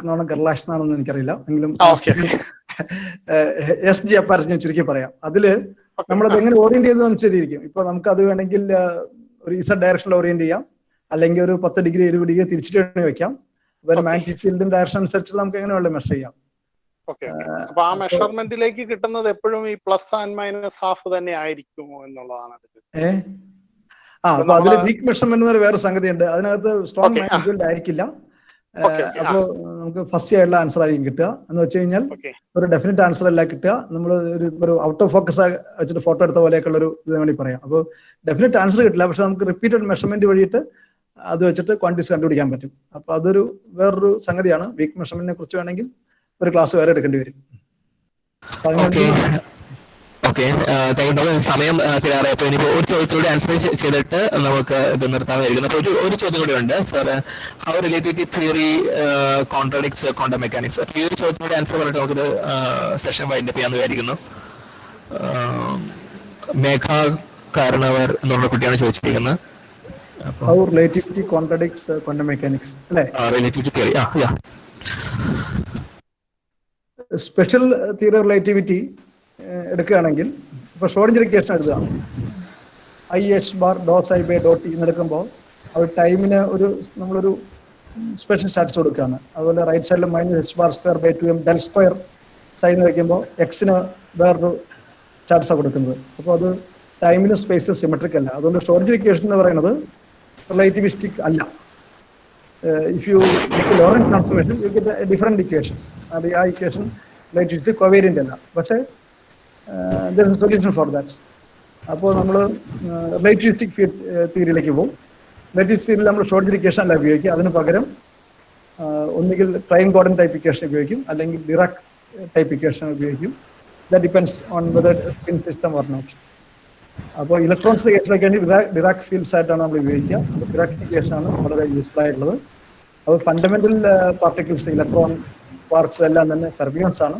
എന്നാണോ ഗർലാഷ് എന്നാണെന്ന് എനിക്കറിയില്ല. എങ്കിലും SG അപ്പാരൻസ് ഞാൻ ചുരുക്കി പറയാം. അതില് നമ്മളത് എങ്ങനെ ഓറിയന്റ് ചെയ്തെന്ന് വെച്ചിരിക്കും. ഇപ്പൊ നമുക്ക് അത് വേണമെങ്കിൽ ഒരു Z ഡയറക്ഷനിൽ ഓറിയന്റ് ചെയ്യാം, അല്ലെങ്കിൽ ഒരു 10 ഡിഗ്രി 20 ഡിഗ്രി തിരിച്ചിട്ട് വെക്കാം. അതുപോലെ മാഗ്നറ്റിക് ഫീൽഡിന്റെ ഡയറക്ഷൻ അനുസരിച്ച് നമുക്ക് എങ്ങനെ വേണമെങ്കിലും മെഷർ ചെയ്യാം. അപ്പൊ ആ മെഷർമെന്റിലേക്ക് കിട്ടുന്നത് എപ്പോഴും ഈ പ്ലസ് ആൻഡ് മൈനസ് ഹാഫ് തന്നെ ആയിരിക്കുമോ എന്നുള്ളതാണ്. അപ്പൊ അതിൽ വീക്ക് മെഷർമെന്റ് എന്ന് വേറെ സംഗതിയുണ്ട്. അതിനകത്ത് സ്ട്രോങ് മാഗ്നറ്റിക് ആയിരിക്കില്ല. അപ്പൊ നമുക്ക് ഫസ്റ്റ് ആയിട്ടുള്ള ആൻസർ ആയിരിക്കും കിട്ടുക. എന്ന് വെച്ച് കഴിഞ്ഞാൽ ഒരു ഡെഫിനറ്റ് ആൻസർ അല്ല കിട്ടുക. നമ്മൾ ഒരു ഔട്ട് ഓഫ് ഫോക്കസ് വെച്ചിട്ട് ഫോട്ടോ എടുത്ത പോലെയൊക്കെ ഉള്ള ഒരു ഇത് വേണ്ടി പറയാം. അപ്പോൾ ഡെഫിനറ്റ് ആൻസർ കിട്ടില്ല, പക്ഷെ നമുക്ക് റിപ്പീറ്റഡ് മെഷർമെന്റ് വഴിയിട്ട് അത് വെച്ചിട്ട് ക്വാണ്ടിറ്റീസ് കണ്ടുപിടിക്കാൻ പറ്റും. അപ്പൊ അതൊരു വേറൊരു സംഗതിയാണ്. വീക്ക് മെഷർമെന്റിനെ കുറിച്ച് വേണമെങ്കിൽ ഒരു ക്ലാസ് വേറെ എടുക്കേണ്ടി വരും. ഓക്കെ, സമയം തീരാറായപ്പോൾ ഇനിയിപ്പോ ഒരു ചോദ്യത്തിലൂടെ ആൻസർ ചെയ്തിട്ട് നമുക്ക് ഇത് നിർത്താമായിരിക്കുന്നു. അപ്പൊ ഒരു ചോദ്യം കൂടി ഉണ്ട് sir. How relative theory contradicts quantum mechanics. ഈ ഒരു ചോദ്യത്തിലൂടെ ആൻസർ പറഞ്ഞിട്ട് നമുക്കിത് സെഷൻ വൈൻഡപ്പ് ചെയ്യാന്ന് വിചാരിക്കുന്നു. മേഘ കാരണവർ എന്നുള്ള കുട്ടിയാണ് ചോദിച്ചിരിക്കുന്നത്. How relativity contradicts quantum mechanics, അല്ലേ? Relativity theory, yeah. Special theory relativity എടുക്കുകയാണെങ്കിൽ ഇപ്പൊ ഷ്രോഡിഞ്ചർ ഇക്വേഷൻ എഴുതുക. IH⁻ എന്നെടുക്കുമ്പോൾ അത് ടൈമിന് നമ്മളൊരു സ്പെഷ്യൽ സ്റ്റാറ്റസ് കൊടുക്കുകയാണ്. അതുപോലെ റൈറ്റ് സൈഡിൽ -h²/2m del² സൈൻ വയ്ക്കുമ്പോൾ എക്സിന് വേറൊരു സ്റ്റാറ്റസാണ് കൊടുക്കുന്നത്. അപ്പോൾ അത് ടൈമിന് സ്പേസിൽ സിമെട്രിക് അല്ല. അതുകൊണ്ട് ഷ്രോഡിഞ്ചർ ഇക്വേഷൻ എന്ന് പറയുന്നത് റിലേറ്റിവിസ്റ്റിക് അല്ല. If you make Laurent transformation you get A different equation. അത് ആ ഇക്വേഷൻ റിലേറ്റിവിസ്റ്റിക് കോവേരിയന്റ് അല്ല, പക്ഷേ there is a solution for that. അപ്പോൾ നമ്മൾ റിലേറ്റിവിസ്റ്റിക് തിയറിയിലേക്ക് പോകും. റിലേറ്റിവിസ്റ്റിക് തിയറിയിൽ നമ്മൾ ഷ്രോഡിഞ്ചർ ഇക്വേഷൻ അല്ല ഉപയോഗിക്കുക. അതിന് പകരം ഒന്നുകിൽ പ്രൈം ഗോർഡൻ ടൈപ്പ് ഇക്വേഷൻ ഉപയോഗിക്കും, അല്ലെങ്കിൽ ഡിറാക് ടൈപ്പ് ഇക്വേഷൻ ഉപയോഗിക്കും. That depends on whether spin system or not. അപ്പോൾ ഇലക്ട്രോൺസിന്റെ കേസിലൊക്കെയാണെങ്കിൽ ഡിറാക് ഫീൽഡ്സ് ആയിട്ടാണ് നമ്മൾ ഉപയോഗിക്കുക. അപ്പോൾ ഡിറാക് ഇക്വേഷൻ ആണ് വളരെ യൂസ്ഫുൾ ആയിട്ടുള്ളത്. അപ്പോൾ ഫണ്ടമെന്റൽ പാർട്ടിക്കിൾസ്, ഇലക്ട്രോൺ, ക്വാർക്സ് എല്ലാം തന്നെ ഫെർമിയോൺസ് ആണ്.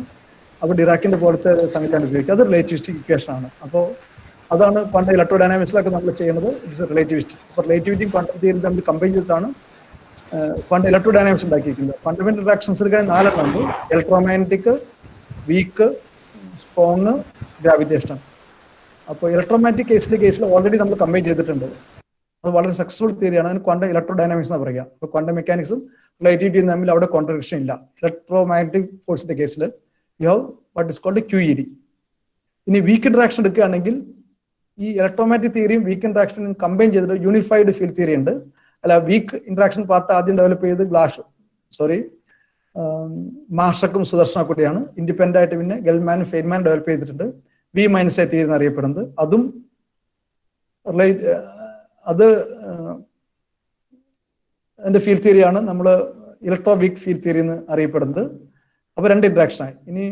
അപ്പോൾ ഡിറാക്കിന്റെ പോലത്തെ സംഗതിയാണ് ഉപയോഗിക്കുക. അത് റിലേറ്റിവിസ്റ്റിക് ഇക്വേഷൻ ആണ്. അപ്പോൾ അതാണ് പണ്ട് ഇലക്ട്രോ ഡൈനാമിക്സിലൊക്കെ നമ്മൾ ചെയ്യുന്നത്. It's relativistic. അപ്പോൾ റിലേറ്റിവിറ്റിയും ക്വാണ്ടം തിയറിയും തമ്മിൽ കമ്പൈൻ ചെയ്തിട്ടാണ് പണ്ട് ഇലക്ട്രോ ഡൈനാമിക്സ് ഉണ്ടാക്കിയിരിക്കുന്നത്. ഫണ്ടമെന്റൽ റിയാക്ഷൻസ് എടുക്കാൻ 4 ഉണ്ട്: ഇലക്ട്രോമാഗ്നറ്റിക്, വീക്ക്, സ്ട്രോങ്, ഗ്രാവിറ്റേഷൻ. അപ്പോൾ ഇലക്ട്രോമാഗ്നറ്റിക് കേസിൽ ഓൾറെഡി നമ്മൾ കമ്പൈൻ ചെയ്തിട്ടുണ്ട്. അത് വളരെ സക്സസ്ഫുൾ തിയറിയാണ്. അതിന് ക്വാണ്ടം ഇലക്ട്രോ ഡൈനാമിക്സ് എന്ന് പറയുക. അപ്പോൾ ക്വാണ്ടം മെക്കാനിക്സും റിലേറ്റിവിറ്റിയും തമ്മിൽ അവിടെ കോൺട്രഡിക്ഷൻ ഇല്ല. ഇലക്ട്രോമാഗ്നറ്റിക് ഫോഴ്സിന്റെ കേസിൽ you have what is called QED. ഇനി വീക്ക് ഇന്ററാക്ഷൻ എടുക്കുകയാണെങ്കിൽ ഈ ഇലക്ട്രോമാഗ്നറ്റിക് തിയറിയും വീക്ക് ഇന്ററാക്ഷനും കമ്പൈൻ ചെയ്തിട്ട് യൂണിഫൈഡ് ഫീൽഡ് തിയറി ഉണ്ട്. അല്ല, വീക്ക് ഇന്ററാക്ഷൻ പാർട്ട് ആദ്യം ഡെവലപ്പ് ചെയ്ത് മാർഷക്കും സുദർശന കൂടിയാണ്. ഇൻഡിപെൻഡന്റ് ആയിട്ട് പിന്നെ ഗെൽമാനും ഫെയ്ൻമാനും ഡെവലപ്പ് ചെയ്തിട്ടുണ്ട്. V- തിയറി എന്നറിയപ്പെടുന്നത്. അതും അതിന്റെ ഫീൽഡ് തിയറിയാണ് നമ്മൾ ഇലക്ട്രോ വീക്ക് ഫീൽഡ് തിയറി എന്ന് അറിയപ്പെടുന്നത്. അപ്പോൾ 2 ഇന്ററാക്ഷനായി. ഇനി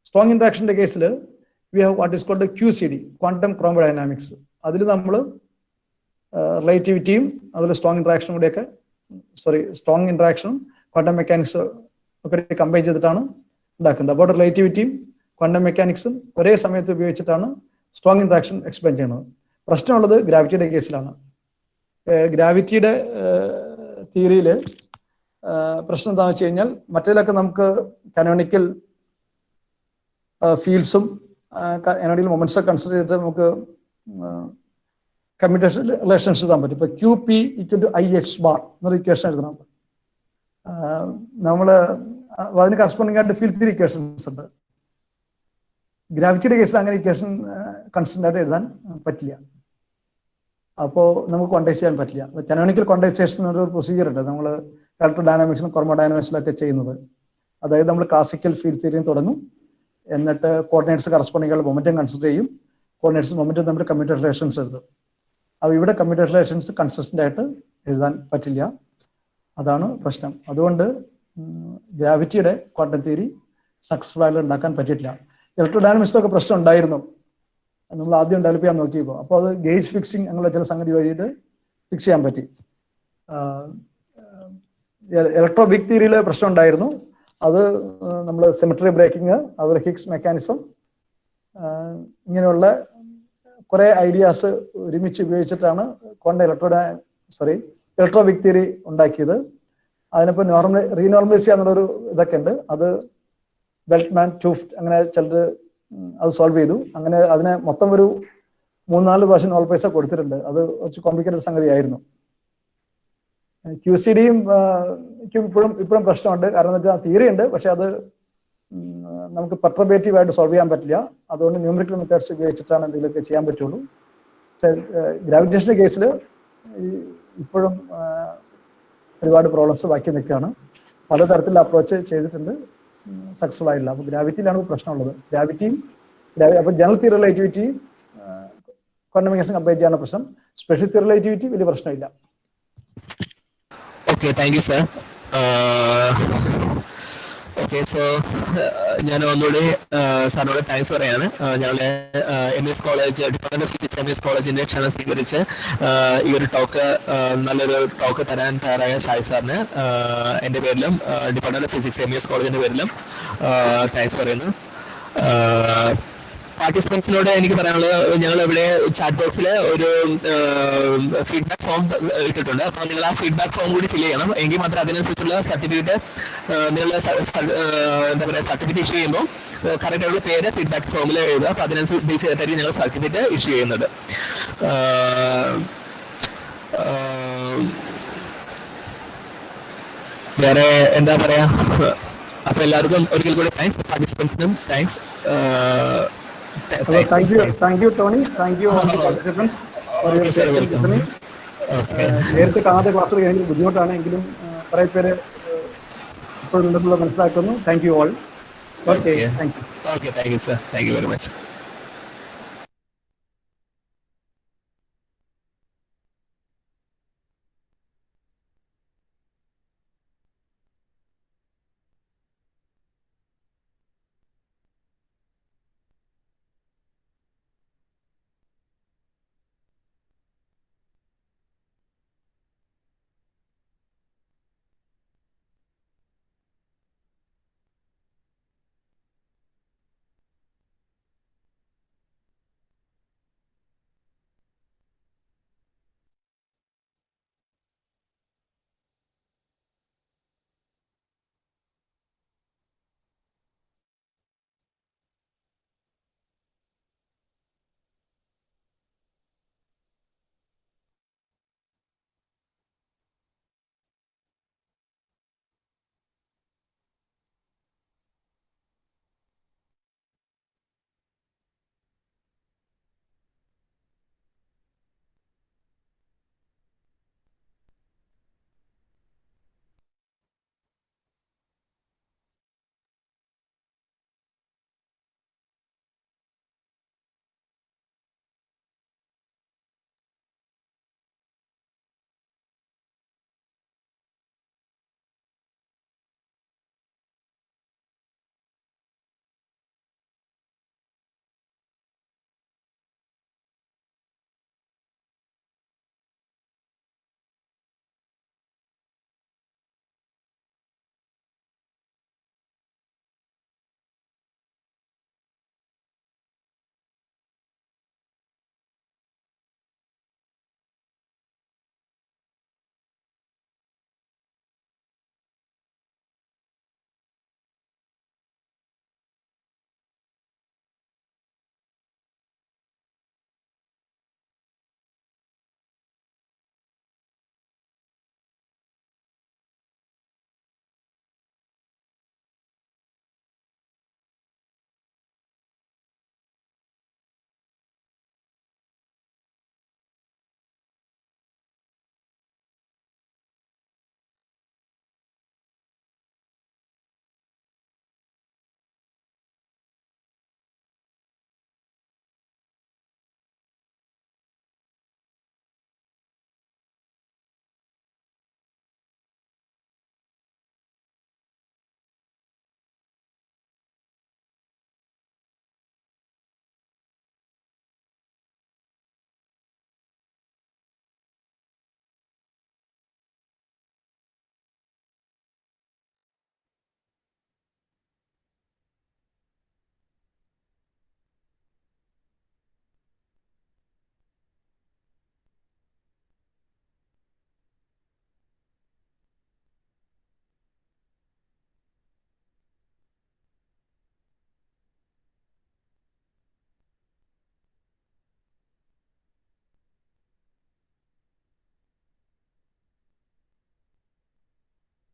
സ്ട്രോങ് ഇന്ററാക്ഷന്റെ കേസിൽ we have what is called QCD, quantum chromodynamics. അതിൽ നമ്മൾ റിലേറ്റിവിറ്റിയും അതുപോലെ സ്ട്രോങ് ഇന്ററാക്ഷനും ക്വാണ്ടം മെക്കാനിക്സ് ഒക്കെ കമ്പൈൻ ചെയ്തിട്ടാണ് ഉണ്ടാക്കുന്നത്. അപ്പോൾ റിലേറ്റിവിറ്റിയും ക്വാണ്ടം മെക്കാനിക്സും ഒരേ സമയത്ത് ഉപയോഗിച്ചിട്ടാണ് സ്ട്രോങ് ഇന്ററാക്ഷൻ എക്സ്പ്ലെയിൻ ചെയ്യുന്നത്. പ്രശ്നമുള്ളത് ഗ്രാവിറ്റിയുടെ കേസിലാണ്. ഗ്രാവിറ്റിയുടെ തിയറിയിൽ പ്രശ്നം എന്താണെന്ന് വെച്ച് കഴിഞ്ഞാൽ മറ്റേതിലൊക്കെ നമുക്ക് കാനോണിക്കൽ ഫീൽഡ്സും കാനോണിക്കൽ മൊമെന്റ്സും കൺസിഡർ ചെയ്തിട്ട് നമുക്ക് കമ്മ്യൂട്ടേഷൻ റിലേഷൻസ് എഴുതാൻ പറ്റും. ഇപ്പോൾ QP = IH ബാർ എന്നൊരു ഇക്വേഷൻ എഴുതണം. നമ്മൾ അതിന് കറസ്പോണ്ടിങ് ആയിട്ട് ഫീൽഡ് തിയറി ഇക്വേഷൻസ് ഉണ്ട്. ഗ്രാവിറ്റിയുടെ കേസിൽ അങ്ങനെ ഇക്വേഷൻ കൺസ്റ്റന്റ് ആയിട്ട് എഴുതാൻ പറ്റില്ല. അപ്പോൾ നമുക്ക് ക്വാണ്ടൈസ് ചെയ്യാൻ പറ്റില്ല. കാനോണിക്കൽ ക്വാണ്ടൈസേഷൻ ഒരു പ്രൊസീജിയർ ഉണ്ട് നമ്മൾ ഇലക്ട്രോ ഡൈനാമിക്സിലും തെർമോഡൈനാമിക്സിലൊക്കെ ചെയ്യുന്നത്. അതായത് നമ്മൾ ക്ലാസിക്കൽ ഫീൽഡ് തിയറിയും തുടങ്ങും, എന്നിട്ട് കോർഡിനേറ്റ്സ് കറസ്പോണ്ടിങ് മൊമെന്റം കൺസിഡർ ചെയ്യും, കോർഡിനേറ്റ്സ് മൊമെന്റം തമ്മിൽ കമ്മ്യൂട്ടേഷൻ റിലേഷൻസ് എഴുതും. അപ്പോൾ ഇവിടെ കമ്മ്യൂട്ടേഷൻ റിലേഷൻസ് കൺസിസ്റ്റന്റ് ആയിട്ട് എഴുതാൻ പറ്റില്ല. അതാണ് പ്രശ്നം. അതുകൊണ്ട് ഗ്രാവിറ്റിയുടെ ക്വാണ്ടം തിയറി സക്സസ്ഫുൾ ആയിട്ട് ഉണ്ടാക്കാൻ പറ്റിയിട്ടില്ല. ഇലക്ട്രോ ഡൈനാമിക്സിലൊക്കെ പ്രശ്നം ഉണ്ടായിരുന്നു, നമ്മൾ ആദ്യം ഡെവലപ്പ് ചെയ്യാൻ നോക്കിയപ്പോൾ. അപ്പോൾ അത് ഗേജ് ഫിക്സിങ് എന്നുള്ള ചില സംഗതി വഴിയിട്ട് ഫിക്സ് ചെയ്യാൻ പറ്റി. ഇലക്ട്രോ വീക്ക് തിയറിയിൽ പ്രശ്നം ഉണ്ടായിരുന്നു. അത് നമ്മൾ സിമെട്രി ബ്രേക്കിംഗ്, അതുപോലെ ഹിഗ്സ് മെക്കാനിസം, ഇങ്ങനെയുള്ള കുറെ ഐഡിയാസ് ഒരുമിച്ച് ഉപയോഗിച്ചിട്ടാണ് ക്വാണ്ടം ഇലക്ട്രോ വീക്ക് തിയറി ഉണ്ടാക്കിയത്. അതിനിപ്പോൾ റീനോർമലൈസ് ചെയ്യാന്നുള്ളൊരു ഇതൊക്കെ ഉണ്ട്. അത് ബെൽറ്റ്മാൻ ടൂഫ്റ്റ് അങ്ങനെ ചിലർ അത് സോൾവ് ചെയ്തു. അങ്ങനെ അതിനെ മൊത്തം ഒരു 3-4 പ്രാവശ്യം നോബൽ പ്രൈസ് കൊടുത്തിട്ടുണ്ട്. അത് കുറച്ച് കോംപ്ലിക്കേറ്റഡ് സംഗതിയായിരുന്നു. QCDയും ഇപ്പോഴും പ്രശ്നമുണ്ട്. കാരണം എന്താ വെച്ചാൽ തിയറി ഉണ്ട്, പക്ഷെ അത് നമുക്ക് പെർട്ടർബേറ്റീവ് ആയിട്ട് സോൾവ് ചെയ്യാൻ പറ്റില്ല. അതുകൊണ്ട് ന്യൂമറിക്കൽ മെത്തേഡ്സ് ഉപയോഗിച്ചിട്ടാണ് എന്തെങ്കിലുമൊക്കെ ചെയ്യാൻ പറ്റുള്ളൂ. പക്ഷേ ഗ്രാവിറ്റേഷൻ്റെ കേസിൽ ഇപ്പോഴും ഒരുപാട് പ്രോബ്ലംസ് ബാക്കി നിൽക്കുകയാണ്. പലതരത്തിലുള്ള അപ്രോച്ച് ചെയ്തിട്ടുണ്ട്, സക്സസ്ഫുൾ ആയില്ല. അപ്പോൾ ഗ്രാവിറ്റിയിലാണ് പ്രശ്നമുള്ളത്. അപ്പോൾ ജനറൽ തിയറി റിലേറ്റിവിറ്റിയും ക്വാണ്ടം മെക്കാനിക്സും കമ്പയർ ചെയ്യാനുള്ള പ്രശ്നം. സ്പെഷ്യൽ തിയറി റിലേറ്റിവിറ്റി വലിയ പ്രശ്നമില്ല. Okay, thank you sir. Okay, so ഞാൻ ഒന്നുകൂടി സാറിനോട് താങ്ക്സ് പറയാണ്. ഞങ്ങളുടെ MES college department of physics MES കോളേജിന്റെ ക്ഷണം സ്വീകരിച്ച് ഈ ഒരു ടോക്ക് നല്ലൊരു ടോക്ക് തരാൻ തയ്യാറായ ഷായ് സാറിന് എൻ്റെ പേരിലും ഡിപ്പാർട്ട്മെന്റ് ഓഫ് ഫിസിക്സ് MES കോളേജിന്റെ പേരിലും താങ്ക്സ് പറയുന്നു. പാർട്ടിസിപ്പൻസിനോട് എനിക്ക് പറയാനുള്ളത്, ഞങ്ങൾ ഇവിടെ ചാറ്റ് ബോക്സിൽ ഒരു ഫീഡ്ബാക്ക് ഫോം ഇട്ടിട്ടുണ്ട്. അപ്പോൾ നിങ്ങൾ ആ ഫീഡ്ബാക്ക് ഫോം കൂടി ഫിൽ ചെയ്യണം. എങ്കിൽ മാത്രം അതിനനുസരിച്ചുള്ള സർട്ടിഫിക്കറ്റ് നിങ്ങൾ എന്താ പറയുക സർട്ടിഫിക്കറ്റ് ഇഷ്യൂ ചെയ്യുമ്പോൾ കറക്റ്റ് ആയിട്ടുള്ള പേര് ഫീഡ്ബാക്ക് ഫോമിൽ എഴുതുക. അപ്പോൾ അതിനനുസരിച്ച് ബേസ് ചെയ്തിട്ടായിരിക്കും ഞങ്ങൾ സർട്ടിഫിക്കറ്റ് ഇഷ്യൂ ചെയ്യുന്നത്. വേറെ എന്താ പറയാ, അപ്പോൾ എല്ലാവർക്കും ഒരിക്കൽ കൂടി താങ്ക്സ്. പാർട്ടിസിപ്പൻസിനും thanks. Thank you, Tony. Thank you all the participants for your listening. നേരത്തെ കാണാതെ ക്ലാസ്സുകൾ കഴിഞ്ഞാൽ ബുദ്ധിമുട്ടാണ്, എങ്കിലും കുറെ പേര് ഇപ്പോഴുണ്ടെന്നുള്ളത് മനസ്സിലാക്കുന്നു. Thank you all. Okay, thank U. Okay, thank you sir. Thank you very much.